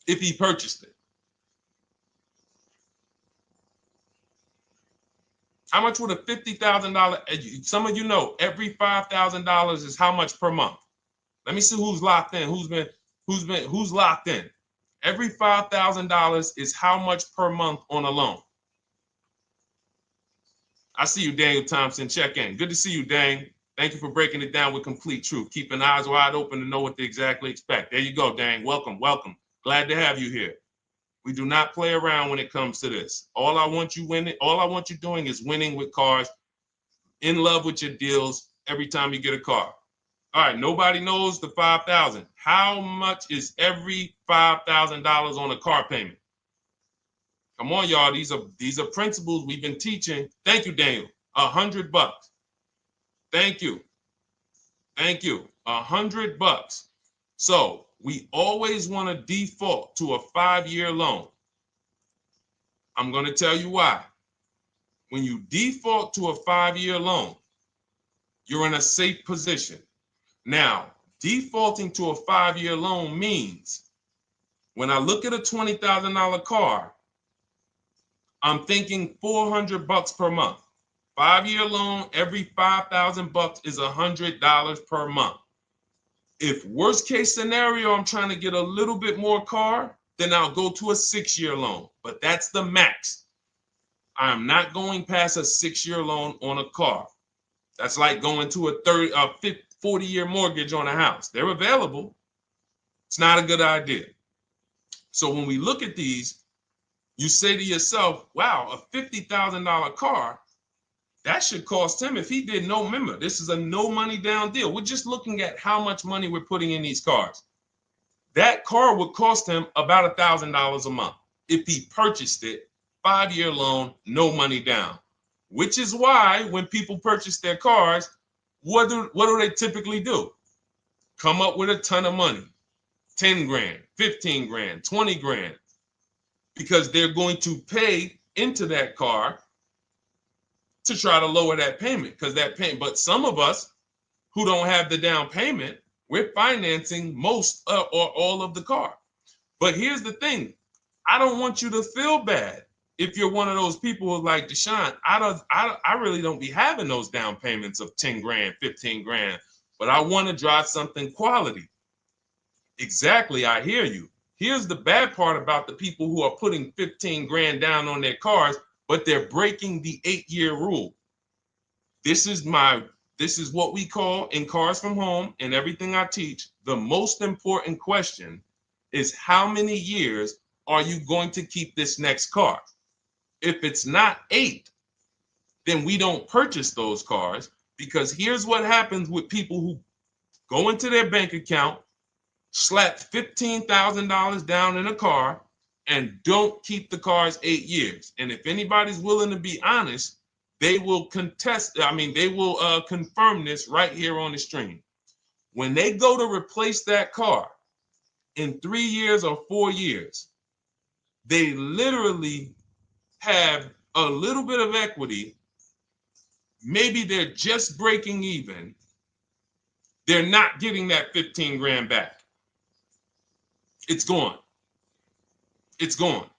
if he purchased it? How much would a $50,000? Some of you know every $5,000 is how much per month. Let me see who's locked in. Who's locked in? Every $5,000 is how much per month on a loan. I see you, Daniel Thompson. Check in. Good to see you, Dane. Thank you for breaking it down with complete truth. Keeping eyes wide open to know what to exactly expect. There you go, Dane. Welcome. Glad to have you here. We do not play around when it comes to this. All I want you doing is winning with cars, in love with your deals every time you get a car. All right, nobody knows the 5,000. How much is every $5,000 on a car payment? Come on, y'all. These are principles we've been teaching. Thank you, Daniel. $100. Thank you. $100. So we always want to default to a 5-year loan. I'm going to tell you why. when you default to a 5-year loan, you're in a safe position. Now, defaulting to a 5-year loan means when I look at a $20,000 car, I'm thinking $400 per month. 5-year loan, every $5,000 is $100 per month. If worst case scenario, I'm trying to get a little bit more car, then I'll go to a 6-year loan, but that's the max. I'm not going past a 6-year loan on a car. That's like going to a 40-year mortgage on a house. They're available. It's not a good idea. So when we look at these, you say to yourself, wow, a $50,000 car, that should cost him, if he did no, remember, this is a no money down deal. We're just looking at how much money we're putting in these cars. That car would cost him about $1,000 a month if he purchased it, 5-year loan, no money down. Which is why when people purchase their cars, what do they typically do? Come up with a ton of money, 10 grand, 15 grand, 20 grand, because they're going to pay into that car to try to lower that payment, because that payment. But some of us who don't have the down payment, we're financing most or all of the car. But here's the thing. I don't want you to feel bad if you're one of those people who's like, Deshone, I really don't be having those down payments of 10 grand, 15 grand, but I want to drive something quality. Exactly, I hear you. Here's the bad part about the people who are putting 15 grand down on their cars, but they're breaking the 8-year rule. This is what we call in Cars from Home and everything I teach, the most important question is how many years are you going to keep this next car? If it's not 8, then we don't purchase those cars, because here's what happens with people who go into their bank account, slap $15,000 down in a car, and don't keep the cars 8 years. And if anybody's willing to be honest, they will confirm this right here on the stream. When they go to replace that car in 3 years or 4 years, they literally have a little bit of equity. Maybe they're just breaking even. They're not getting that 15 grand back. It's gone. It's gone.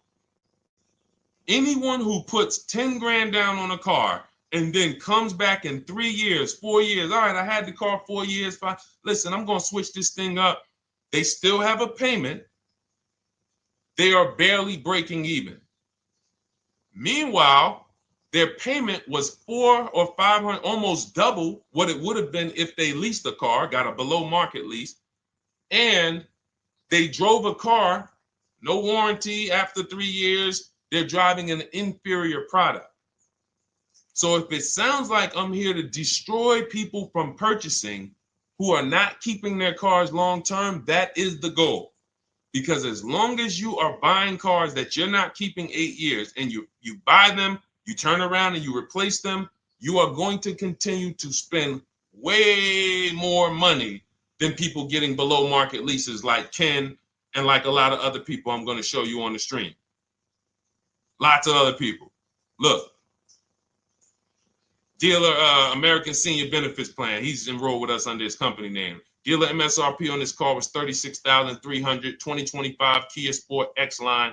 Anyone who puts 10 grand down on a car and then comes back in 3 years, 4 years, all right, I had the car 4 years, 5, listen, I'm going to switch this thing up. They still have a payment. They are barely breaking even. Meanwhile, their payment was 400 or 500, almost double what it would have been if they leased a car, got a below market lease, and they drove a car, no warranty after 3 years. They're driving an inferior product. So if it sounds like I'm here to destroy people from purchasing who are not keeping their cars long term, that is the goal. Because as long as you are buying cars that you're not keeping 8 years and you buy them, you turn around and you replace them, you are going to continue to spend way more money than people getting below market leases like Ken and like a lot of other people I'm going to show you on the stream. Lots of other people. Look, dealer American Senior Benefits Plan. He's enrolled with us under his company name. Dealer MSRP on this car was $36,300. 2025 Kia Sport X line.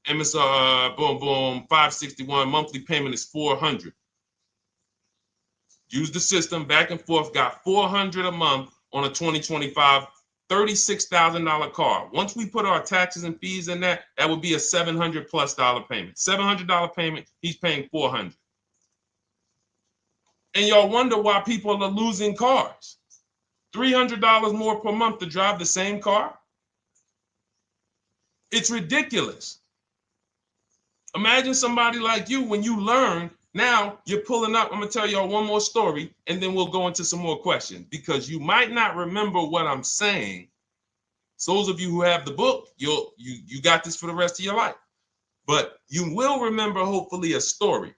MSR boom 561. Monthly payment is $400. Use the system back and forth. Got $400 a month on a 2025 $36,000 car. Once we put our taxes and fees in that would be a $700+ payment. $700 payment. He's paying $400. And y'all wonder why people are losing cars. $300 more per month to drive the same car? It's ridiculous. Imagine somebody like you, when you learn, now you're pulling up. I'm going to tell y'all one more story, and then we'll go into some more questions, because you might not remember what I'm saying. So those of you who have the book, you got this for the rest of your life. But you will remember, hopefully, a story.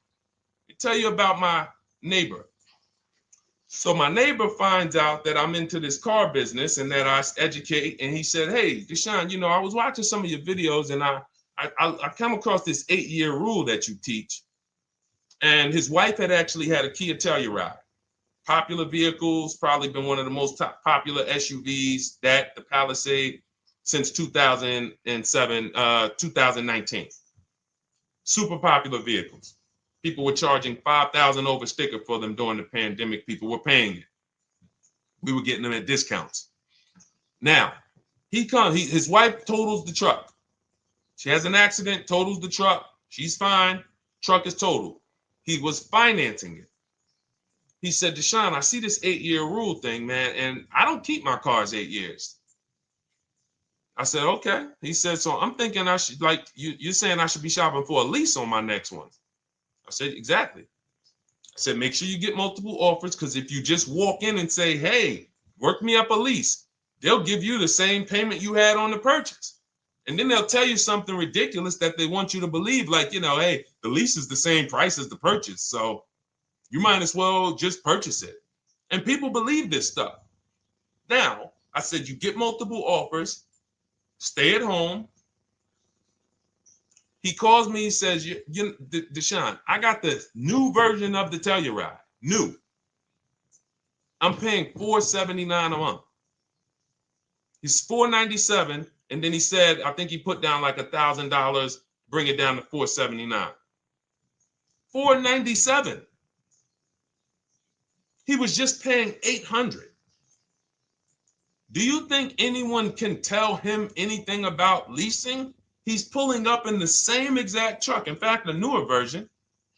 I'll tell you about my neighbor. So my neighbor finds out that I'm into this car business and that I educate. And he said, hey, Deshone, I was watching some of your videos and I come across this 8-year rule that you teach. And his wife had actually had a Kia Telluride. Popular vehicles, probably been one of the most popular SUVs, that the Palisade, since 2007, 2019. Super popular vehicles. People were charging $5,000 over sticker for them during the pandemic. People were paying it. We were getting them at discounts. Now, his wife totals the truck. She has an accident, totals the truck. She's fine. Truck is totaled. He was financing it. He said, Deshone, I see this 8-year rule thing, man, and I don't keep my cars 8 years. I said, okay. He said, so I'm thinking I should, like, you're saying I should be shopping for a lease on my next one. I said, exactly. I said, make sure you get multiple offers, because if you just walk in and say, hey, work me up a lease, they'll give you the same payment you had on the purchase. And then they'll tell you something ridiculous that they want you to believe, like, hey, the lease is the same price as the purchase, so you might as well just purchase it. And people believe this stuff. Now, I said, you get multiple offers, stay at home. He calls me, he says, Deshone, I got the new version of the Telluride, new. I'm paying $479 a month. He's $497, and then he said, I think he put down like $1,000, bring it down to $479. $497. He was just paying $800. Do you think anyone can tell him anything about leasing? He's pulling up in the same exact truck. In fact, the newer version.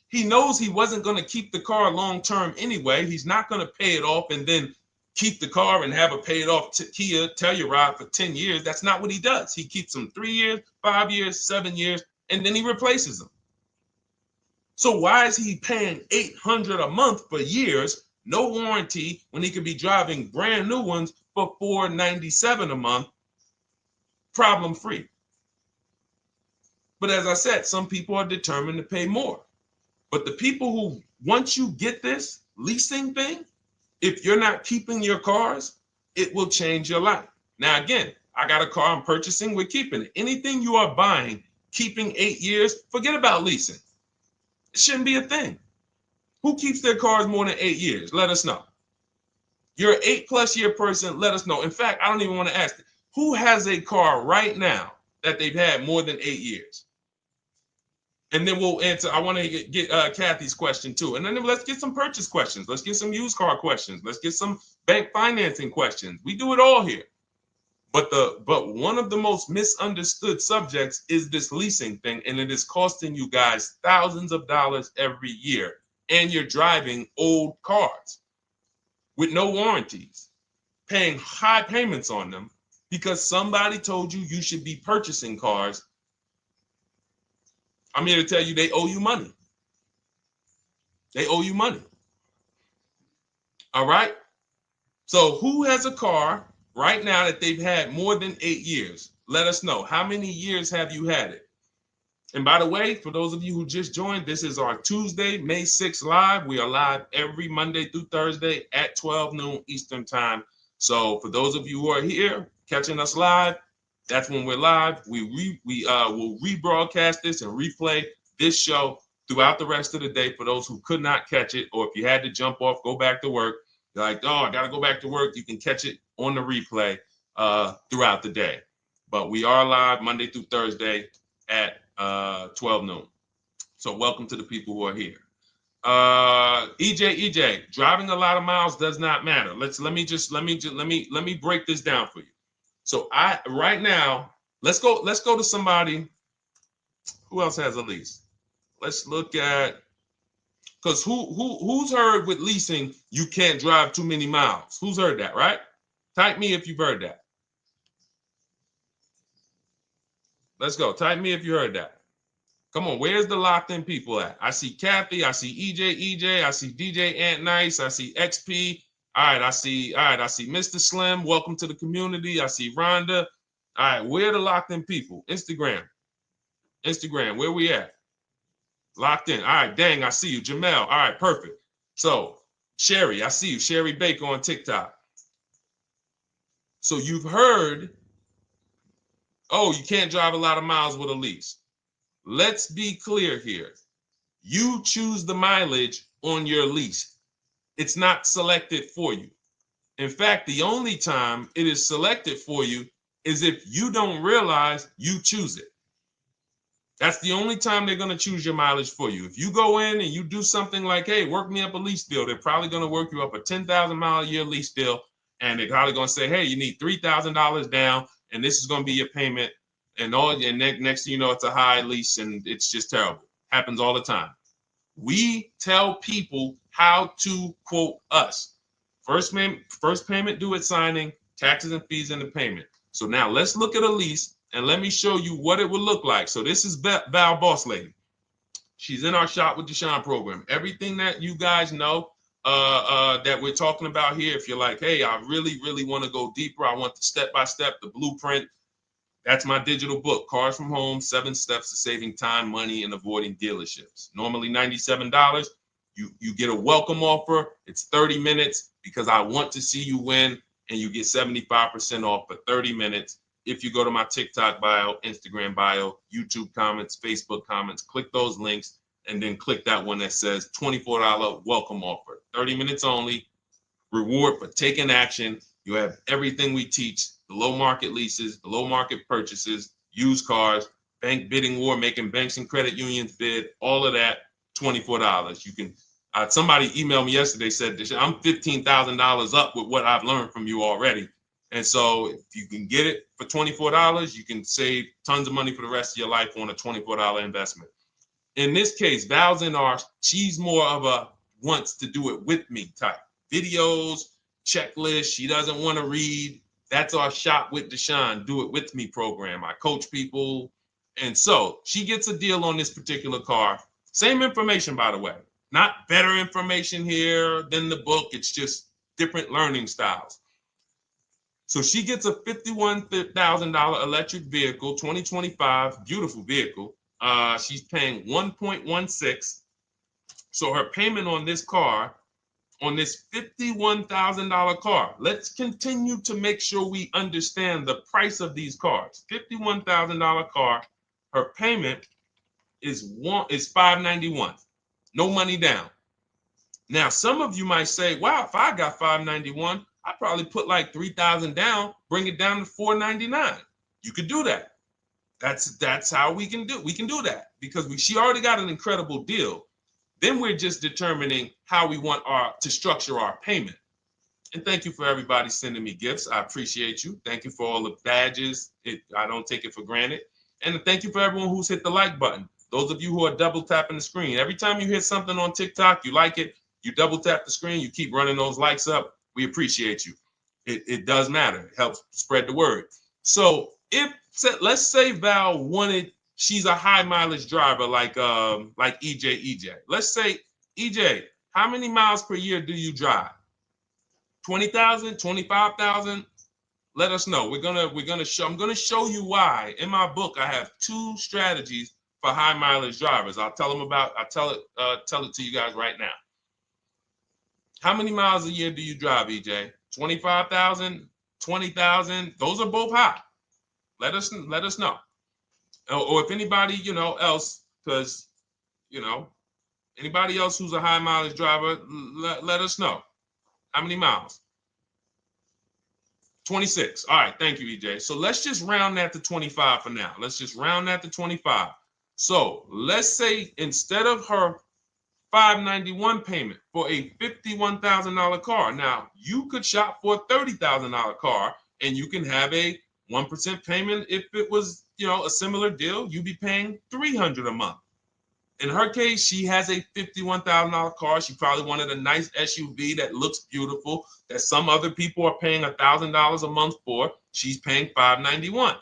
He knows he wasn't going to keep the car long term anyway. He's not going to pay it off and then keep the car and have a paid off Kia Telluride for 10 years. That's not what he does. He keeps them 3 years, 5 years, 7 years, and then he replaces them. So why is he paying $800 a month for years, no warranty, when he could be driving brand new ones for $497 a month, problem free? But as I said, some people are determined to pay more. But the people who, once you get this leasing thing, if you're not keeping your cars, it will change your life. Now, again, I got a car I'm purchasing, we're keeping it. Anything you are buying, keeping 8 years, forget about leasing. It shouldn't be a thing. Who keeps their cars more than 8 years? Let us know. You're an 8+ year person, let us know. In fact, I don't even want to ask, who has a car right now that they've had more than 8 years? And then we'll answer. I want to get Kathy's question too. And then let's get some purchase questions. Let's get some used car questions. Let's get some bank financing questions. We do it all here. But one of the most misunderstood subjects is this leasing thing, and it is costing you guys thousands of dollars every year. And you're driving old cars with no warranties, paying high payments on them because somebody told you you should be purchasing cars. I'm here to tell you they owe you money. They owe you money. All right? So who has a car right now that they've had more than 8 years? Let us know. How many years have you had it? And by the way, for those of you who just joined, this is our Tuesday, May 6th live. We are live every Monday through Thursday at 12 noon Eastern time. So for those of you who are here catching us live, that's when we're live. We will rebroadcast this and replay this show throughout the rest of the day for those who could not catch it, or if you had to jump off, go back to work. You're like, oh, I got to go back to work. You can catch it on the replay throughout the day. But we are live Monday through Thursday at 12 noon. So welcome to the people who are here. EJ, driving a lot of miles does not matter. Let me break this down for you. So right now, let's go to somebody who else has a lease. Let's look at, because who's heard with leasing you can't drive too many miles? Who's heard that, right? Type me if you've heard that. Let's go. Type me if you heard that. Come on, where's the locked in people at? I see Kathy, I see EJ, I see DJ Ant Nice, I see XP. All right, I see Mr. Slim. Welcome to the community. I see Rhonda. All right, where are the locked in people? Instagram, where we at? Locked in. All right, dang, I see you. Jamel. All right, perfect. So, Sherry, I see you. Sherry Baker on TikTok. So you've heard, oh, you can't drive a lot of miles with a lease. Let's be clear here. You choose the mileage on your lease. It's not selected for you. In fact, the only time it is selected for you is if you don't realize you choose it. That's the only time they're going to choose your mileage for you. If you go in and you do something like, hey, work me up a lease deal, they're probably going to work you up a 10,000 mile a year lease deal. And they're probably going to say, hey, you need $3,000 down, and this is going to be your payment. And next thing you know, it's a high lease, and it's just terrible. Happens all the time. We tell people how to quote us. First payment due at signing, taxes and fees in the payment. So now let's look at a lease, and let me show you what it would look like. So this is Val Boss Lady. She's in our Shop with Deshone program. Everything that you guys know that we're talking about here, if you're like, hey, I really, really want to go deeper, I want the step-by-step, the blueprint, that's my digital book, Cars from Home, 7 Steps to Saving Time, Money, and Avoiding Dealerships. Normally $97. You get a welcome offer. It's 30 minutes because I want to see you win, and you get 75% off for 30 minutes. If you go to my TikTok bio, Instagram bio, YouTube comments, Facebook comments, click those links, and then click that one that says $24 welcome offer. 30 minutes only, reward for taking action. You have everything we teach, the low market leases, the low market purchases, used cars, bank bidding war, making banks and credit unions bid, all of that, $24. You can, somebody emailed me yesterday, said, I'm $15,000 up with what I've learned from you already. And so if you can get it for $24, you can save tons of money for the rest of your life on a $24 investment. In this case, Val's in our, she's more of a wants to do it with me type. Videos, checklist, she doesn't want to read. That's our Shop with Deshone, do it with me program. I coach people. And so she gets a deal on this particular car. Same information, by the way. Not better information here than the book. It's just different learning styles. So she gets a $51,000 electric vehicle, 2025, beautiful vehicle. She's paying 1.16. So her payment on this car, on this $51,000 car, let's continue to make sure we understand the price of these cars. $51,000 car, her payment is $591. No money down. Now, some of you might say, wow, if I got $591, I'd probably put like $3,000 down, bring it down to $499. You could do that. That's how we can do. We can do that because she already got an incredible deal. Then we're just determining how we want to structure our payment. And thank you for everybody sending me gifts. I appreciate you. Thank you for all the badges. I don't take it for granted. And thank you for everyone who's hit the like button. Those of you who are double tapping the screen. Every time you hit something on TikTok, you like it, you double tap the screen, you keep running those likes up. We appreciate you. It does matter. It helps spread the word. So let's say Val wanted, she's a high mileage driver like EJ. Let's say, EJ, how many miles per year do you drive? 20,000, 25,000? Let us know. I'm gonna show you why. In my book, I have 2 strategies for high mileage drivers. I'll tell it to you guys right now. How many miles a year do you drive, EJ? 25,000, 20,000? Those are both high. Let us know. Or if anybody, else, because, anybody else who's a high mileage driver, let us know. How many miles? 26. All right. Thank you, EJ. So let's just round that to 25 for now. Let's just round that to 25. So let's say instead of her $591 payment for a $51,000 car, now you could shop for a $30,000 car and you can have a 1% payment. If it was, a similar deal, you'd be paying $300 a month. In her case, she has a $51,000 car. She probably wanted a nice SUV that looks beautiful, that some other people are paying $1,000 a month for. She's paying $591.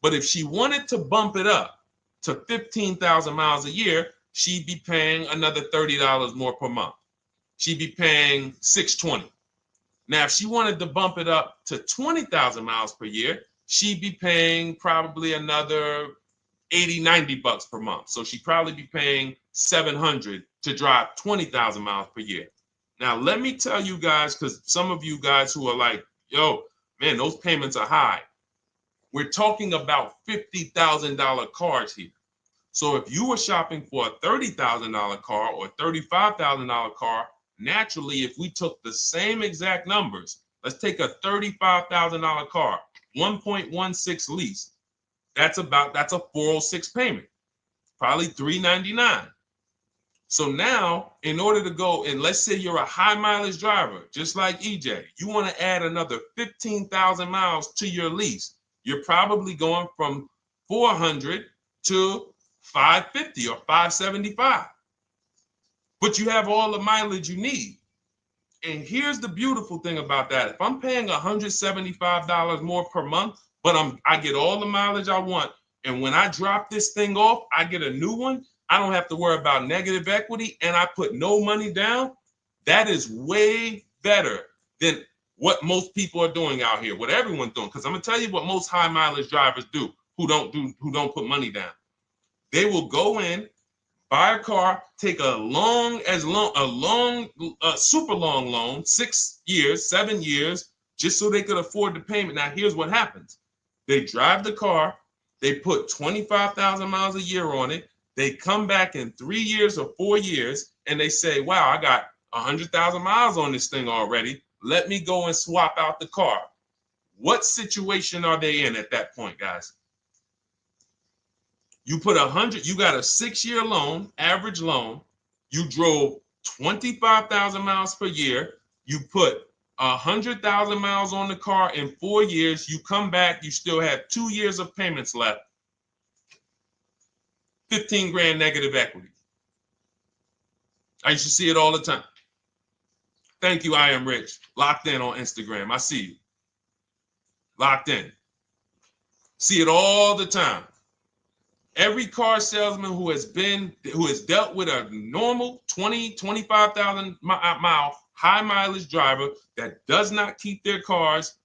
But if she wanted to bump it up to 15,000 miles a year, she'd be paying another $30 more per month. She'd be paying $620. Now, if she wanted to bump it up to 20,000 miles per year, she'd be paying probably another $80-90 per month. So she'd probably be paying $700 to drive 20,000 miles per year. Now, let me tell you guys, because some of you guys who are like, yo, man, those payments are high. We're talking about $50,000 cars here. So if you were shopping for a $30,000 car or $35,000 car, naturally, if we took the same exact numbers, let's take a $35,000 car, 1.16 lease. That's a 406 payment, probably $399. So now, in order to go, and let's say you're a high mileage driver, just like EJ, you want to add another 15,000 miles to your lease. You're probably going from 400 to 550 or 575. But you have all the mileage you need. And here's the beautiful thing about that. If I'm paying $175 more per month, but I get all the mileage I want, and when I drop this thing off, I get a new one, I don't have to worry about negative equity, and I put no money down. That is way better than what most people are doing out here, what everyone's doing. Because I'm gonna tell you what most high mileage drivers do who don't put money down. They will go in, buy a car, take a super long loan, 6 years, 7 years, just so they could afford the payment. Now, here's what happens. They drive the car, they put 25,000 miles a year on it. They come back in 3 years or 4 years, and they say, wow, I got 100,000 miles on this thing already. Let me go and swap out the car. What situation are they in at that point, guys? You put 100, you got a 6-year loan, average loan. You drove 25,000 miles per year. You put 100,000 miles on the car in 4 years. You come back, you still have 2 years of payments left. 15 grand negative equity. I used to see it all the time. Thank you, I am rich. Locked in on Instagram. I see you. Locked in. See it all the time. Every car salesman who has dealt with a normal 25,000 mile high mileage driver that does not keep their cars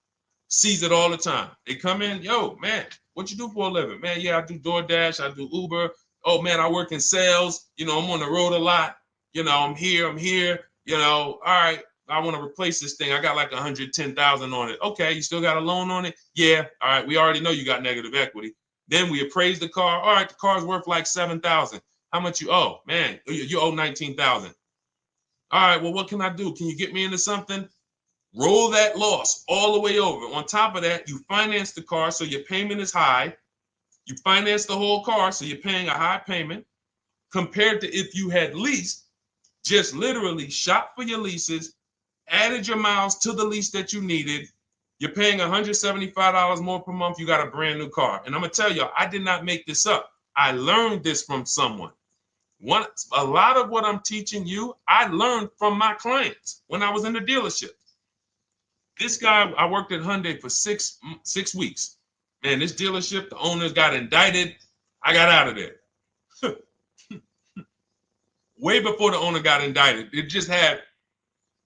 sees it all the time. They come in, yo, man, what you do for a living? Man, yeah, I do DoorDash, I do Uber. Oh man, I work in sales. You know, I'm on the road a lot. You know, I'm here. You know, all right, I want to replace this thing. I got like 110,000 on it. Okay, you still got a loan on it? Yeah. All right, we already know you got negative equity. Then we appraise the car. All right, the car's worth like 7,000. How much you owe? Man, you owe 19,000. All right, well, what can I do? Can you get me into something? Roll that loss all the way over. On top of that, you finance the car, so your payment is high. You finance the whole car, so you're paying a high payment compared to if you had leased, just literally shop for your leases, added your miles to the lease that you needed. You're paying $175 more per month. You got a brand new car. And I'm going to tell you, I did not make this up. I learned this from someone. A lot of what I'm teaching you, I learned from my clients when I was in the dealership. This guy, I worked at Hyundai for six weeks. Man, this dealership, the owners got indicted. I got out of there. Way before the owner got indicted. It just had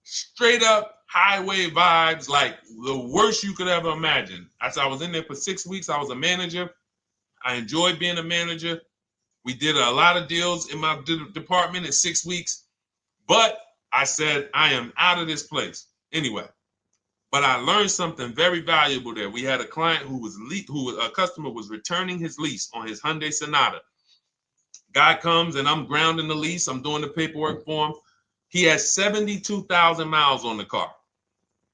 straight up highway vibes, like the worst you could ever imagine. As I was in there for 6 weeks, I was a manager. I enjoyed being a manager. We did a lot of deals in my department in 6 weeks. But I said, I am out of this place. Anyway. But I learned something very valuable there. We had a client a customer was returning his lease on his Hyundai Sonata. Guy comes and I'm grounding the lease. I'm doing the paperwork for him. He has 72,000 miles on the car.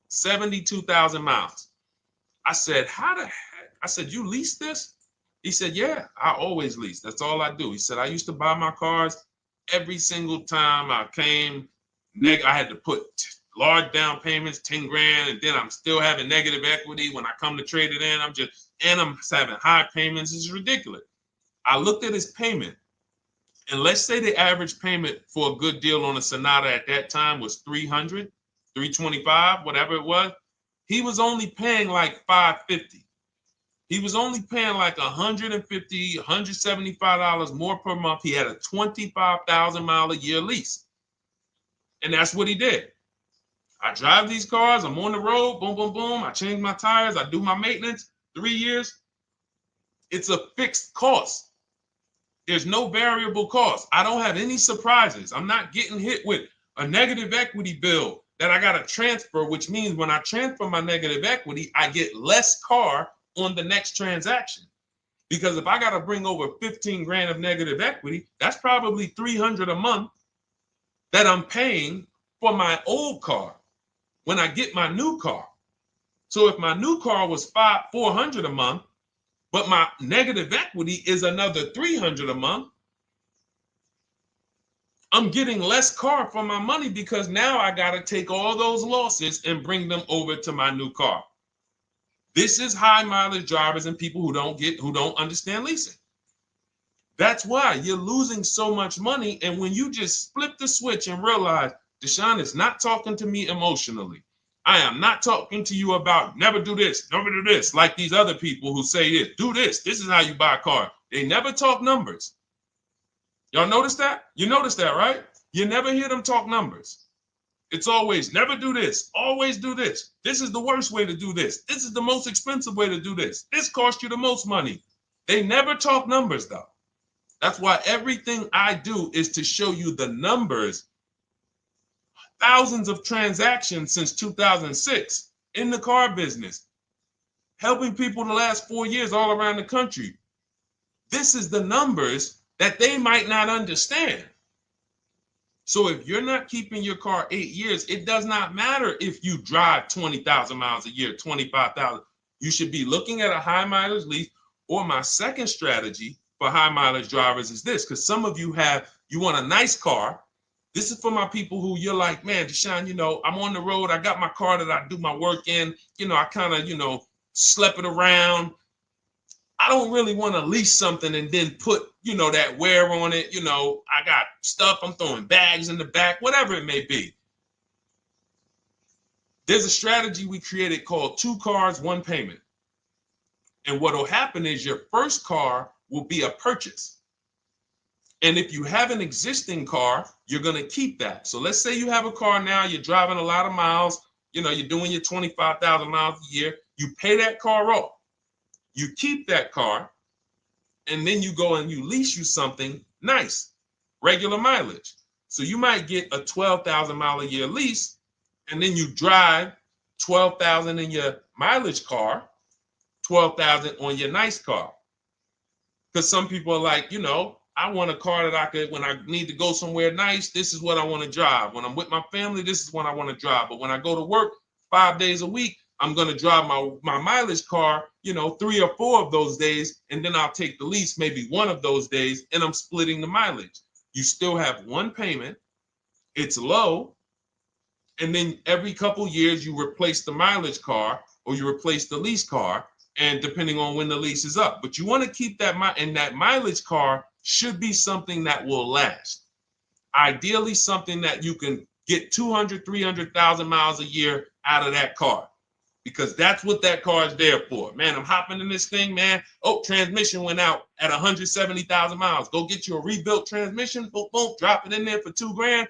72,000 miles. I said, how the heck? I said, you lease this? He said, yeah, I always lease. That's all I do. He said, I used to buy my cars every single time I came. I had to put large down payments, 10 grand, and then I'm still having negative equity when I come to trade it in. I'm having high payments. It's ridiculous. I looked at his payment, and let's say the average payment for a good deal on a Sonata at that time was $300, $325, whatever it was. He was only paying like $550. He was only paying like $150, $175 more per month. He had a 25,000 mile a year lease. And that's what he did. I drive these cars. I'm on the road. Boom, boom, boom. I change my tires. I do my maintenance. 3 years. It's a fixed cost. There's no variable cost. I don't have any surprises. I'm not getting hit with a negative equity bill that I got to transfer, which means when I transfer my negative equity, I get less car on the next transaction. Because if I got to bring over 15 grand of negative equity, that's probably 300 a month that I'm paying for my old car when I get my new car. So if my new car was 400 a month, but my negative equity is another 300 a month, I'm getting less car for my money because now I got to take all those losses and bring them over to my new car. This is high mileage drivers and people who don't understand leasing. That's why you're losing so much money. And when you just flip the switch and realize Deshone is not talking to me emotionally, I am not talking to you about never do this, never do this, like these other people who say this, do this. This is how you buy a car. They never talk numbers. Y'all notice that? You notice that, right? You never hear them talk numbers. It's always never do this, always do this. This is the worst way to do this. This is the most expensive way to do this. This costs you the most money. They never talk numbers, though. That's why everything I do is to show you the numbers. Thousands of transactions since 2006 in the car business, helping people the last 4 years all around the country. This is the numbers that they might not understand. So if you're not keeping your car 8 years, it does not matter if you drive 20,000 miles a year, 25,000. You should be looking at a high mileage lease. Or my second strategy for high mileage drivers is this, because some of you want a nice car. This is for my people who you're like, man, Deshone, I'm on the road. I got my car that I do my work in. I kind of, slep it around. I don't really want to lease something and then put, that wear on it. I got stuff. I'm throwing bags in the back, whatever it may be. There's a strategy we created called 2 cars, 1 payment. And what will happen is your first car will be a purchase. And if you have an existing car, you're going to keep that. So let's say you have a car now, you're driving a lot of miles, you're doing your 25,000 miles a year. You pay that car off. You keep that car, and then you go and you lease you something nice, regular mileage. So you might get a 12,000 mile a year lease, and then you drive 12,000 in your mileage car, 12,000 on your nice car. Because some people are like, I want a car that I could, when I need to go somewhere nice, this is what I want to drive. When I'm with my family, this is what I want to drive. But when I go to work 5 days a week, I'm going to drive my mileage car, 3 or 4 of those days, and then I'll take the lease maybe 1 of those days, and I'm splitting the mileage. You still have 1 payment. It's low. And then every couple years, you replace the mileage car or you replace the lease car, and depending on when the lease is up. But you want to keep that, and that mileage car should be something that will last. Ideally, something that you can get 200, 300,000 miles a year out of that car. Because that's what that car is there for. Man, I'm hopping in this thing, man. Oh, transmission went out at 170,000 miles. Go get you a rebuilt transmission. Boom, boom, drop it in there for $2 grand.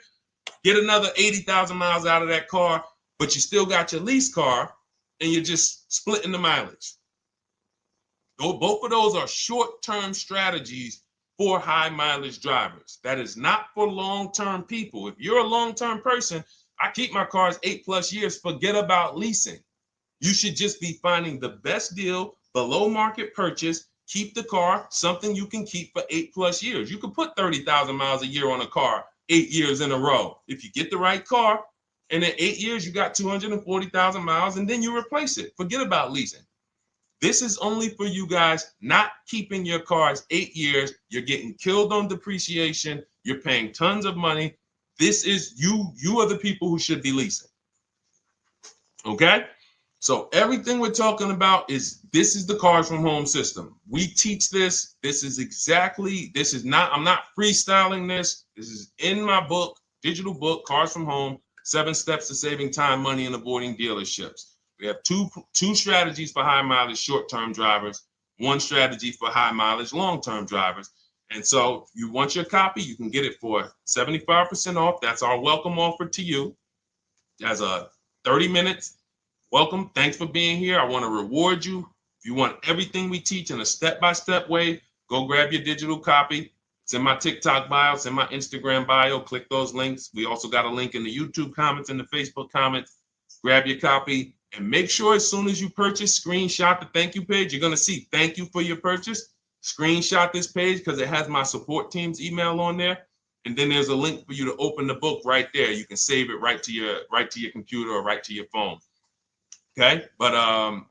Get another 80,000 miles out of that car, but you still got your lease car, and you're just splitting the mileage. Both of those are short-term strategies for high mileage drivers. That is not for long-term people. If you're a long-term person, I keep my cars 8+ years. Forget about leasing. You should just be finding the best deal, below market purchase, keep the car, something you can keep for 8+ years. You can put 30,000 miles a year on a car 8 years in a row. If you get the right car, and in 8 years, you got 240,000 miles, and then you replace it. Forget about leasing. This is only for you guys not keeping your cars 8 years. You're getting killed on depreciation. You're paying tons of money. This is you are the people who should be leasing. Okay? So everything we're talking about this is the Cars from Home system. We teach this. I'm not freestyling this. This is in my book, digital book, Cars from Home, 7 Steps to Saving Time, Money, and Avoiding Dealerships. We have two strategies for high mileage short-term drivers, 1 strategy for high mileage long-term drivers. And so if you want your copy, you can get it for 75% off. That's our welcome offer to you. As a 30 minutes. Welcome. Thanks for being here. I want to reward you. If you want everything we teach in a step-by-step way, go grab your digital copy. It's in my TikTok bio. It's in my Instagram bio. Click those links. We also got a link in the YouTube comments and the Facebook comments. Grab your copy and make sure as soon as you purchase, screenshot the thank you page. You're going to see thank you for your purchase. screenshot this page because it has my support team's email on there. And then there's a link for you to open the book right there. You can save it right to your computer or right to your phone. Okay. But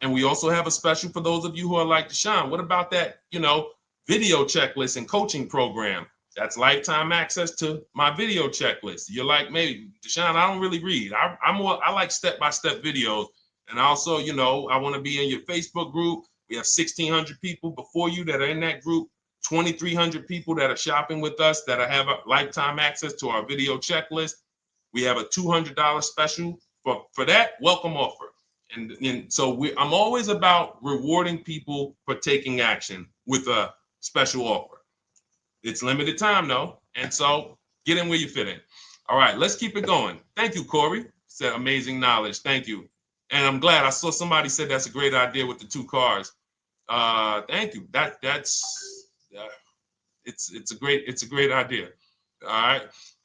and we also have a special for those of you who are like Deshone. What about that, video checklist and coaching program? That's lifetime access to my video checklist. You're like, maybe Deshone, I don't really read. I like step-by-step videos. And also, I want to be in your Facebook group. We have 1,600 people before you that are in that group. 2,300 people that are shopping with us that have a lifetime access to our video checklist. We have a $200 special for that welcome offer. And so I'm always about rewarding people for taking action with a special offer. It's limited time though. And so get in where you fit in. All right, let's keep it going. Thank you, Corey. Said amazing knowledge. Thank you. And I'm glad I saw somebody said that's a great idea with the 2 cars. Thank you. It's a great idea. All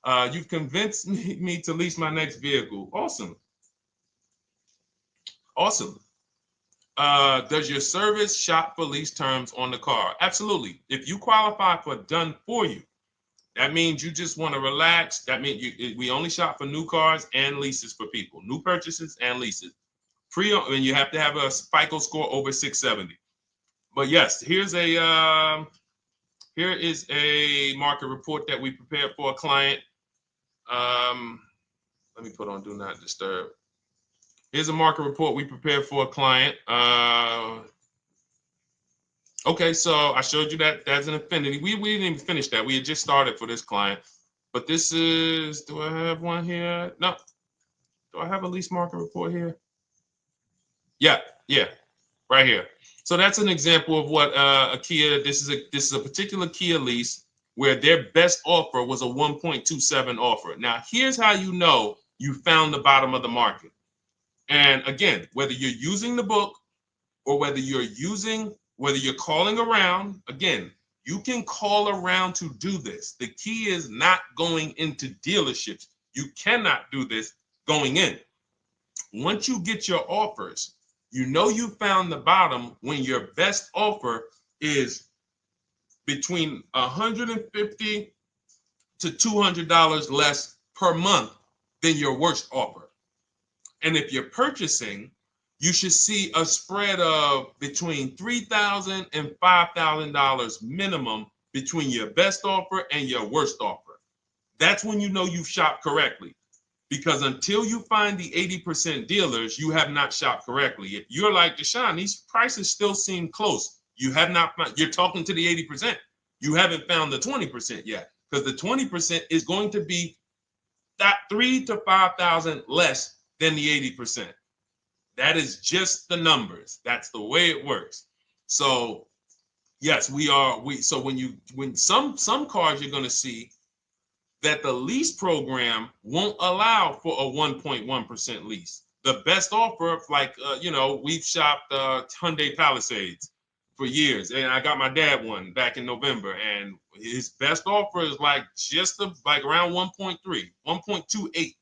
right. You've convinced me to lease my next vehicle. Awesome. Awesome. Does your service shop for lease terms on the car? Absolutely. If you qualify for done for you, that means you just want to relax. That means we only shop for new cars and leases for people, new purchases and leases. Pre-owned, and you have to have a FICO score over 670. But yes, here is a market report that we prepared for a client. Let me put on do not disturb. Here's a market report we prepared for a client. Okay, so I showed you that that's an affinity. We didn't even finish that. We had just started for this client. But this is, do I have one here? No. Do I have a lease market report here? Yeah, right here. So that's an example of what a Kia, this is a particular Kia lease where their best offer was a 1.27 offer. Now, here's how you know you found the bottom of the market. And again, whether you're using the book or whether you're calling around, again, you can call around to do this. The key is not going into dealerships. You cannot do this going in. Once you get your offers, you know you found the bottom when your best offer is between $150 to $200 less per month than your worst offer. And if you're purchasing, you should see a spread of between $3,000 and $5,000 minimum between your best offer and your worst offer. That's when you know you've shopped correctly. Because until you find the 80% dealers, you have not shopped correctly. If you're like Deshone, these prices still seem close. You have not found, you're talking to the 80%. You haven't found the 20% yet. Because the 20% is going to be that $3,000 to $5,000 less than the 80%. That is just the numbers. That's the way it works. So yes, so when some cars you're going to see that the lease program won't allow for a 1.1% lease. The best offer, like, we've shopped Hyundai Palisades for years. And I got my dad one back in November. And his best offer is like around 1.3, 1.28.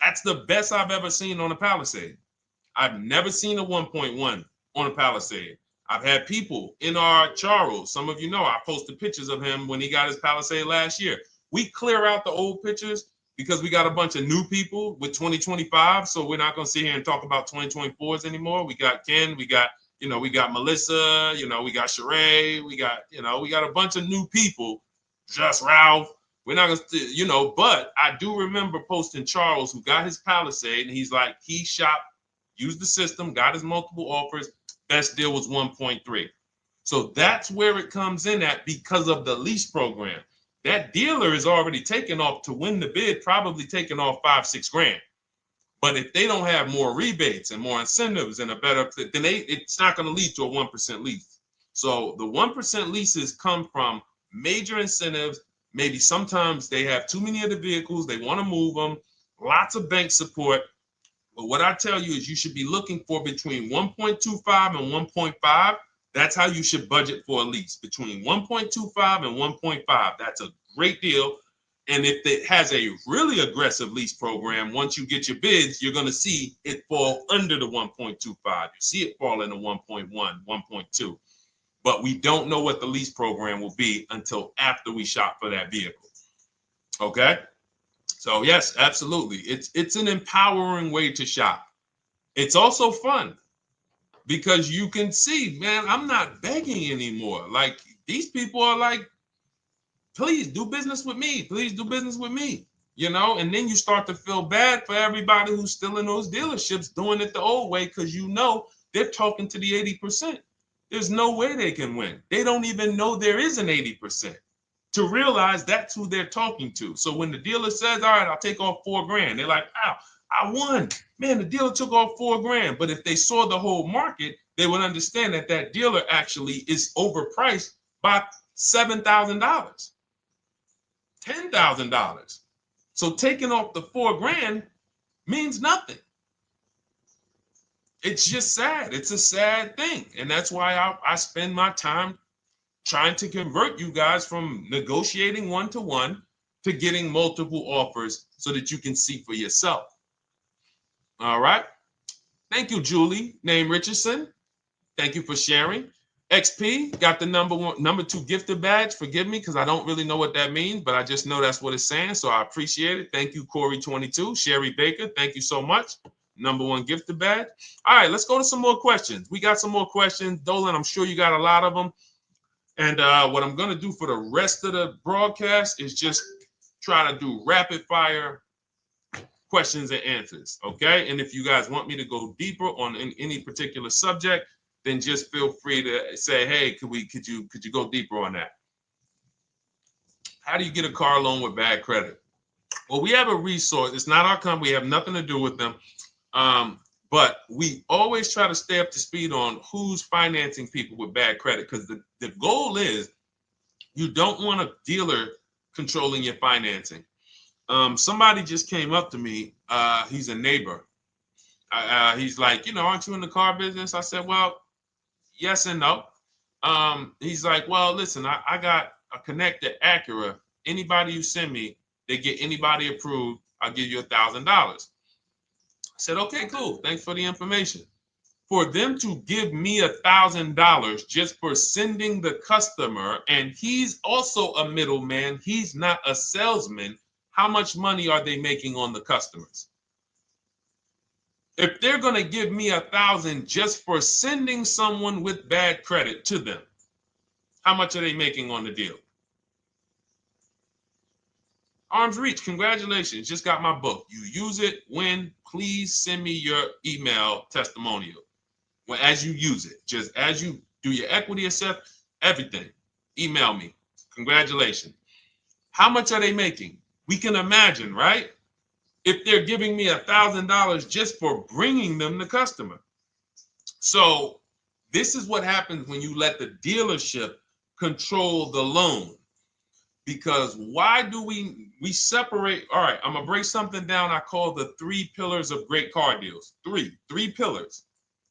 That's the best I've ever seen on a Palisade. I've never seen a 1.1 on a Palisade. I've had people in our Charles. Some of you know I posted pictures of him when he got his Palisade last year. We clear out the old pictures because we got a bunch of new people with 2025. So we're not going to sit here and talk about 2024s anymore. We got Ken, we got Melissa, we got Sheree, we got a bunch of new people, just Ralph. We're not going to, but I do remember posting Charles who got his Palisade and he's like, he shopped, used the system, got his multiple offers. Best deal was 1.3. So that's where it comes in at because of the lease program. That dealer is already taken off to win the bid, probably taking off $5-6 grand. But if they don't have more rebates and more incentives and a better, then it's not going to lead to a 1% lease. So the 1% leases come from major incentives. Maybe sometimes they have too many of the vehicles. They want to move them. Lots of bank support. But what I tell you is you should be looking for between 1.25 and 1.5. That's how you should budget for a lease, between 1.25 and 1.5. That's a great deal. And if it has a really aggressive lease program, once you get your bids, you're going to see it fall under the 1.25. You see it fall into 1.1, 1.2. but we don't know what the lease program will be until after we shop for that vehicle. Okay? So yes, absolutely. It's an empowering way to shop. It's also fun because you can see, man, I'm not begging anymore. Like these people are like, please do business with me. Please do business with me. And then you start to feel bad for everybody who's still in those dealerships doing it the old way because they're talking to the 80%. There's no way they can win. They don't even know there is an 80% to realize that's who they're talking to. So when the dealer says, all right, I'll take off $4,000, they're like, wow, I won. Man, the dealer took off $4,000. But if they saw the whole market, they would understand that that dealer actually is overpriced by $7,000, $10,000. So taking off the $4,000 means nothing. It's just sad. It's a sad thing. And that's why I spend my time trying to convert you guys from negotiating one-to-one to getting multiple offers so that you can see for yourself. All right. Thank you, Julie, name Richardson. Thank you for sharing. XP got the number 2 gifted badge. Forgive me because I don't really know what that means, but I just know that's what it's saying. So I appreciate it. Thank you, Corey22. Sherry Baker, thank you so much. Number 1 gifted badge. All right, let's go to some more questions. We got some more questions. Dolan, I'm sure you got a lot of them. And what I'm going to do for the rest of the broadcast is just try to do rapid fire questions and answers. Okay. And if you guys want me to go deeper on any particular subject, then just feel free to say, hey, could you go deeper on that? How do you get a car loan with bad credit? Well, we have a resource. It's not our company. We have nothing to do with them. But we always try to stay up to speed on who's financing people with bad credit, because the goal is you don't want a dealer controlling your financing. Somebody just came up to me. He's a neighbor. He's like, aren't you in the car business? I said, well, yes and no. He's like, well, listen, I got a connected Acura. Anybody you send me, they get anybody approved, I'll give you $1,000. I said, okay, cool. Thanks for the information. For them to give me $1,000 just for sending the customer, and he's also a middleman, he's not a salesman, how much money are they making on the customers? If they're going to give me $1,000 just for sending someone with bad credit to them, how much are they making on the deal? Arms Reach, congratulations. Just got my book. You use it when, please send me your email testimonial. Well, as you use it, just as you do your equity assess, everything, email me. Congratulations. How much are they making? We can imagine, right? If they're giving me $1,000 just for bringing them the customer. So this is what happens when you let the dealership control the loan. Because why do we separate? All right, I'm gonna break something down I call the 3 pillars of great car deals. Three pillars.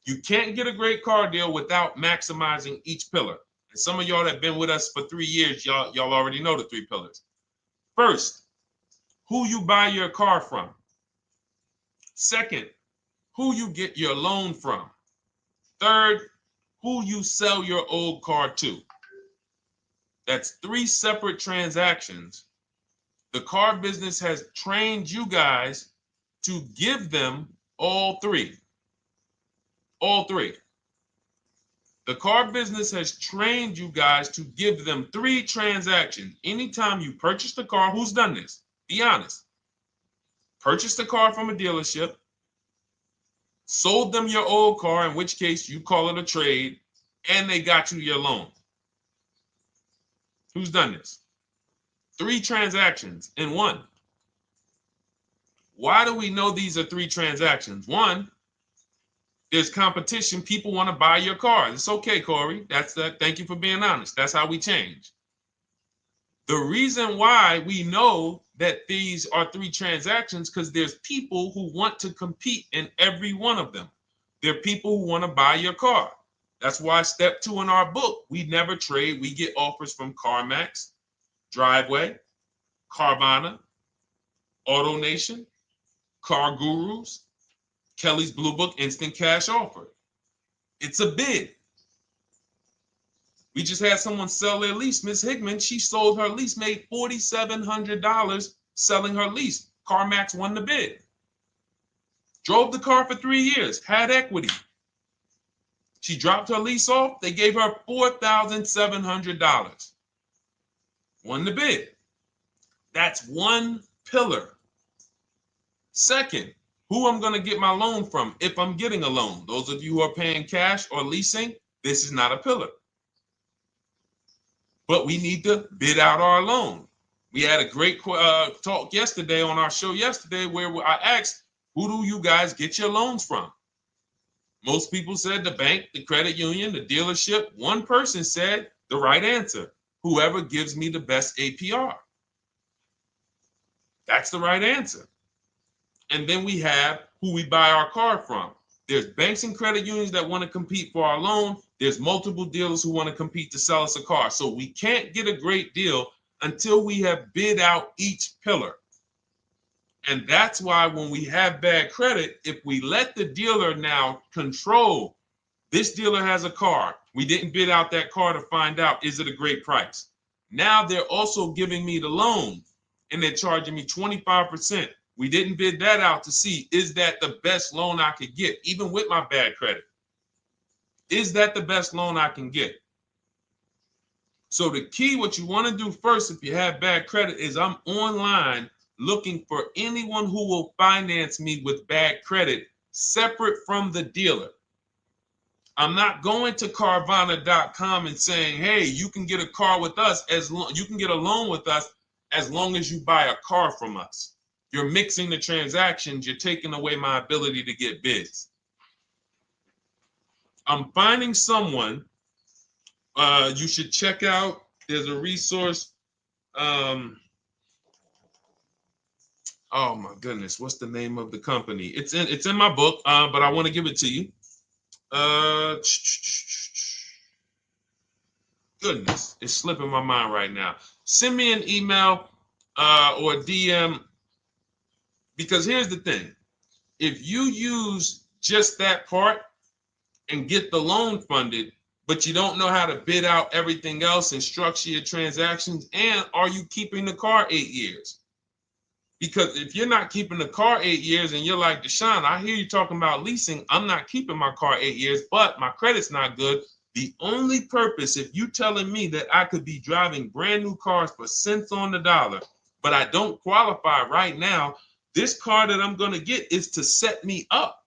You can't get a great car deal without maximizing each pillar. And some of y'all that have been with us for 3 years, y'all already know the 3 pillars. First, who you buy your car from. Second, who you get your loan from. Third, who you sell your old car to. That's 3 separate transactions. The car business has trained you guys to give them all 3. All 3. The car business has trained you guys to give them 3 transactions. Anytime you purchase the car, who's done this? Be honest. Purchased the car from a dealership, sold them your old car, in which case you call it a trade, and they got you your loan. Who's done this? 3 transactions in one. Why do we know these are 3 transactions? One, there's competition. People want to buy your car. It's okay, Corey. That's that. Thank you for being honest. That's how we change. The reason why we know that these are 3 transactions because there's people who want to compete in every one of them. There are people who want to buy your car. That's why step 2 in our book, we never trade. We get offers from CarMax, Driveway, Carvana, AutoNation, Car Gurus, Kelly's Blue Book Instant Cash Offer. It's a bid. We just had someone sell their lease. Miss Hickman, she sold her lease, made $4,700 selling her lease. CarMax won the bid. Drove the car for 3 years, had equity. She dropped her lease off. They gave her $4,700. Won the bid. That's one pillar. Second, who I'm going to get my loan from if I'm getting a loan. Those of you who are paying cash or leasing, this is not a pillar. But we need to bid out our loan. We had a great talk yesterday on our show yesterday where I asked, who do you guys get your loans from? Most people said the bank, the credit union, the dealership. One person said the right answer, whoever gives me the best APR. That's the right answer. And then we have who we buy our car from. There's banks and credit unions that want to compete for our loan. There's multiple dealers who want to compete to sell us a car. So we can't get a great deal until we have bid out each pillar. And that's why when we have bad credit, if we let the dealer now control, this dealer has a car. We didn't bid out that car to find out, is it a great price? Now they're also giving me the loan and they're charging me 25%. We didn't bid that out to see, is that the best loan I could get, even with my bad credit? Is that the best loan I can get? So the key, what you want to do first, if you have bad credit, is I'm online looking for anyone who will finance me with bad credit separate from the dealer. I'm not going to Carvana.com and saying, hey, you can get a car with us you can get a loan with us as long as you buy a car from us. You're mixing the transactions. You're taking away my ability to get bids. I'm finding someone you should check out. There's a resource. Oh my goodness, what's the name of the company? It's in my book, but I want to give it to you. Goodness, it's slipping my mind right now. Send me an email or a DM, because here's the thing. If you use just that part and get the loan funded, but you don't know how to bid out everything else and structure your transactions, and are you keeping the car 8 years? Because if you're not keeping the car 8 years and you're like, Deshone, I hear you talking about leasing. I'm not keeping my car 8 years, but my credit's not good. The only purpose, if you telling me that I could be driving brand new cars for cents on the dollar, but I don't qualify right now, this car that I'm going to get is to set me up.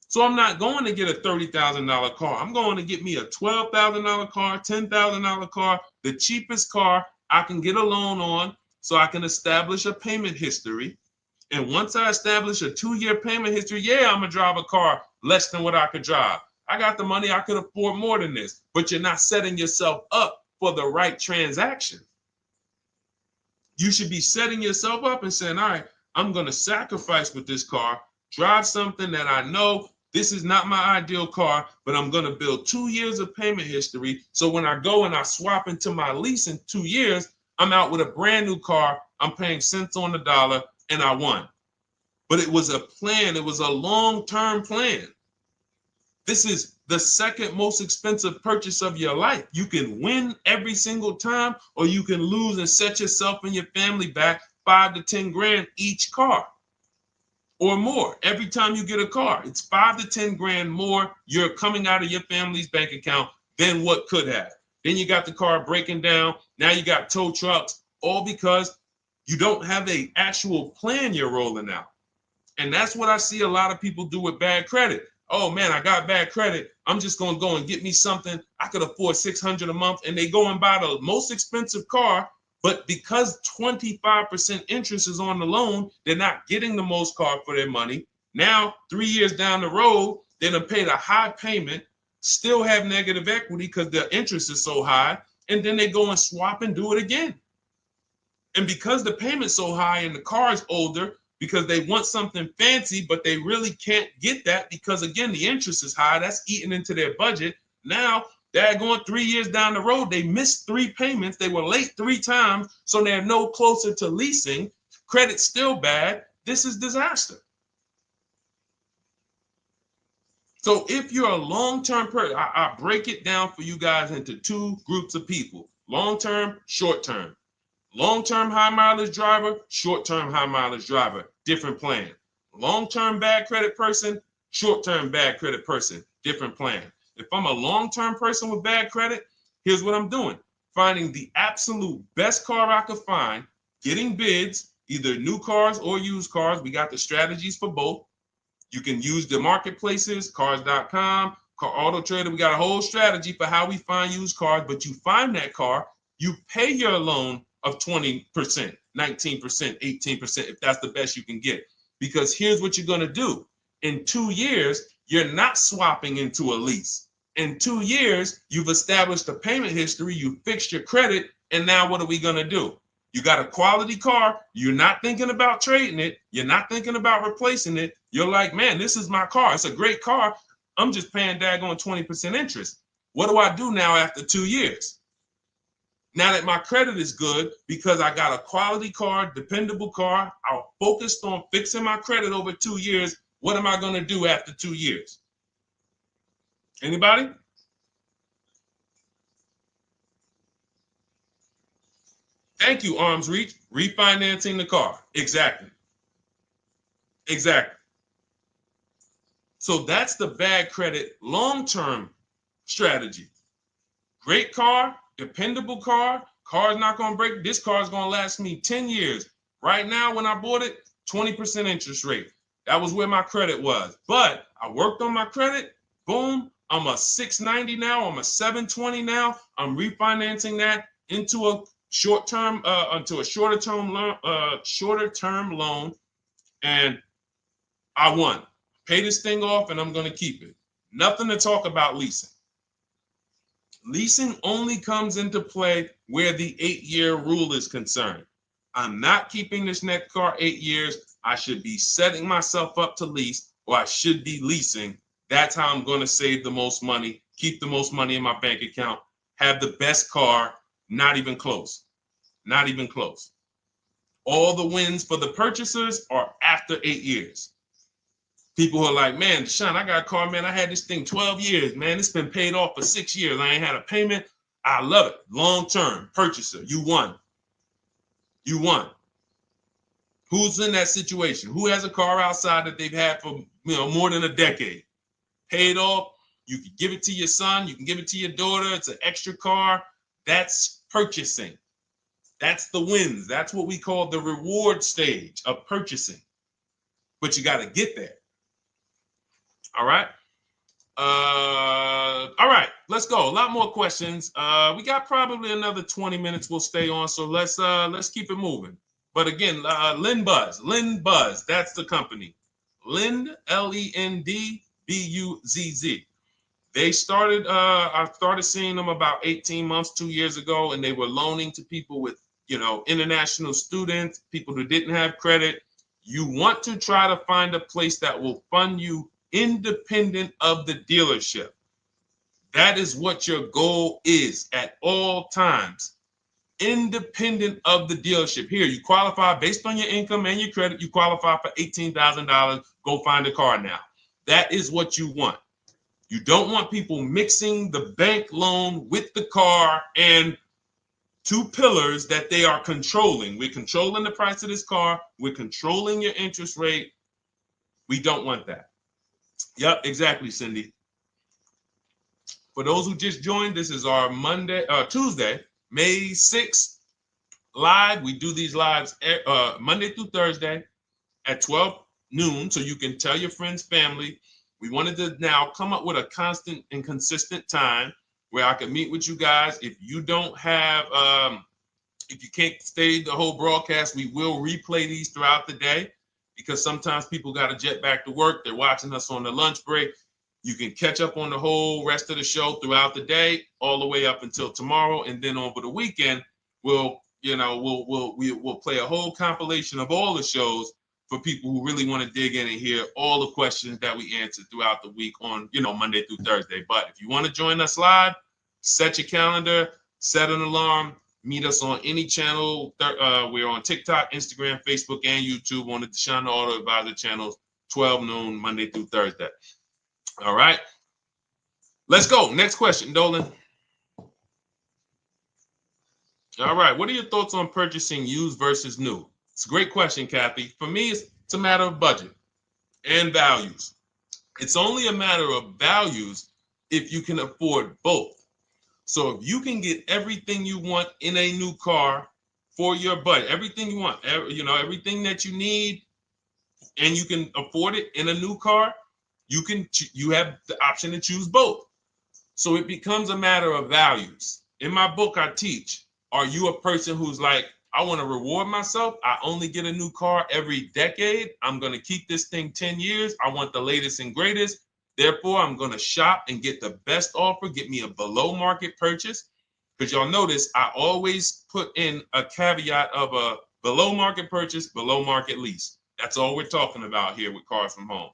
So I'm not going to get a $30,000 car. I'm going to get me a $12,000 car, $10,000 car, the cheapest car I can get a loan on, so I can establish a payment history. And once I establish a 2-year payment history, yeah, I'm going to drive a car less than what I could drive. I got the money. I could afford more than this. But you're not setting yourself up for the right transaction. You should be setting yourself up and saying, all right, I'm going to sacrifice with this car, drive something that I know this is not my ideal car, but I'm going to build 2 years of payment history. So when I go and I swap into my lease in 2 years, I'm out with a brand new car. I'm paying cents on the dollar, and I won. But it was a plan. It was a long-term plan. This is the second most expensive purchase of your life. You can win every single time, or you can lose and set yourself and your family back 5 to 10 grand each car or more. Every time you get a car, it's 5 to 10 grand more you're coming out of your family's bank account than what could have. Then you got the car breaking down. Now you got tow trucks, all because you don't have an actual plan you're rolling out. And that's what I see a lot of people do with bad credit. Oh man, I got bad credit. I'm just going to go and get me something. I could afford $600 a month. And they go and buy the most expensive car. But because 25% interest is on the loan, they're not getting the most car for their money. Now, 3 years down the road, they're going to pay the high payment, still have negative equity because the interest is so high, and then they go and swap and do it again. And because the payment's so high and the car is older, because they want something fancy, but they really can't get that because, again, the interest is high. That's eating into their budget. Now they're going 3 years down the road. They missed 3 payments. They were late 3 times, so they're no closer to leasing. Credit's still bad. This is disaster. So if you're a long-term person, I break it down for you guys into two groups of people: long-term, short-term. Long-term high mileage driver, short-term high mileage driver, different plan. Long-term bad credit person, short-term bad credit person, different plan. If I'm a long-term person with bad credit, here's what I'm doing: finding the absolute best car I could find, getting bids, either new cars or used cars. We got the strategies for both. You can use the marketplaces, cars.com, Car Auto Trader. We got a whole strategy for how we find used cars, but you find that car, you pay your loan of 20%, 19%, 18%, if that's the best you can get. Because here's what you're going to do. In 2 years, you're not swapping into a lease. In 2 years, you've established a payment history, you fixed your credit, and now what are we going to do? You got a quality car. You're not thinking about trading it. You're not thinking about replacing it. You're like, man, this is my car. It's a great car. I'm just paying daggone 20% interest. What do I do now after 2 years? Now that my credit is good because I got a quality car, dependable car, I'm focused on fixing my credit over 2 years. What am I going to do after 2 years? Anybody? Thank you, Arms Reach. Refinancing the car. Exactly. Exactly. So that's the bad credit long-term strategy. Great car, dependable car, car's not going to break. This car is going to last me 10 years. Right now, when I bought it, 20% interest rate. That was where my credit was. But I worked on my credit. Boom. I'm a 690 now. I'm a 720 now. I'm refinancing that into a short-term, into a shorter-term loan, and I won. Pay this thing off, and I'm going to keep it. Nothing to talk about leasing. Leasing only comes into play where the 8-year rule is concerned. I'm not keeping this next car 8 years. I should be setting myself up to lease, or I should be leasing. That's how I'm going to save the most money, keep the most money in my bank account, have the best car. Not even close. Not even close. All the wins for the purchasers are after 8 years. People who are like, man, Deshone, I got a car, man. I had this thing 12 years, man. It's been paid off for 6 years. I ain't had a payment. I love it. Long-term purchaser. You won. You won. Who's in that situation? Who has a car outside that they've had for more than a decade? Paid off. You can give it to your son. You can give it to your daughter. It's an extra car. That's purchasing. That's the wins. That's what we call the reward stage of purchasing. But you got to get there. All right. All right, let's go. A lot more questions. We got probably another 20 minutes we'll stay on, so let's keep it moving. But again, Lend Buzz, that's the company. Lend, Lendbuzz. They started, I started seeing them about 18 months, 2 years ago, and they were loaning to people with, international students, people who didn't have credit. You want to try to find a place that will fund you independent of the dealership. That is what your goal is at all times. Independent of the dealership. Here, you qualify based on your income and your credit. You qualify for $18,000. Go find a car now. That is what you want. You don't want people mixing the bank loan with the car and two pillars that they are controlling. We're controlling the price of this car. We're controlling your interest rate. We don't want that. Yep, exactly, Cindy. For those who just joined, this is our Tuesday, May 6th live. We do these lives Monday through Thursday at 12 noon, so you can tell your friends, family. We wanted to now come up with a constant and consistent time where I can meet with you guys. If you don't have, if you can't stay the whole broadcast, we will replay these throughout the day because sometimes people got to jet back to work. They're watching us on the lunch break. You can catch up on the whole rest of the show throughout the day, all the way up until tomorrow, and then over the weekend, we'll play a whole compilation of all the shows for people who really want to dig in and hear all the questions that we answered throughout the week on, Monday through Thursday. But if you want to join us live, set your calendar, set an alarm, meet us on any channel. We're on TikTok, Instagram, Facebook, and YouTube on the Deshone the Auto Advisor channels, 12 noon, Monday through Thursday. All right. Let's go. Next question, Dolan. All right. What are your thoughts on purchasing used versus new? It's a great question, Kathy. For me, it's a matter of budget and values. It's only a matter of values if you can afford both. So if you can get everything you want in a new car for your budget, everything you want, everything that you need, and you can afford it in a new car, you have the option to choose both. So it becomes a matter of values. In my book, I teach, are you a person who's like, I want to reward myself. I only get a new car every decade. I'm going to keep this thing 10 years. I want the latest and greatest. Therefore, I'm going to shop and get the best offer, get me a below market purchase. Because y'all notice I always put in a caveat of a below market purchase, below market lease. That's all we're talking about here with Cars from Home.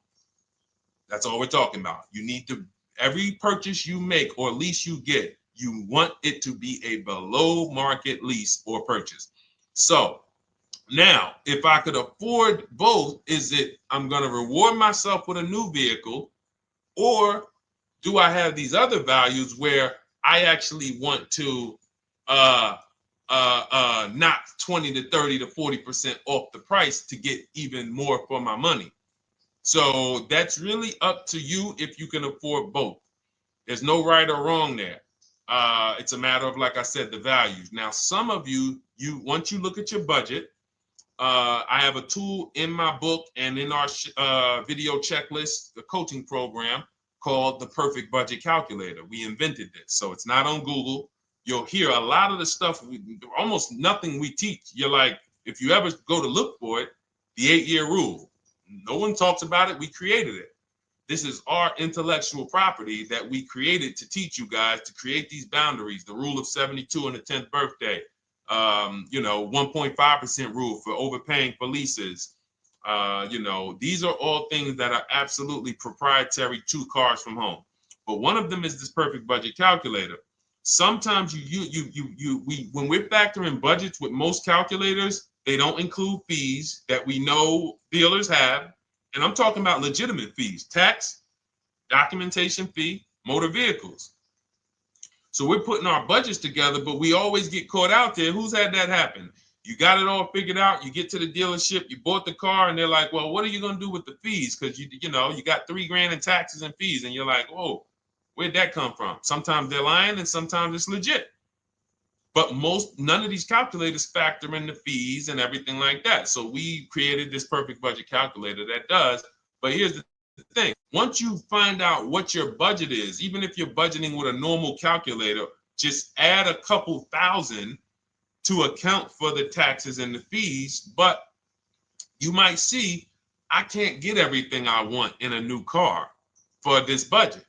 That's all we're talking about. You need to, every purchase you make or lease you get, you want it to be a below market lease or purchase. So now, if I could afford both, is it I'm going to reward myself with a new vehicle, or do I have these other values where I actually want to knock 20 to 30 to 40% off the price to get even more for my money? So that's really up to you if you can afford both. There's no right or wrong there. It's a matter of, like I said, the values. Now, some of you once you look at your budget, I have a tool in my book and in our video checklist, the coaching program called the Perfect Budget Calculator. We invented this. So it's not on Google. You'll hear a lot of the stuff, almost nothing we teach. You're like, if you ever go to look for it, the 8-year rule. No one talks about it. We created it. This is our intellectual property that we created to teach you guys to create these boundaries, the rule of 72 and the 10th birthday, 1.5% rule for overpaying for leases. These are all things that are absolutely proprietary to Cars from Home. But one of them is this perfect budget calculator. Sometimes when we're factoring budgets with most calculators, they don't include fees that we know dealers have. And I'm talking about legitimate fees, tax, documentation fee, motor vehicles. So we're putting our budgets together, but we always get caught out there. Who's had that happen? You got it all figured out. You get to the dealership, you bought the car, and they're like, well, what are you going to do with the fees? Because you got $3,000 in taxes and fees. And you're like, whoa, where'd that come from? Sometimes they're lying and sometimes it's legit. But none of these calculators factor in the fees and everything like that. So we created this perfect budget calculator that does. But here's the thing. Once you find out what your budget is, even if you're budgeting with a normal calculator, just add a couple thousand to account for the taxes and the fees. But you might see, I can't get everything I want in a new car for this budget.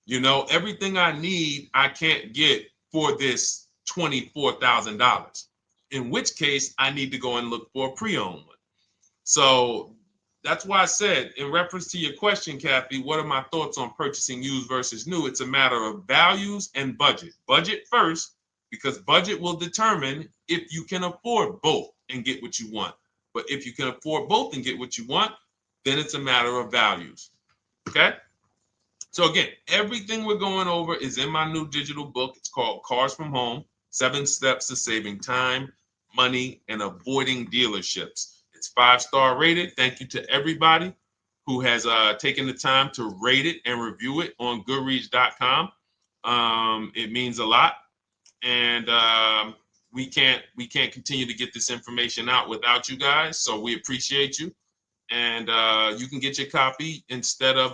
Everything I need, I can't get for this $24,000, in which case I need to go and look for a pre-owned one. So that's why I said, in reference to your question, Kathy, what are my thoughts on purchasing used versus new? It's a matter of values and budget. Budget first, because budget will determine if you can afford both and get what you want. But if you can afford both and get what you want, then it's a matter of values. Okay? So again, everything we're going over is in my new digital book. It's called Cars from Home, 7 Steps to Saving Time, Money, and Avoiding Dealerships. It's 5-star rated. Thank you to everybody who has taken the time to rate it and review it on Goodreads.com. It means a lot. And we can't continue to get this information out without you guys. So we appreciate you. And you can get your copy instead of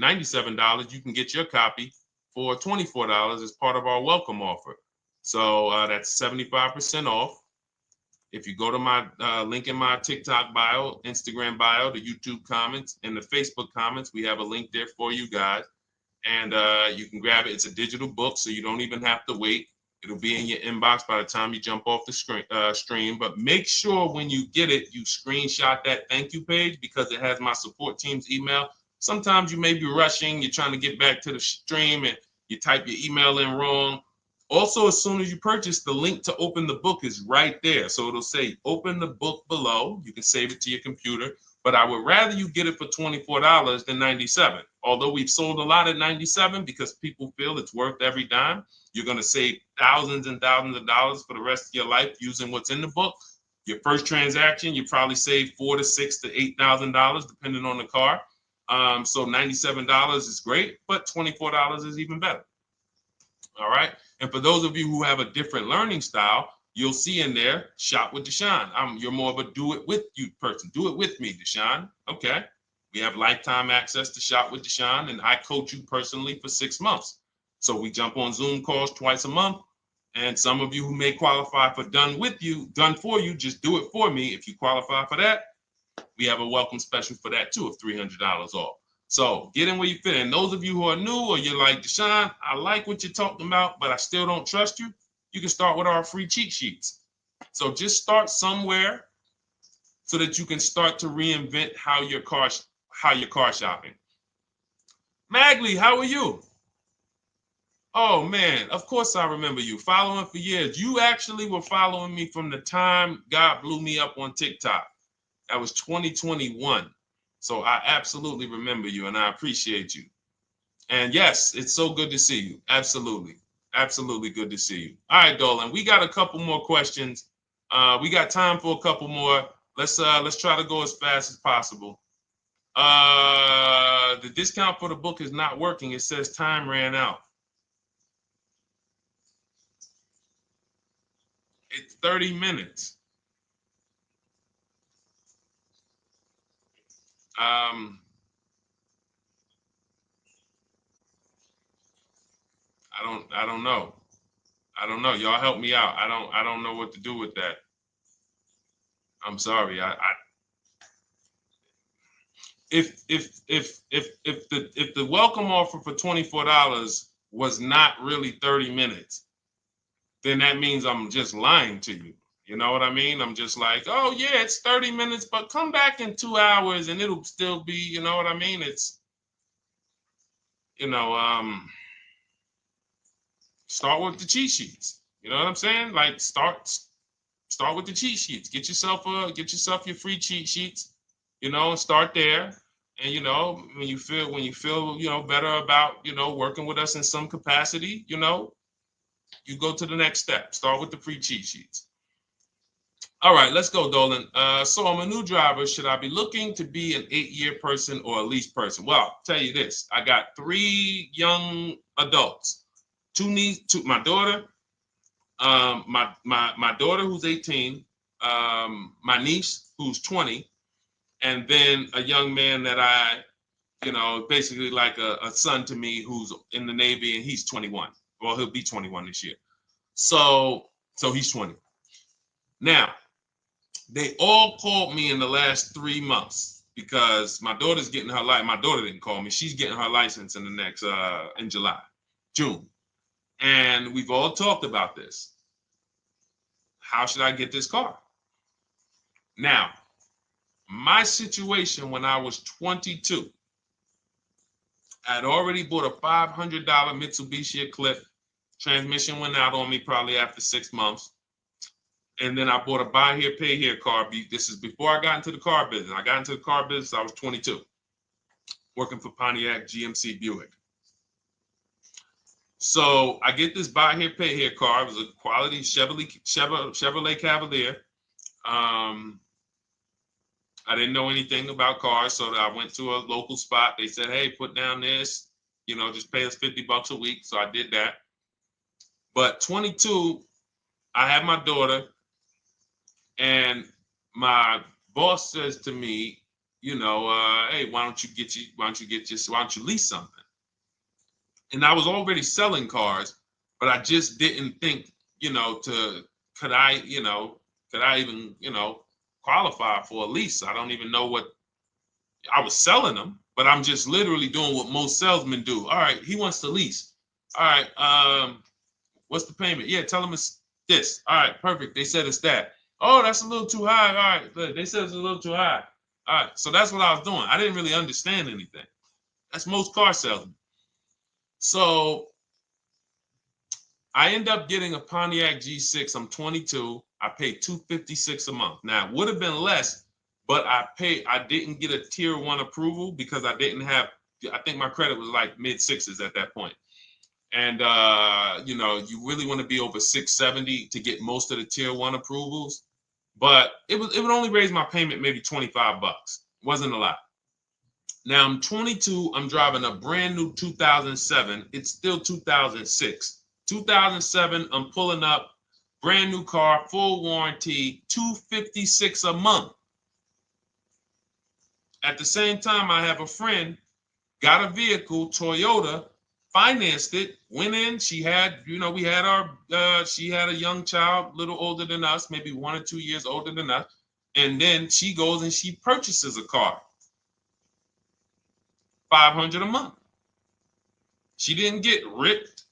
$97, you can get your copy for $24 as part of our welcome offer. So that's 75% off. If you go to my link in my TikTok bio, Instagram bio, the YouTube comments, and the Facebook comments, we have a link there for you guys. And you can grab it. It's a digital book, so you don't even have to wait. It'll be in your inbox by the time you jump off the stream. But make sure when you get it, you screenshot that thank you page, because it has my support team's email. Sometimes you may be rushing, you're trying to get back to the stream and you type your email in wrong. Also, as soon as you purchase, the link to open the book is right there. So it'll say open the book below. You can save it to your computer. But I would rather you get it for $24 than $97. Although we've sold a lot at $97 because people feel it's worth every dime. You're going to save thousands and thousands of dollars for the rest of your life using what's in the book. Your first transaction, you probably save $4,000 to $6,000 to $8,000 depending on the car. So $97 is great, but $24 is even better. All right. And for those of you who have a different learning style, you'll see in there, shop with Deshone. You're more of a do it with you person. Do it with me, Deshone. Okay. We have lifetime access to shop with Deshone, and I coach you personally for 6 months. So we jump on Zoom calls twice a month. And some of you who may qualify for done for you, just do it for me. If you qualify for that, we have a welcome special for that too of $300 off. So get in where you fit. And those of you who are new or you're like, Deshone, I like what you're talking about, but I still don't trust you. You can start with our free cheat sheets. So just start somewhere so that you can start to reinvent how you're car shopping. Magley, how are you? Oh man, of course I remember you. Following for years. You actually were following me from the time God blew me up on TikTok. That was 2021. So I absolutely remember you and I appreciate you. And yes, it's so good to see you. Absolutely. Absolutely good to see you. All right, Dolan, we got a couple more questions. We got time for a couple more. Let's try to go as fast as possible. The discount for the book is not working. It says time ran out. It's 30 minutes. I don't know. I don't know. Y'all help me out. I don't know what to do with that. I'm sorry. If the welcome offer for $24 was not really 30 minutes, then that means I'm just lying to you. You know what I mean? I'm just like, oh yeah, it's 30 minutes, but come back in 2 hours and it'll still be, you know what I mean? It's, start with the cheat sheets. You know what I'm saying? Like start with the cheat sheets. Get yourself your free cheat sheets, and start there. And when you feel better about working with us in some capacity, you go to the next step. Start with the free cheat sheets. All right, let's go, Dolan. So I'm a new driver. Should I be looking to be an 8-year person or a lease person? Well, I'll tell you this. I got 3 young adults. 2 my daughter, my daughter who's 18, my niece who's 20, and then a young man that I, basically like a son to me who's in the Navy and he's 21. Well, he'll be 21 this year. So he's 20. Now, they all called me in the last 3 months because my daughter's getting her license. My daughter didn't call me. She's getting her license in the next, in June. And we've all talked about this. How should I get this car? Now, my situation when I was 22, I'd already bought a $500 Mitsubishi Eclipse. Transmission went out on me probably after 6 months. And then I bought a buy here, pay here car. This is before I got into the car business. I got into the car business, I was 22, working for Pontiac GMC Buick. So I get this buy here, pay here car. It was a quality Chevrolet Cavalier. I didn't know anything about cars, so I went to a local spot. They said, hey, put down this, just pay us $50 a week. So I did that. But 22, I had my daughter, and my boss says to me, hey, why don't you lease something? And I was already selling cars, but I just didn't think, could I even, qualify for a lease? I don't even know what I was selling them, but I'm just literally doing what most salesmen do. All right, he wants to lease. All right, what's the payment? Yeah, tell him it's this. All right, perfect. They said it's that. Oh, that's a little too high. All right, they said it's a little too high. All right, so that's what I was doing. I didn't really understand anything. That's most car salesmen. So I end up getting a Pontiac G6. I'm 22. I paid $256 a month. Now, it would have been less, but I didn't get a tier 1 approval because I didn't have, I think my credit was like mid sixes at that point. And you know, you really want to be over 670 to get most of the tier 1 approvals. But it would only raise my payment maybe 25 bucks. Wasn't a lot. Now I'm 22. I'm driving a brand new 2007. It's still 2006. 2007. I'm pulling up, brand new car, full warranty, $256 a month. At the same time, I have a friend, got a vehicle, Toyota, financed it, went in. She had, you know, we had our, she had a young child, a little older than us, maybe 1 or 2 years older than us. And then she goes and she purchases a car. $500 a month. She didn't get ripped.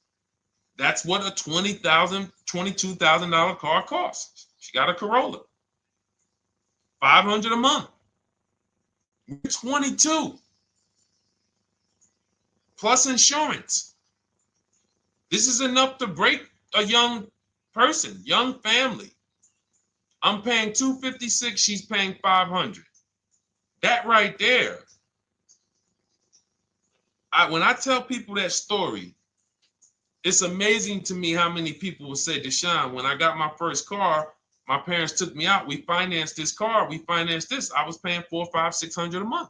That's what a $20,000, $22,000 car costs. She got a Corolla. $500 a month. We're 22. Plus insurance. This is enough to break a young person, young family. I'm paying $256. She's paying $500. That right there. When I tell people that story, it's amazing to me how many people will say, Deshone, when I got my first car, my parents took me out. We financed this car. We financed this. I was paying $400, $500, $600 a month.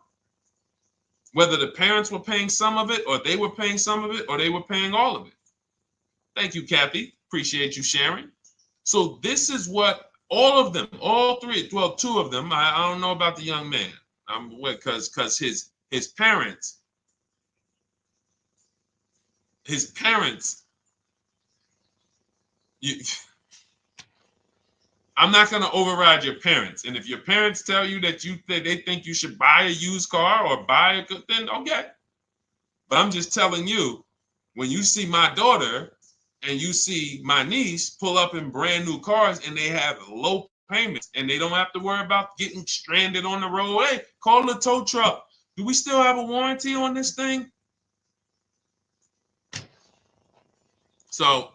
Whether the parents were paying some of it, or they were paying some of it, or they were paying all of it. Thank you, Kathy. Appreciate you sharing. So this is what all of them, all three, well, 2 of them. I don't know about the young man. Because his parents. I'm not going to override your parents. And if your parents tell you that they think you should buy a used car or buy a good, then okay. But I'm just telling you, when you see my daughter and you see my niece pull up in brand new cars and they have low payments and they don't have to worry about getting stranded on the road, hey, call the tow truck. Do we still have a warranty on this thing? So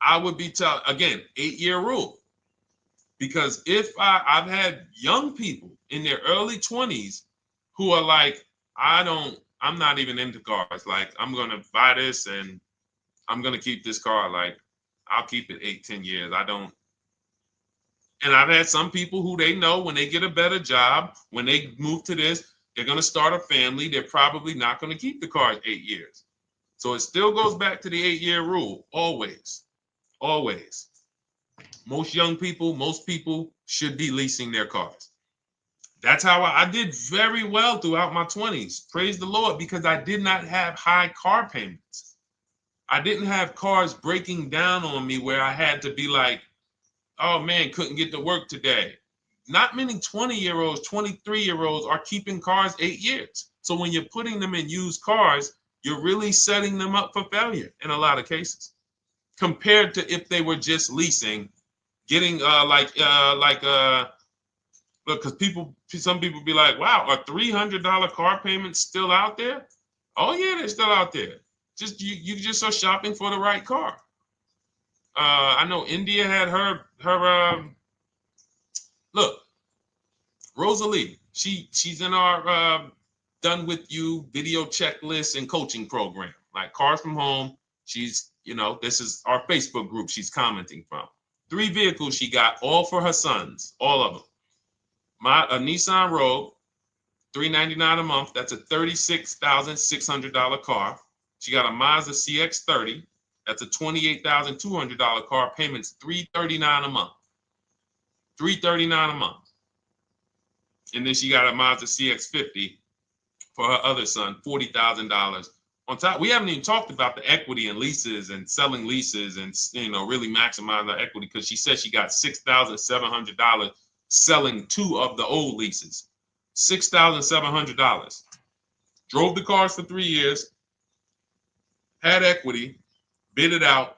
I would be telling, again, 8-year rule. Because if I've had young people in their early 20s who are like, I'm not even into cars. Like, I'm going to buy this and I'm going to keep this car. Like, I'll keep it 8, 10 years. I don't. And I've had some people who they know when they get a better job, when they move to this, they're going to start a family. They're probably not going to keep the car 8 years. So it still goes back to the 8-year rule. Always. Always. Most young people, most people should be leasing their cars. That's how I did very well throughout my 20s. Praise the Lord, because I did not have high car payments. I didn't have cars breaking down on me where I had to be like, oh man, couldn't get to work today. Not many 20-year-olds, 23-year-olds are keeping cars 8 years. So when you're putting them in used cars, you're really setting them up for failure in a lot of cases, compared to if they were just leasing, getting look, because some people be like, wow, are $300 car payments still out there? Oh yeah, they're still out there. Just you just are shopping for the right car. I know India had her look, Rosalie, she's in our done with you video checklist and coaching program, like Cars from Home. She's, you know, this is our Facebook group she's commenting from. 3 vehicles she got, all for her sons, all of them. A Nissan Rogue, $399 a month. That's a $36,600 car. She got a Mazda CX-30. That's a $28,200 car. Payments $339 a month. $339 a month. And then she got a Mazda CX-50 for her other son, $40,000. On top, we haven't even talked about the equity and leases and selling leases and, you know, really maximizing the equity, because she said she got $6,700 selling 2 of the old leases. $6,700. Drove the cars for 3 years, had equity, bid it out,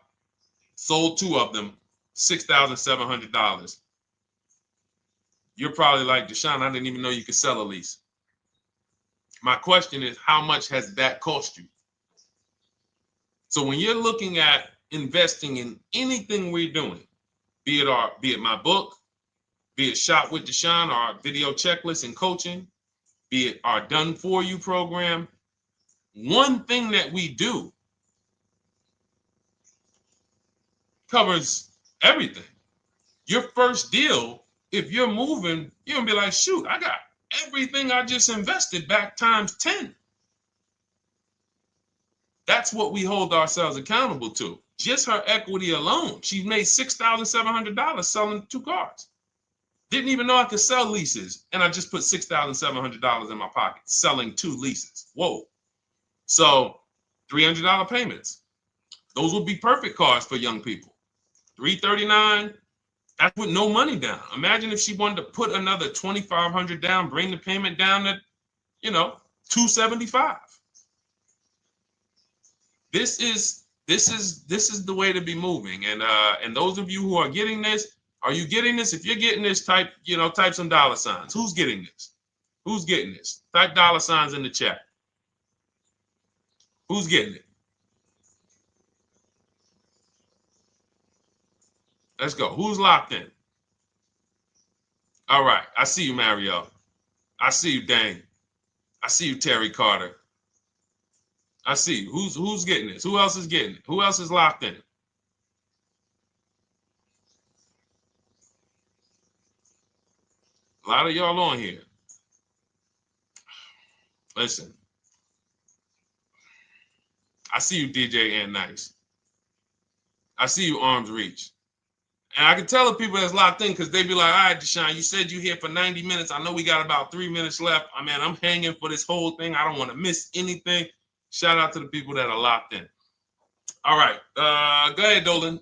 sold 2 of them, $6,700. You're probably like, Deshone, I didn't even know you could sell a lease. My question is, how much has that cost you? So when you're looking at investing in anything we're doing, be it my book, be it Shop with Deshone, our video checklist and coaching, be it our Done For You program. One thing that we do covers everything. Your first deal, if you're moving, you're gonna be like, shoot, I got everything I just invested back times 10. That's what we hold ourselves accountable to. Just her equity alone, she made $6,700 selling 2 cars. Didn't even know I could sell leases, and I just put $6,700 in my pocket selling 2 leases. Whoa. So $300 payments. Those would be perfect cars for young people. $339, that's with no money down. Imagine if she wanted to put another $2,500 down, bring the payment down to, $275. This is the way to be moving. And those of you who are getting this, are you getting this? If you're getting this, type some dollar signs. Who's getting this? Who's getting this? Type dollar signs in the chat. Who's getting it? Let's go. Who's locked in? All right. I see you, Mario. I see you, Dane. I see you, Terry Carter. I see you. Who's getting this? Who else is getting it? Who else is locked in? A lot of y'all on here. Listen. I see you, DJ and Nice. I see you, Arms Reach. And I can tell the people that's locked in because they be like, all right, Deshone, you said you're here for 90 minutes. I know we got about 3 minutes left. I mean, I'm hanging for this whole thing. I don't want to miss anything. Shout out to the people that are locked in. All right. Go ahead, Dolan.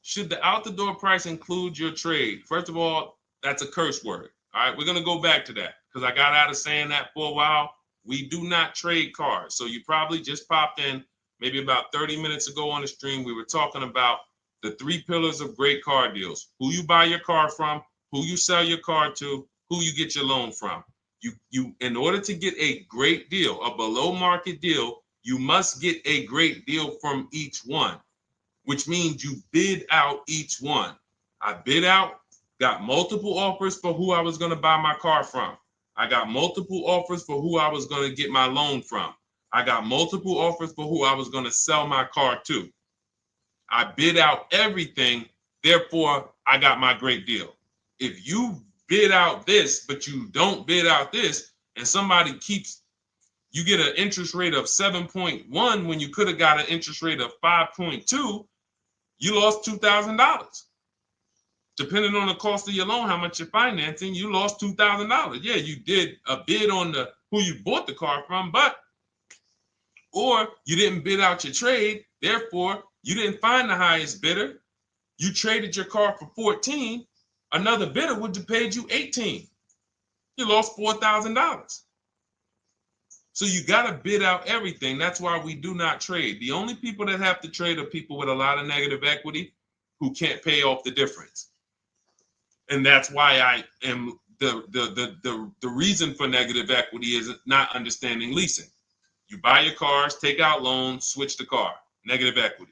Should the out-the-door price include your trade? First of all, that's a curse word. All right, we're going to go back to that because I got out of saying that for a while. We do not trade cars. So you probably just popped in maybe about 30 minutes ago on the stream. We were talking about the 3 pillars of great car deals: who you buy your car from, who you sell your car to, who you get your loan from. You in order to get a great deal, a below market deal, you must get a great deal from each one, which means you bid out each one. I bid out, got multiple offers for who I was going to buy my car from. I got multiple offers for who I was going to get my loan from. I got multiple offers for who I was going to sell my car to. I bid out everything, therefore I got my great deal. If you bid out this, but you don't bid out this, and somebody you get an interest rate of 7.1 when you could have got an interest rate of 5.2, you lost $2,000. Depending on the cost of your loan, how much you're financing, you lost $2,000. Yeah, you did a bid on who you bought the car from, or you didn't bid out your trade, therefore you didn't find the highest bidder. You traded your car for 14. Another bidder would have paid you 18. You lost $4,000. So you got to bid out everything. That's why we do not trade. The only people that have to trade are people with a lot of negative equity who can't pay off the difference. And that's why I am the reason for negative equity is not understanding leasing. You buy your cars, take out loans, switch the car. Negative equity.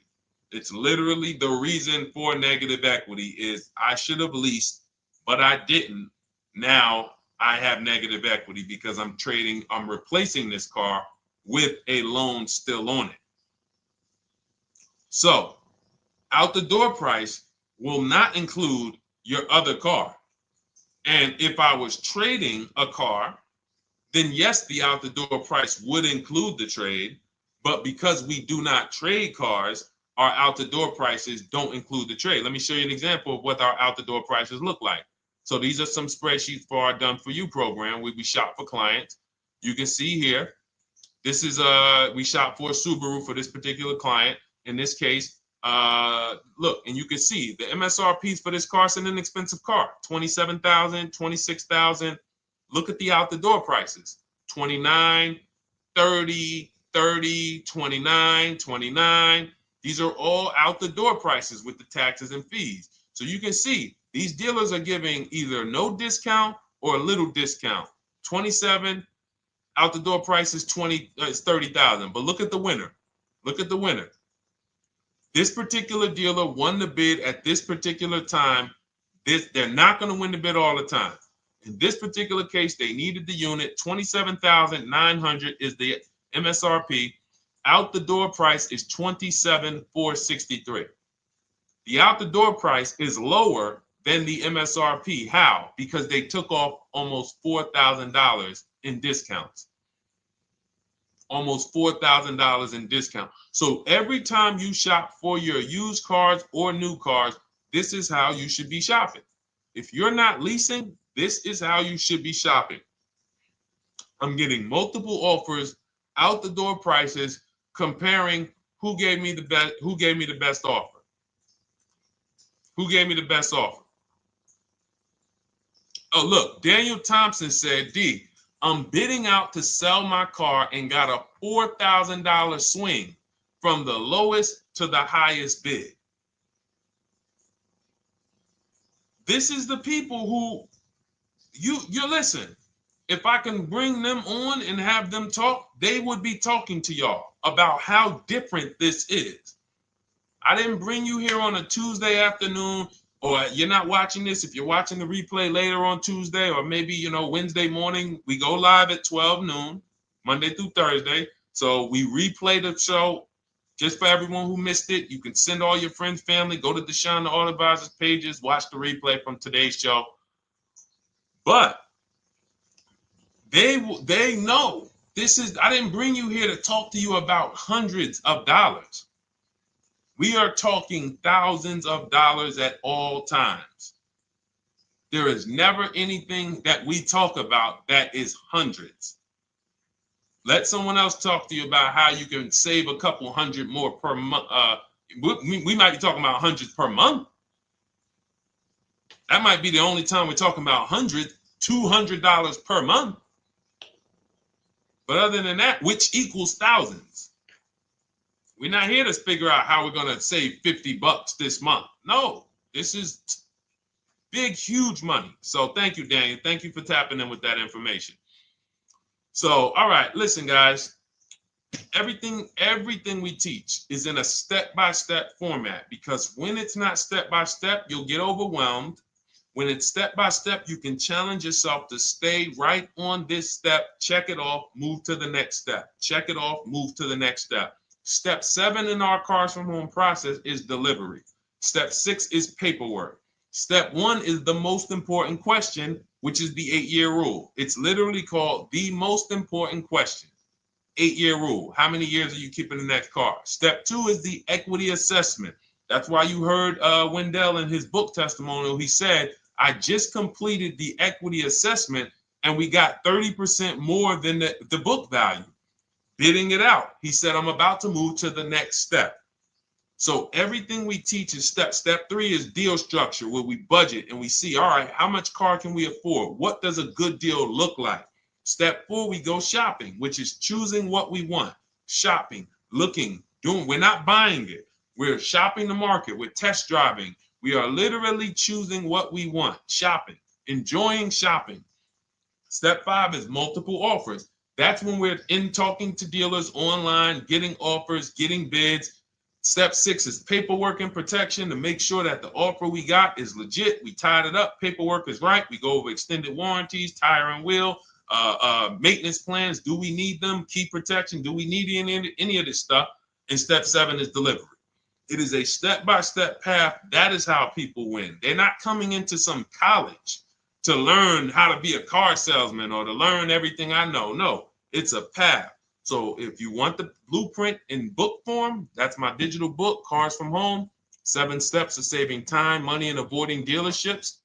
It's literally the reason for negative equity is I should have leased, but I didn't. Now I have negative equity because I'm replacing this car with a loan still on it. So out the door price will not include your other car. And if I was trading a car, then yes, the out the door price would include the trade. But because we do not trade cars, our out the door prices don't include the trade. Let me show you an example of what our out the door prices look like. So these are some spreadsheets for our Done For You program where we shop for clients. You can see here, this is we shop for a Subaru for this particular client. In this case, look, and you can see the MSRPs for this car is an inexpensive car, $27,000, $26,000. Look at the out the door prices, 29, 30, 30, 29, 29. These are all out the door prices with the taxes and fees. So you can see these dealers are giving either no discount or a little discount. 27 out the door price is 30,000. But look at the winner. Look at the winner. This particular dealer won the bid at this particular time They're not going to win the bid all the time. In this particular case, they needed the unit. $27,900 is the MSRP. Out the door price is $27,463. The out the door price is lower than the MSRP. How? Because they took off almost $4,000 in discounts. Almost $4,000 in discount. So every time you shop for your used cars or new cars, this is how you should be shopping. If you're not leasing, this is how you should be shopping. I'm getting multiple offers, out the door prices, comparing who gave me the best offer. Who gave me the best offer? Oh, look, Daniel Thompson said, D, I'm bidding out to sell my car and got a $4,000 swing from the lowest to the highest bid. This is the people who you listen. If I can bring them on and have them talk, they would be talking to y'all about how different this is. I didn't bring you here on a Tuesday afternoon, or you're not watching this. If you're watching the replay later on Tuesday, or maybe, Wednesday morning, we go live at 12 noon, Monday through Thursday. So we replay the show just for everyone who missed it. You can send all your friends, family, go to Deshone the Auto Advisor's pages, watch the replay from today's show. But they know this is, I didn't bring you here to talk to you about hundreds of dollars. We are talking thousands of dollars at all times. There is never anything that we talk about that is hundreds. Let someone else talk to you about how you can save a couple hundred more per month. We might be talking about hundreds per month. That might be the only time we're talking about hundreds, $200 per month. But other than that, which equals thousands. We're not here to figure out how we're going to save $50 this month. No, this is big, huge money. So thank you, Daniel. Thank you for tapping in with that information. So, all right, listen, guys. Everything we teach is in a step-by-step format, because when it's not step-by-step, you'll get overwhelmed. When it's step-by-step, you can challenge yourself to stay right on this step, check it off, move to the next step. Check it off, move to the next step. Step 7 in our Cars from Home process is delivery. Step 6 is paperwork. Step 1 is the most important question, which is the 8-year rule. It's literally called the most important question. 8-year rule. How many years are you keeping the next car? Step 2 is the equity assessment. That's why you heard Wendell in his book testimonial. He said, I just completed the equity assessment and we got 30% more than the book value. Bidding it out. He said, I'm about to move to the next step. So everything we teach is step. Step 3 is deal structure, where we budget and we see, all right, how much car can we afford? What does a good deal look like? Step 4, we go shopping, which is choosing what we want. Shopping, looking, doing. We're not buying it. We're shopping the market. We're test driving. We are literally choosing what we want. Shopping, enjoying shopping. Step 5 is multiple offers. That's when we're in talking to dealers online, getting offers, getting bids. Step 6 is paperwork and protection, to make sure that the offer we got is legit. We tied it up. Paperwork is right. We go over extended warranties, tire and wheel, maintenance plans. Do we need them? Key protection. Do we need any of this stuff? And step 7 is delivery. It is a step-by-step path. That is how people win. They're not coming into some college to learn how to be a car salesman or to learn everything I know. No, it's a path. So if you want the blueprint in book form, that's my digital book, Cars from Home, 7 Steps of Saving Time, Money, and Avoiding Dealerships.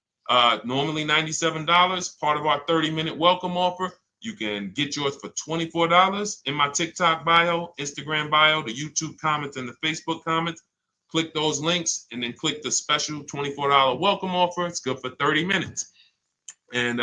Normally $97, part of our 30-minute welcome offer. You can get yours for $24 in my TikTok bio, Instagram bio, the YouTube comments, and the Facebook comments. Click those links and then click the special $24 welcome offer. It's good for 30 minutes. And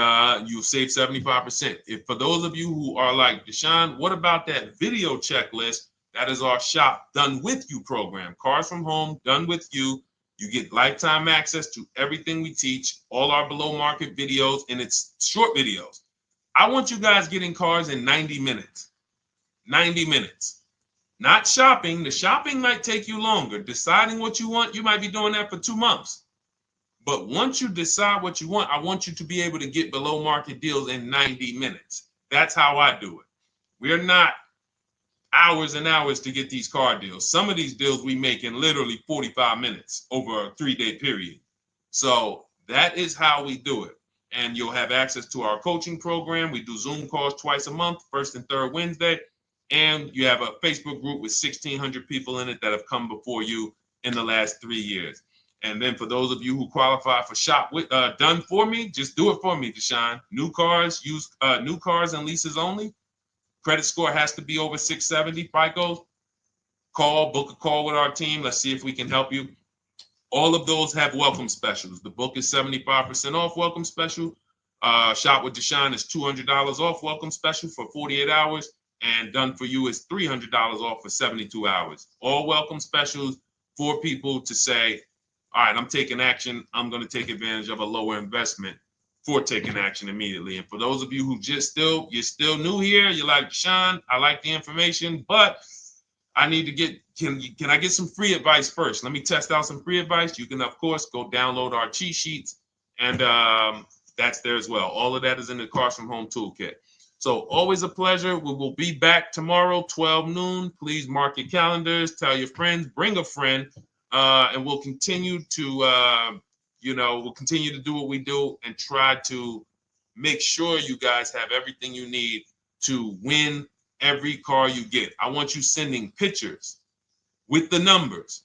you'll save 75%. If for those of you who are like, Deshone, what about that video checklist? That is our Shop Done With You program. Cars from Home, done with you. You get lifetime access to everything we teach, all our below market videos, and it's short videos. I want you guys getting cars in 90 minutes. 90 minutes. Not shopping. The shopping might take you longer. Deciding what you want, you might be doing that for 2 months. But once you decide what you want, I want you to be able to get below market deals in 90 minutes. That's how I do it. We're not hours and hours to get these car deals. Some of these deals we make in literally 45 minutes over a 3-day period. So that is how we do it. And you'll have access to our coaching program. We do Zoom calls twice a month, first and third Wednesday. And you have a Facebook group with 1,600 people in it that have come before you in the last 3 years. And then for those of you who qualify for shop with done for me, just do it for me, Deshone. New cars, new cars and leases only. Credit score has to be over 670 FICO. Book a call with our team. Let's see if we can help you. All of those have welcome specials. The book is 75% off welcome special. Shop with Deshone is $200 off welcome special for 48 hours. And done for you is $300 off for 72 hours. All welcome specials for people to say, all right, I'm taking action. I'm going to take advantage of a lower investment for taking action immediately. And for those of you who you're still new here, you're like, Deshone, I like the information, but I need to get, can I get some free advice first? Let me test out some free advice. You can, of course, go download our cheat sheets, and that's there as well. All of that is in the Cars from Home Toolkit. So always a pleasure. We will be back tomorrow, 12 noon. Please mark your calendars, tell your friends, bring a friend, and we'll continue to, we'll continue to do what we do and try to make sure you guys have everything you need to win every car you get. I want you sending pictures with the numbers.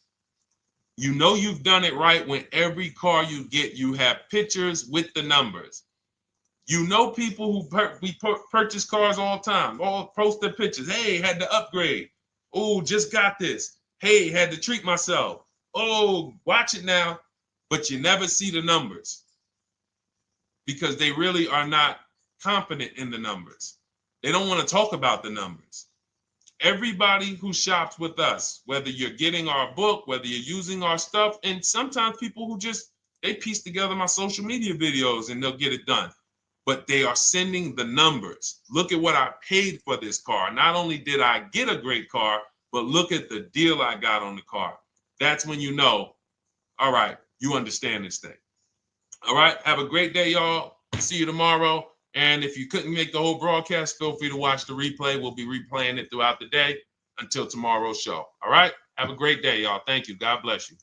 You know you've done it right when every car you get, you have pictures with the numbers. You know people who purchase cars all the time, all post their pictures. Hey, had to upgrade. Oh, just got this. Hey, had to treat myself. Oh, watch it now. But you never see the numbers because they really are not confident in the numbers. They don't want to talk about the numbers. Everybody who shops with us, whether you're getting our book, whether you're using our stuff, and sometimes people who they piece together my social media videos and they'll get it done. But they are sending the numbers. Look at what I paid for this car. Not only did I get a great car, but look at the deal I got on the car. That's when you know, all right, you understand this thing. All right, have a great day, y'all. See you tomorrow. And if you couldn't make the whole broadcast, feel free to watch the replay. We'll be replaying it throughout the day until tomorrow's show. All right, have a great day, y'all. Thank you. God bless you.